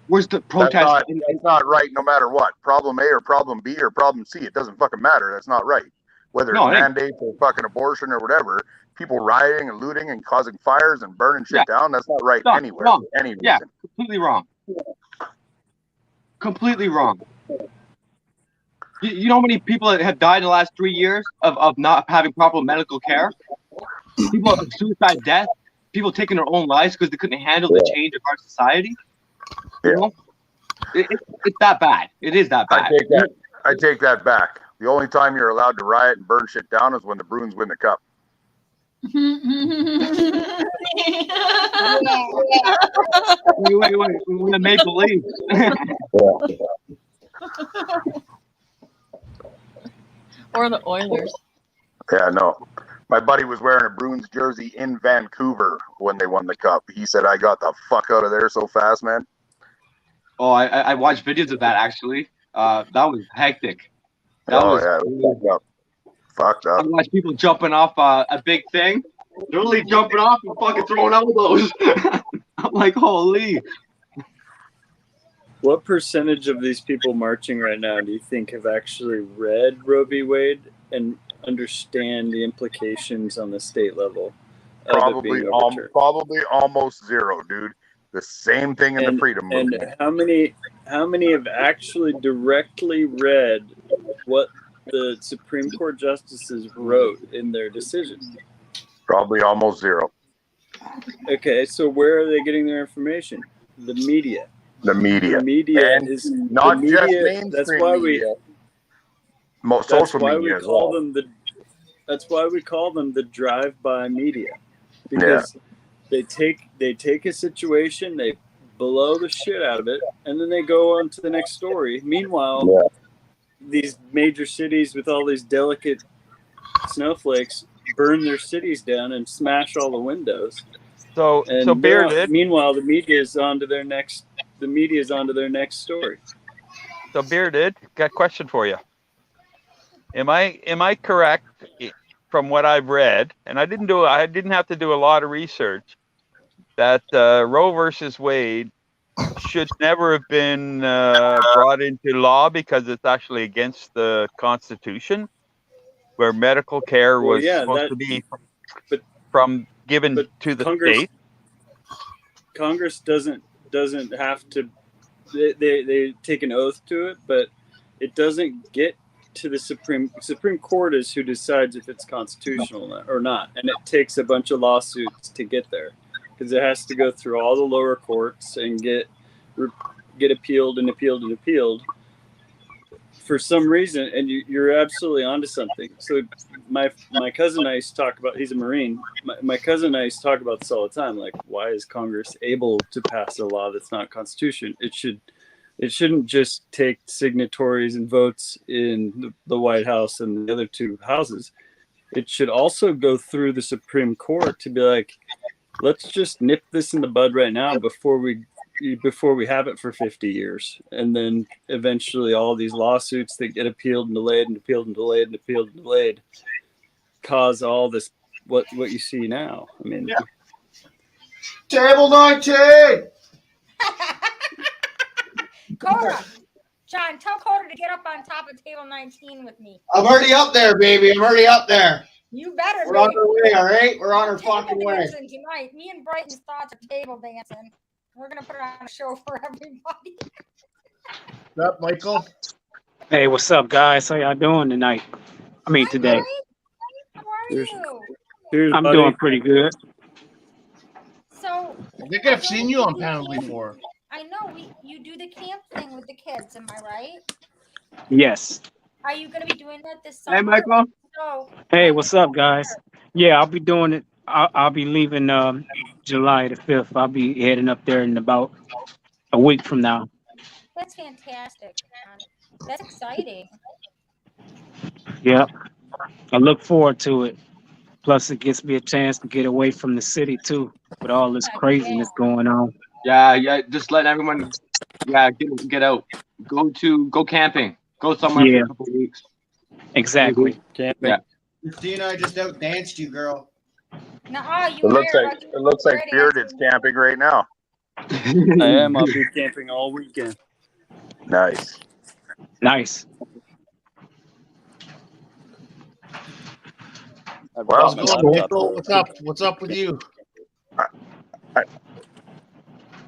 where's the protest? That's not right no matter what. Problem A or problem B or problem C. It doesn't fucking matter. That's not right. Whether it's No, it ain't. mandates or fucking abortion or whatever, people rioting and looting and causing fires and burning shit down, that's not right No, anywhere. wrong. For any reason. Yeah, completely wrong. Completely wrong. You know how many people that have died in the last 3 years of not having proper medical care? People of suicide death? People taking their own lives because they couldn't handle the change of our society? You know? It's that bad. It is that bad. I take that back. The only time you're allowed to riot and burn shit down is when the Bruins win the cup. Wait. We're the Maple Leafs. Or the Oilers. Yeah, no. My buddy was wearing a Bruins jersey in Vancouver when they won the cup. He said, I got the fuck out of there so fast, man. Oh, I watched videos of that actually. That was hectic. It was fucked up. I watched people jumping off a big thing. They're really jumping off and fucking throwing elbows. I'm like, holy. What percentage of these people marching right now do you think have actually read Roe v. Wade and understand the implications on the state level? Probably almost zero, dude. The same thing in the freedom movement. And how many have actually directly read what the Supreme Court justices wrote in their decision? Probably almost zero. Okay, so where are they getting their information? The media. The media. The media and is not the media, just mainstream that's why media. That's Social why media we as call well. them that's why we call them the drive-by media, because they take a situation, they blow the shit out of it, and then they go on to the next story. Meanwhile, these major cities with all these delicate snowflakes burn their cities down and smash all the windows. So Bearded. Meanwhile, the media is on to their next story. So Bearded, got a question for you. Am I correct from what I've read? And I didn't have to do a lot of research. That Roe versus Wade should never have been brought into law because it's actually against the Constitution, where medical care was supposed to be given to the state. Congress doesn't have to. They take an oath to it, but it doesn't get to the Supreme Court is who decides if it's constitutional or not, and it takes a bunch of lawsuits to get there, because it has to go through all the lower courts and get appealed and appealed and appealed. For some reason, and you're absolutely onto something. So my cousin and I used to talk about, he's a Marine. My cousin and I used to talk about this all the time. Like, why is Congress able to pass a law that's not constitution? It shouldn't just take signatories and votes in the White House and the other two houses. It should also go through the Supreme Court to be like, let's just nip this in the bud right now before we before we have it for 50 years. And then eventually all these lawsuits that get appealed and delayed and appealed and delayed and appealed and delayed cause all this, what you see now. I mean, yeah. Table 19! Coda! John, tell Coda to get up on top of table 19 with me. I'm already up there, baby. I'm already up there. You better. We're on our way, all right? We're on our fucking way. Dancing tonight. Me and Brighton's thoughts are table dancing. We're gonna put on a show for everybody. What's up, Michael? Hey, what's up, guys? How y'all doing tonight? I mean, today. How are you? I'm doing pretty good. So I think I've seen you on panel before. I know you do the camp thing with the kids. Am I right? Yes. Are you gonna be doing that this summer? Hey, Michael. No. Hey, what's up, guys? Yeah, I'll be doing it. I'll be leaving July the 5th. I'll be heading up there in about a week from now. That's fantastic. That's exciting. Yeah. I look forward to it. Plus, it gives me a chance to get away from the city, too, with all this craziness going on. Yeah. Just let everyone, get out. Go camping. Go somewhere for a couple of weeks. Exactly. Camping. Yeah. Christina, I just outdanced you, girl. It looks like Bearded's camping right now. I am. I'll be camping all weekend. Nice. Nice. What's going on, What's up? What's up with you?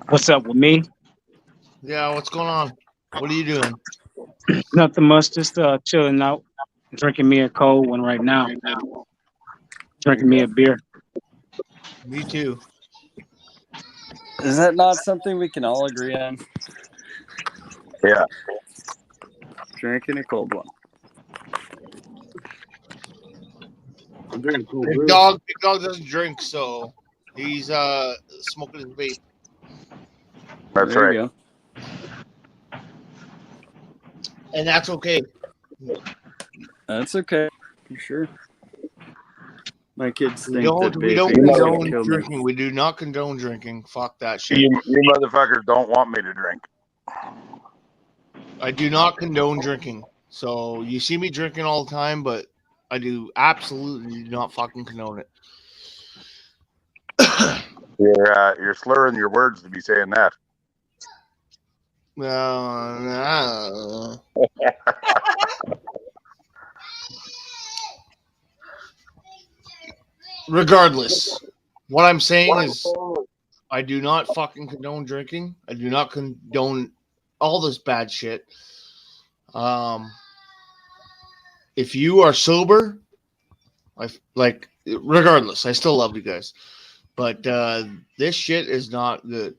What's up with me? Yeah, what's going on? What are you doing? Nothing much. Just chilling out, drinking me a cold one right now. Drinking me a beer. Me too. Is that not something we can all agree on? Yeah. Drinking a cold one. Big dog doesn't drink, so he's smoking his vape. That's There right. you go. And that's okay. That's okay. For sure. My kids We think don't that condone vaping is gonna kill me. drinking. We do not condone drinking. Fuck that shit. You motherfuckers don't want me to drink. I do not condone drinking. So you see me drinking all the time, but I do absolutely not fucking condone it. You're slurring your words to be saying that. No. Regardless, what I'm saying is I do not fucking condone drinking. I do not condone all this bad shit. If you are sober, regardless, I still love you guys. But this shit is not good.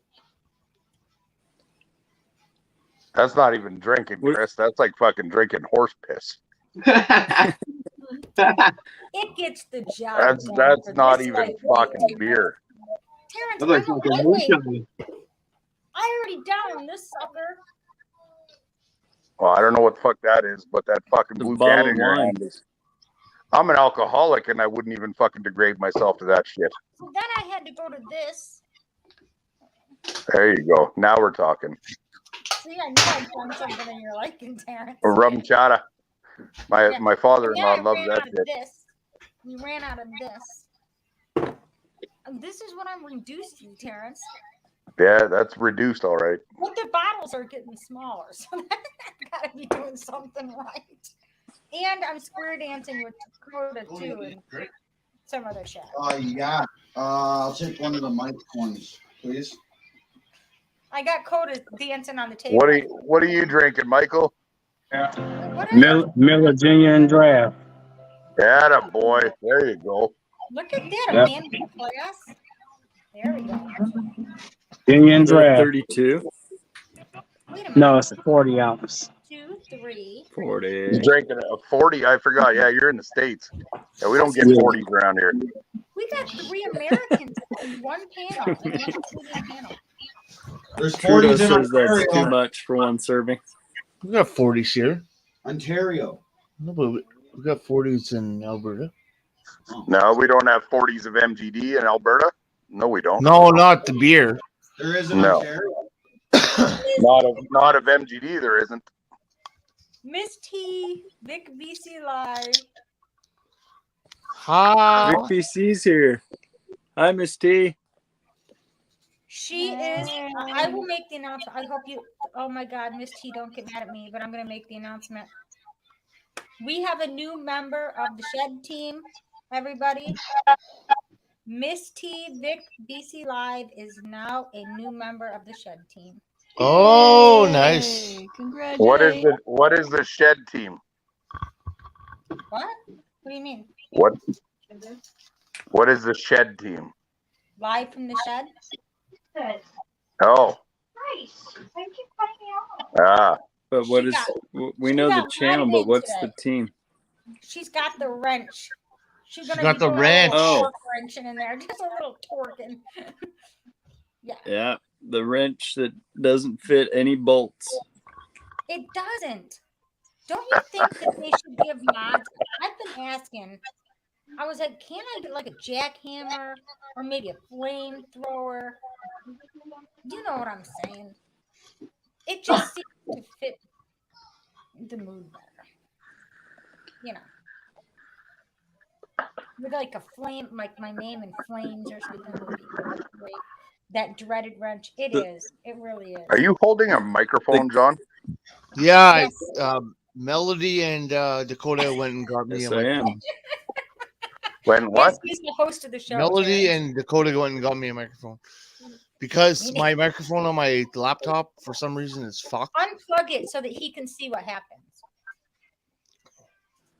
That's not even drinking, Chris. That's like fucking drinking horse piss. It gets the job done. That's for not this even lightweight. fucking beer. Terrence, That's like I'm a fucking lightweight. moonshine. I already downed this sucker. Well, I don't know what the fuck that is, but that fucking blue bottle can of in your wine. hand is. I'm an alcoholic, and I wouldn't even fucking degrade myself to that shit. So then I had to go to this. There you go. Now we're talking. See, I knew I'd done something in your liking, Terrence. Or rum chata. My father-in-law And then I loves ran that out of shit. this. We ran out of this. And this is what I'm reduced to, Terrence. Yeah, that's reduced, all right. But the bottles are getting smaller, so I gotta be doing something right. And I'm square dancing with Dakota too, and some other shit. Yeah. I'll take one of the mic coins, please. I got Coda dancing on the table. What are you drinking, Michael? Miller Junior and Draft. Yeah, boy. There you go. Look at that, a Yep. man in class. There we go. Junior and Draft. 32. Wait a minute. No, it's a 40 ounce. 2, 3. 40. You're drinking a 40. I forgot. Yeah, you're in the States. Yeah, we don't get 40s around here. We got 3 Americans in one panel. In one Canadian panel. There's Trudeau 40s in says that's Ontario. too much for one serving. We got 40s here. Ontario. No, but we got 40s in Alberta. No, we don't have 40s of MGD in Alberta. No, we don't. No, not the beer. There is in No. Ontario. is Not of MGD. There isn't. Miss T, Vic BC Live. Vic BC's here. Hi, Miss T. She is. I will make the announcement. I hope you. Oh my God, Miss T, don't get mad at me, but I'm going to make the announcement. We have a new member of the Shed team. Everybody, Miss T, Vic BC Live is now a new member of the Shed team. Oh, nice. Congratulations. What is the Shed team? What? What do you mean? What is the Shed team? Live from the Shed? Oh. Nice. Thank you for pointing me out. Ah. But what is? We know the channel, but what's the team? She's got the wrench. She's gonna got be the doing a wrench. little Oh. torque wrenching in there, just a little torquing. Yeah. Yeah, the wrench that doesn't fit any bolts. It doesn't. Don't you think that they should give mods? I've been asking. I was like, can I get like a jackhammer or maybe a flamethrower? You know what I'm saying? It just seems to fit the mood better. You know. With like a flame, like my name in flames or something would be great. That dreaded wrench. It is. It really is. Are you holding a microphone, John? Yeah, Yes. Melody and Dakota went and got me Yes, a I am. microphone. When what? Yes, he's the host of the show. Melody Terrence. and Dakota went and got me a microphone because my microphone on my laptop for some reason is fucked. Unplug it so that he can see what happens.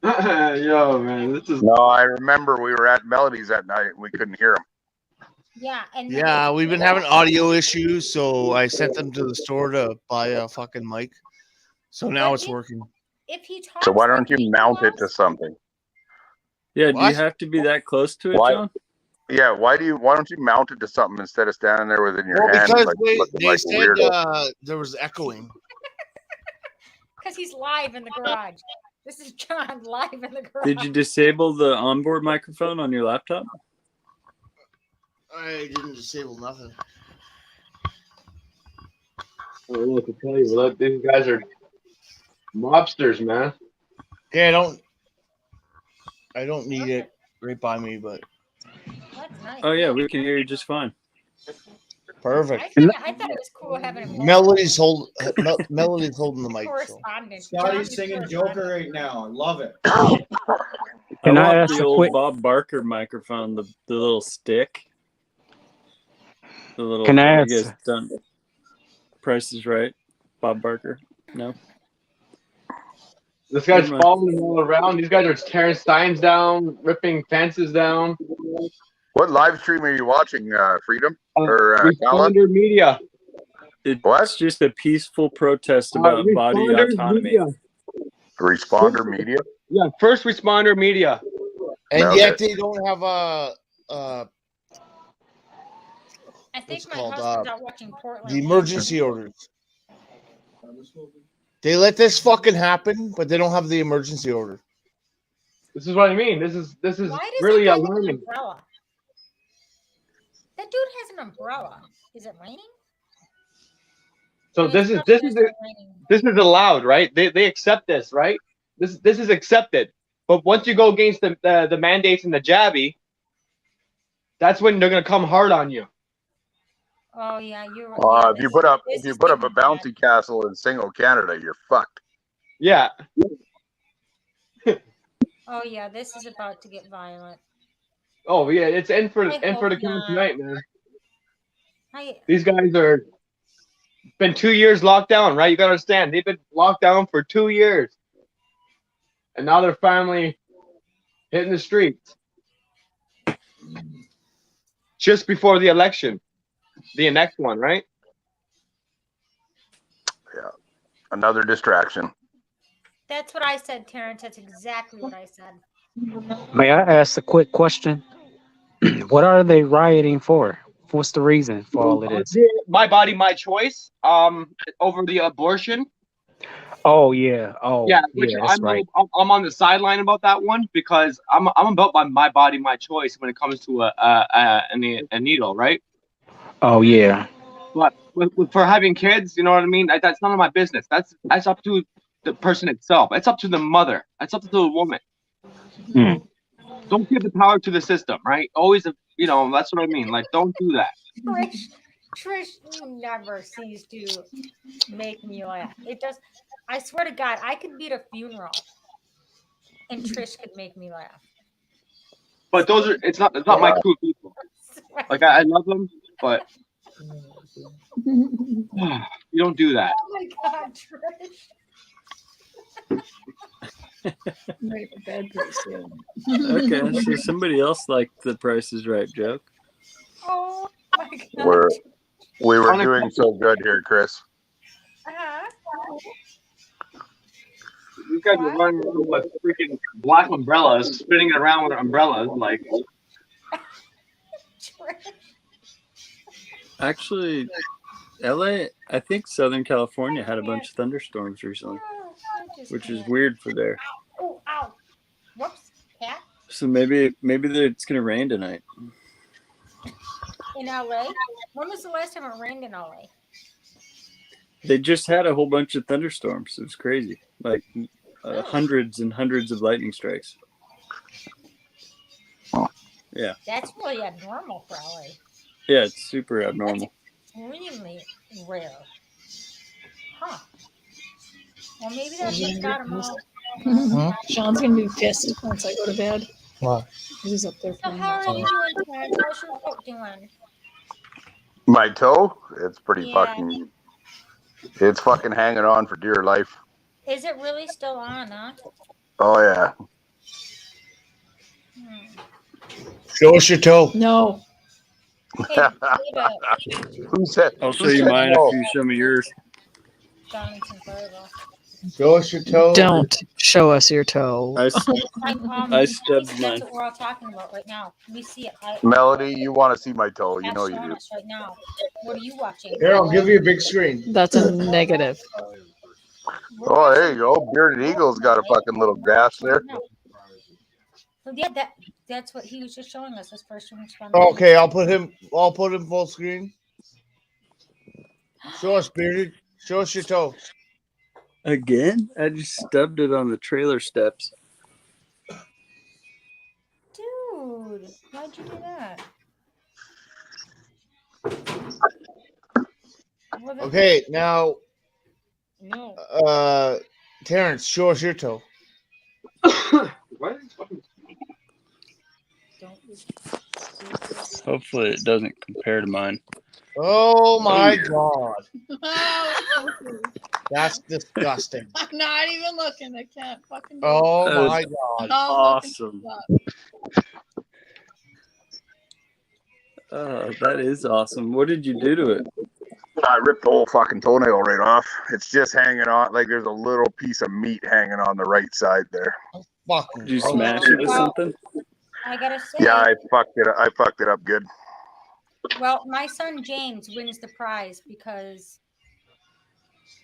Yo, man, this is. No, I remember we were at Melody's that night. And we couldn't hear him. Yeah, and Yeah, we've been having audio issues, so I sent them to the store to buy a fucking mic. So now But it's working. if he talks, So why like don't you he mount it does, to something? Yeah, do What? you have to be that close to it, Why? John? Yeah, why don't you mount it to something instead of standing there within your Well, hand because like they looking like a said weirdo? there was echoing. because he's live in the garage. This is John live in the garage. Did you disable the onboard microphone on your laptop? I didn't disable nothing. I don't know what to tell you, but these guys are mobsters, man. Yeah, I don't need it right by me, but That's nice. Oh yeah, we can hear you just fine. perfect. I thought it was cool having a Melody's holding the mic. So. correspondent. Scotty's singing Joker right now. I love it. Can I want ask the a old quick? Bob Barker microphone, the little stick. The little. Can I I ask- guess done. Price is Right. Bob Barker. No. This guy's Never mind. following them all around. These guys are tearing signs down, ripping fences down. What live stream are you watching, Freedom or Kala? Responder Media. It's What? just a peaceful protest about body Responder autonomy. Media. Responder Media? Yeah, First Responder Media. And Okay. yet they don't have I think what's my called, husband's out watching Portland. the emergency orders. They let this fucking happen, but they don't have the emergency order. This is what I mean. This is Why does really that guy have an alarming. umbrella? That dude has an umbrella. Is it raining? So And this it's is this not is raining. this is allowed, right? They accept this, right? This is accepted. But once you go against the mandates and the jabby, that's when they're gonna come hard on you. Oh yeah, you're right. If you put up a bouncy castle in single Canada, you're fucked. Yeah. Oh yeah, this is about to get violent. Oh yeah, it's in for I the hope count not. tonight, man. I These guys are been 2 years locked down, right? You gotta understand, they've been locked down for 2 years, and now they're finally hitting the streets just before the election, the next one, right? Yeah. Another distraction. That's what I said, Terrence. That's exactly what I said. May I ask a quick question? What are they rioting for? What's the reason for all of this? My body, my choice. Over the abortion. Oh yeah. Oh Yeah, which that's right. I'm on the sideline about that one because I'm about my body, my choice when it comes to a needle, right? Oh yeah. But for having kids, you know what I mean? That's none of my business. That's up to the person itself. It's up to the mother. It's up to the woman. Don't give the power to the system, right? Always, you know, that's what I mean. Like, don't do that. Trish, you never cease to make me laugh. It does. I swear to God, I could be at a funeral, and Trish could make me laugh. But those are it's not my crew of people. Like I love them, but you don't do that. Oh my God, Trish. Right, a bad place, yeah. Okay, so somebody else liked the Price is Right joke. Oh my God. We were doing so good here, Chris. You guys were running around with freaking black umbrellas, spinning it around with umbrellas, like. Actually, LA, I think Southern California had a bunch of thunderstorms recently, which is weird for there. Oh, ow. Whoops, cat. So maybe it's gonna rain tonight. In LA? When was the last time it rained in LA? They just had a whole bunch of thunderstorms. It was crazy, like hundreds and hundreds of lightning strikes. Yeah. That's really abnormal for LA. Yeah, it's super abnormal. Extremely rare. Huh. Well, maybe that's what's got them all. Sean's gonna be pissed once I go to bed. What? He's up there. So how are you doing, Terrence? How's your foot doing? My toe, it's pretty Yeah. it's fucking hanging on for dear life. Is it really still on, huh? Oh yeah. Show us your toe. No. Hey, Who said? I'll show you mine if you show me yours. Show us your toe. Don't show us your toe. I stubbed That's mine. what we're all talking about right now. We see it. Melody, you want to see my toe? You That's know you showing do. us right now. What are you watching? Here, I'll give you a big screen. That's a negative. Oh, there you go. Bearded Eagle's got a fucking little gash there. So yeah, that's what he was just showing us. His first responder. Okay, I'll put him full screen. Show us, bearded. Show us your toe. Again? I just stubbed it on the trailer steps. Dude, why'd you do that? Okay, now, No. Terrence, show us your toe. Hopefully it doesn't compare to mine. Oh my God. That's disgusting. I'm not even looking. I can't fucking do Oh it. my God. Awesome. That is awesome. What did you do to it? I ripped the whole fucking toenail right off. It's just hanging on. Like there's a little piece of meat hanging on the right side there. Fucking Did you smash it with something? I gotta say. Yeah, I fucked it up good. Well, my son James wins the prize because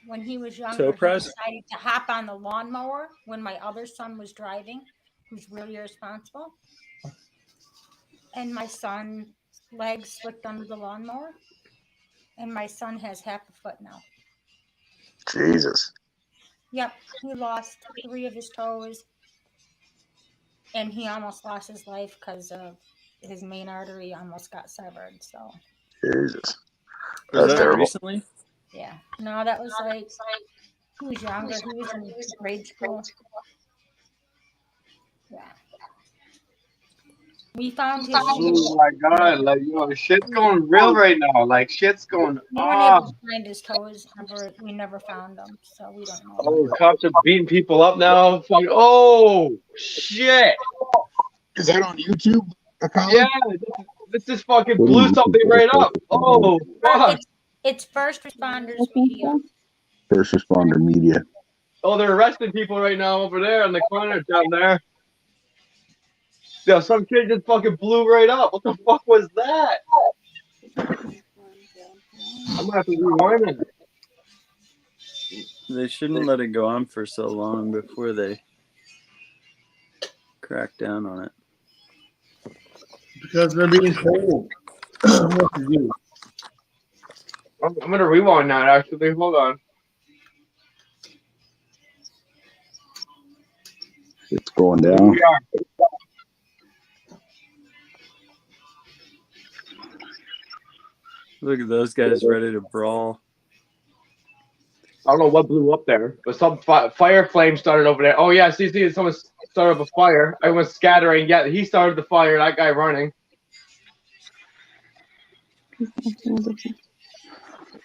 when he was younger, Toe he prize? decided to hop on the lawnmower when my other son was driving, who's really irresponsible. And my son's legs slipped under the lawnmower. And my son has half a foot now. Jesus. Yep, he lost 3 of his toes. And he almost lost his life because of his main artery almost got severed. So Jesus. Was That's that terrible. recently? yeah, no, that was like he was younger. He was in grade school. Yeah, we found his. Oh my God! Like shit's going real right now. Like shit's going We weren't able off. to find his toes. We never found them, so we don't know. Oh, cops are beating people up now. Fuck. Oh shit! Is that on YouTube? Yeah, this just fucking blew something right up. Oh fuck! It's first responders media. First responder media. Oh, they're arresting people right now over there in the corner down there. Yeah, some kid just fucking blew right up. What the fuck was that? I'm gonna have to rewind it. They shouldn't let it go on for so long before they crack down on it. Because they're being told what to do. I'm gonna rewind that actually. Hold on. It's going Here down. we are. Look at those guys ready to brawl. I don't know what blew up there, but some fire flame started over there. Oh yeah, see, someone started up a fire. Everyone's scattering. Yeah, he started the fire. That guy running.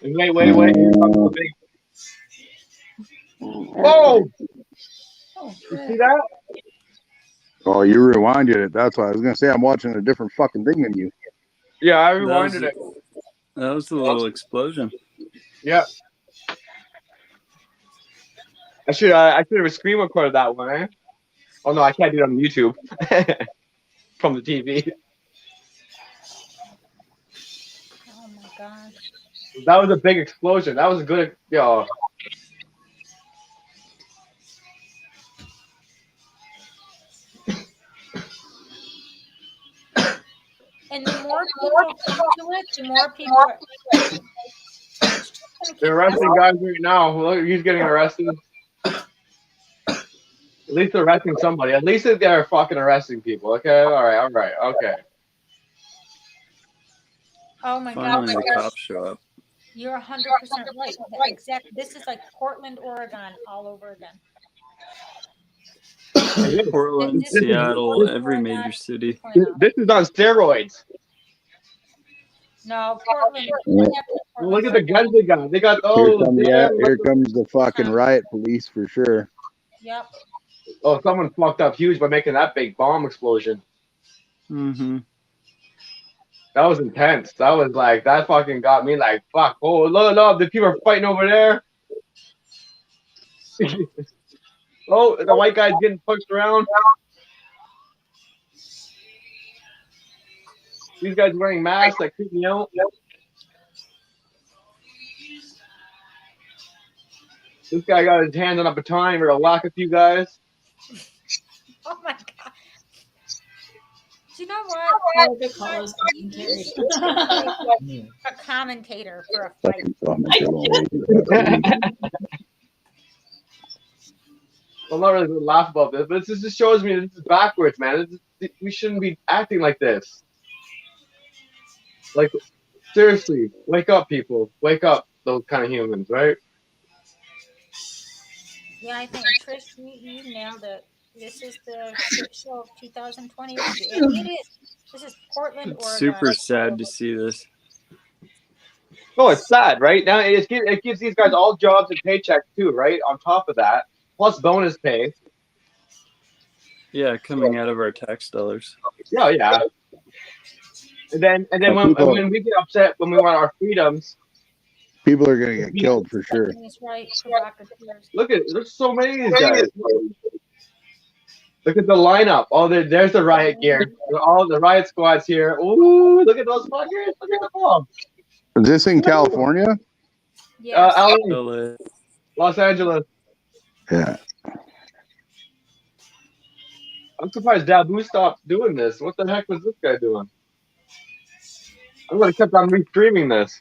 Wait. Whoa! You see that? Oh, you rewinded it. That's why I was gonna say I'm watching a different fucking thing than you. Yeah, I rewinded it. That was a little explosion. Yeah. I should have screen recorded that one, eh? Oh no, I can't do it on YouTube from the TV. Oh my gosh. That was a big explosion. That was a good, yo. And the more people come to it, the more people are. They're arresting guys right now. Look, he's getting arrested. At least they're arresting somebody. At least they're fucking arresting people. Okay, all right, okay. Oh my Finally, God. the cops show up. You're 100% right. Exactly. This is like Portland, Oregon, all over again. Portland, Seattle, every major city. This is on steroids. No, Portland. Look at the guns they got. They got Here comes the fucking riot police for sure. Yep. Oh, someone fucked up huge by making that big bomb explosion. Mm-hmm. That was intense. That was like, that fucking got me like, fuck. Oh, look, the people are fighting over there. Oh, the white guy's getting pushed around. These guys wearing masks that creep me out. This guy got his hand on a baton or to lock a few guys. Oh my God. Do you know I what? like to call us A commentator for a fight. I'm not really going to laugh about this, but this just shows me this is backwards, man. We shouldn't be acting like this. Like, seriously, wake up, people. Wake up, those kind of humans, right? Yeah, I think Trish, you nailed it. This is the shit show of 2020. It is. This is Portland, It's Oregon. super sad to see this. No, it's sad, right? Now it gives these guys all jobs and paychecks too, right? On top of that, plus bonus pay. Yeah, coming out of our tax dollars. Yeah. And then when we get upset when we want our freedoms, people are gonna get killed for sure. That's right. Look at there's so many of these guys. Look at the lineup. Oh, there's the riot gear. All the riot squads here. Ooh, look at those fuckers. Look at the bomb. Is this in California? Yes. LA. Los Angeles. Yeah. I'm surprised Dabu stopped doing this. What the heck was this guy doing? I would have kept on restreaming this.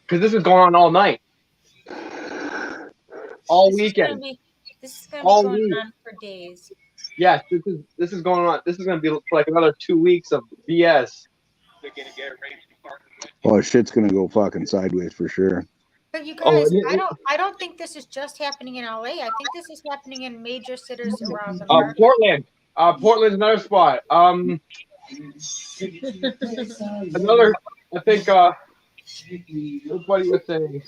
Because this is going on all night. All weekend. This is going to be going on for days. Yes, this is going on. This is going to be for like another 2 weeks of BS. Oh, shit's gonna go fucking sideways for sure. But you guys, I don't think this is just happening in LA. I think this is happening in major cities around America. Portland. Portland's another spot. Another, I think, what he was saying.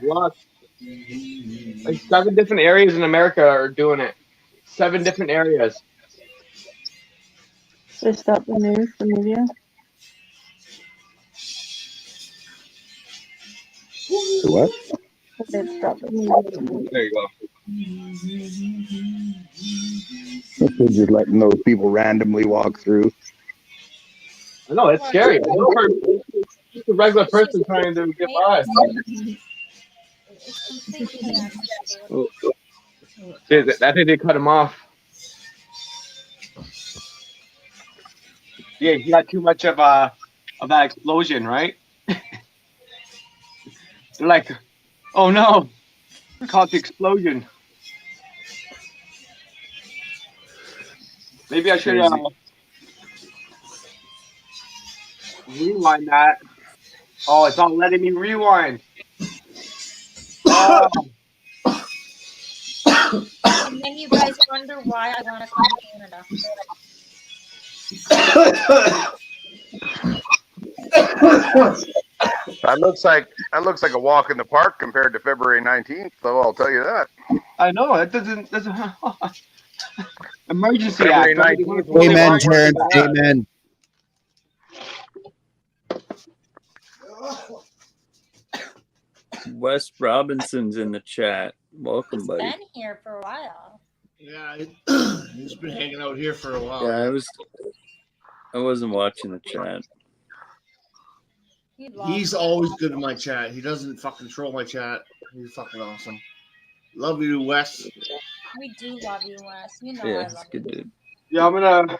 What? Like 7 different areas in America are doing it. 7 different areas. They stopped the news, the media. What? They stopped the media. There you go. They're just letting those people randomly walk through. I know, it's scary. Just a regular person trying to get by. Shit, I think they cut him off. Yeah, he got too much of that explosion, right? They're like, oh no, caught the explosion. Maybe I should Crazy. rewind that. Oh, it's not letting me rewind. Oh, And then you guys wonder why I want to come to Canada. That looks like a walk in the park compared to February 19th, though. I'll tell you that. I know that doesn't emergency February act. Right? 19th. Amen, Terrence. Amen. Wes Robinson's in the chat. Welcome, He's buddy. been here for a while. Yeah, he's been hanging out here for a while. Yeah, I wasn't watching the chat. He's always good in my chat. He doesn't fucking troll my chat. He's fucking awesome. Love you, Wes. We do love you, Wes. You know Yeah, I he's love a good dude. Yeah, I'm gonna.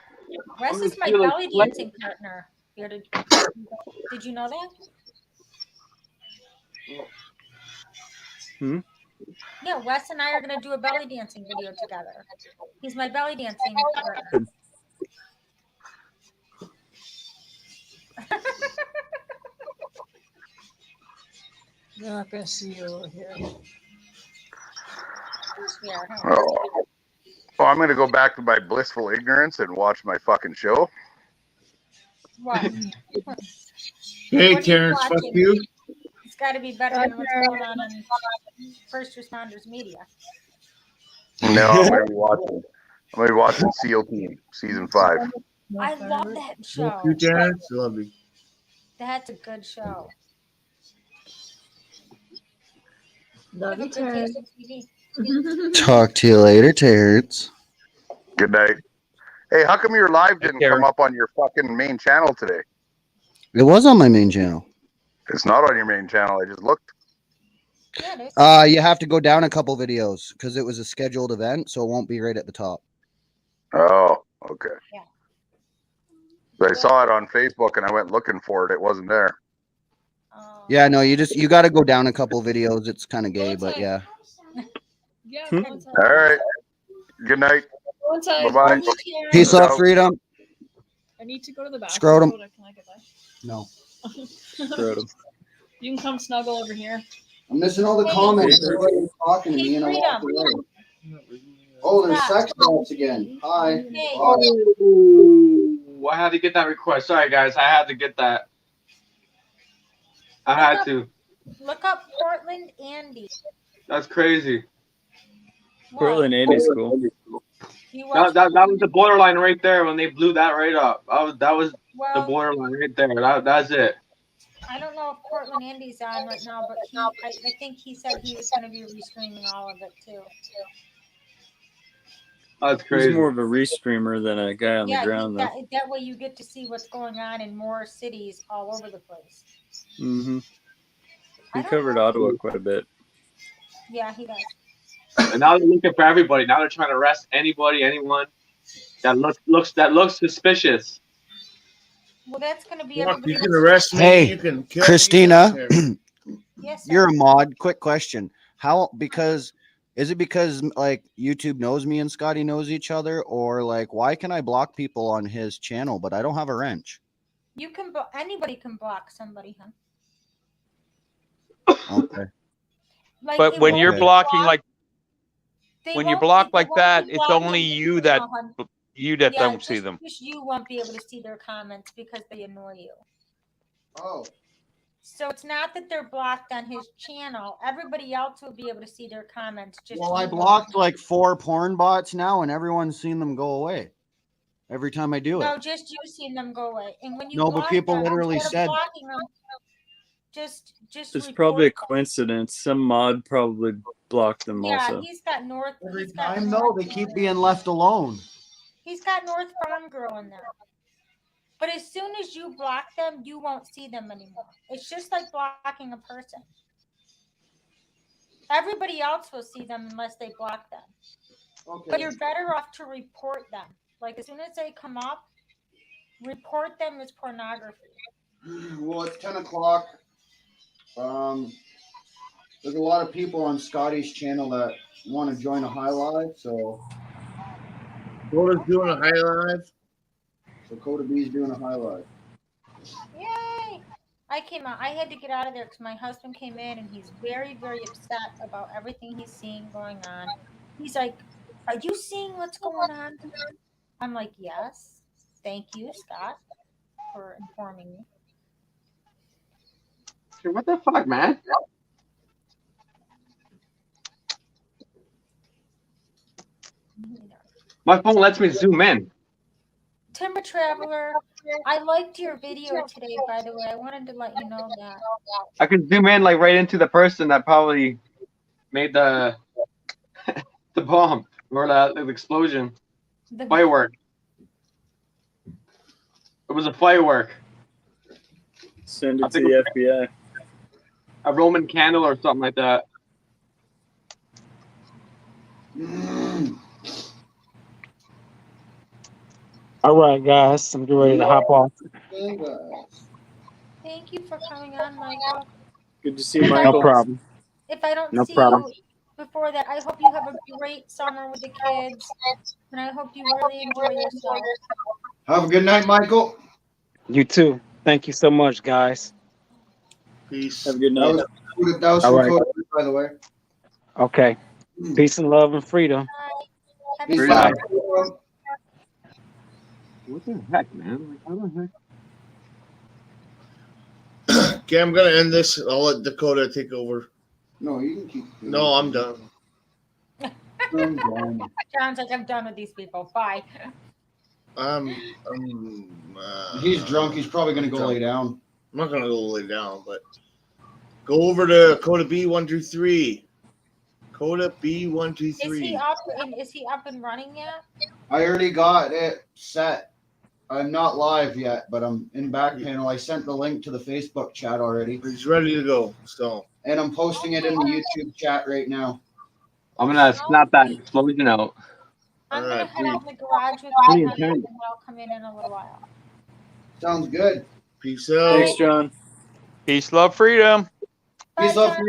Wes is my steal his belly place. dancing partner. Did you know that? Hmm? Yeah, Wes and I are gonna do a belly dancing video together. He's my belly dancing partner. They're not gonna see you over here. Oh. Well, I'm going to go back to my blissful ignorance and watch my fucking show. What? Hey, What are you Terrence, fuck watching? you. It's got to be better than what's going on in first responders media. No, I'm going to be watching SEAL Team season 5. I love that show. Fuck you, Terrence. Love you. That's a good show. Love You you, have a good Terrence. taste in TV. Talk to you later, Terrence. Good night. Hey, how come your live didn't come up on your fucking main channel today? It was on my main channel. It's not on your main channel. I just looked. You have to go down a couple videos because it was a scheduled event, so it won't be right at the top. Oh, okay. Yeah. So I saw it on Facebook and I went looking for it. It wasn't there. Yeah, no, you got to go down a couple videos. It's kind of gay, but yeah. Yeah, All right. Good night. Go inside. Bye-bye. Peace Ciao. out, freedom. I need to go to the bathroom. Scrotum. Can I get by? No. Scrotum. You can come snuggle over here. I'm missing all the comments. Everybody's talking to me and I walked away. Oh, there's sex talks again. Hi. Bye. Oh, I had to get that request. Sorry, guys. I had to get that. I had to. Look up Portland Andy. That's crazy. Portland Andy's cool. That was the borderline right there when they blew that right up. That was the borderline right there. That's it. I don't know if Portland Andy's on right now, but I think he said he was going to be restreaming all of it too. That's crazy. He's more of a restreamer than a guy on the ground, though. That way you get to see what's going on in more cities all over the place. Mm-hmm. He covered Ottawa quite a bit. Yeah, he does. And now they're looking for everybody. Now they're trying to arrest anyone that looks suspicious. Well, that's going to be Look, everybody. you can arrest me. Hey, You can kill Christina, me. Yes, you're a mod. Quick question. Is it because like YouTube knows me and Scotty knows each other, or like why can I block people on his channel but I don't have a wrench? You can anybody can block somebody, huh? Okay. Like, But when you're blocking like when you block like that, it's blocking only you, you that Yeah, don't see them. Just you won't be able to see their comments because they annoy you. Oh. So it's not that they're blocked on his channel. Everybody else will be able to see their comments. Just Well, I you blocked like 4 porn bots now, and everyone's seen them go away every time I do it. No, just you seen them go away. And when you No, but block people them, literally instead of said- blocking them, just It's probably a coincidence. Some mod probably blocked them yeah, also. he's got North. Every time though, they keep being left alone. He's got North Farm Girl in there. But as soon as you block them, you won't see them anymore. It's just like blocking a person. Everybody else will see them unless they block them. But you're better off to report them. Like as soon as they come up, report them as pornography. Well, it's 10 o'clock. There's a lot of people on Scotty's channel that want to join a high live, so Coda's doing a high live. So Coda B's doing a high live. Yay! I came out. I had to get out of there because my husband came in and he's very, very upset about everything he's seeing going on. He's like, "Are you seeing what's going on?" I'm like, "Yes." Thank you, Scott, for informing me. What the fuck, man? My phone lets me zoom in. Timber Traveler, I liked your video today, by the way. I wanted to let you know that. I can zoom in like right into the person that probably made the the bomb or the explosion. Firework. It was a firework. Send it to the FBI. A Roman candle or something like that. All right, guys, I'm getting ready to hop off. Thank you for coming on, Michael. Good to see you, Michael. No problem. If I don't No see problem. you before that, I hope you have a great summer with the kids, and I hope you really enjoy yourself. Have a good night, Michael. You too. Thank you so much, guys. Peace. Have a good night. That was All from right. Coda, by the way. Okay. Peace and love and freedom. Happy Peace Bye. out. What the heck, man? Like, how the heck? Okay, I'm gonna end this. I'll let Dakota take over. No, you can keep. No, I'm done. John's like, I'm done with these people. Bye. He's drunk. He's probably gonna go lay down. I'm not gonna go lay down, but go over to Coda B123. Coda B123. Is he up and running yet? I already got it set. I'm not live yet, but I'm in back panel. I sent the link to the Facebook chat already. He's ready to go. So. And I'm posting it in the YouTube chat right now. I'm gonna snap that explosion out. I'm gonna head out in the garage with What my are you husband, doing? and I'll come in a little while. Sounds good. Peace out. Thanks, John. Peace, love, freedom. Peace, love, freedom.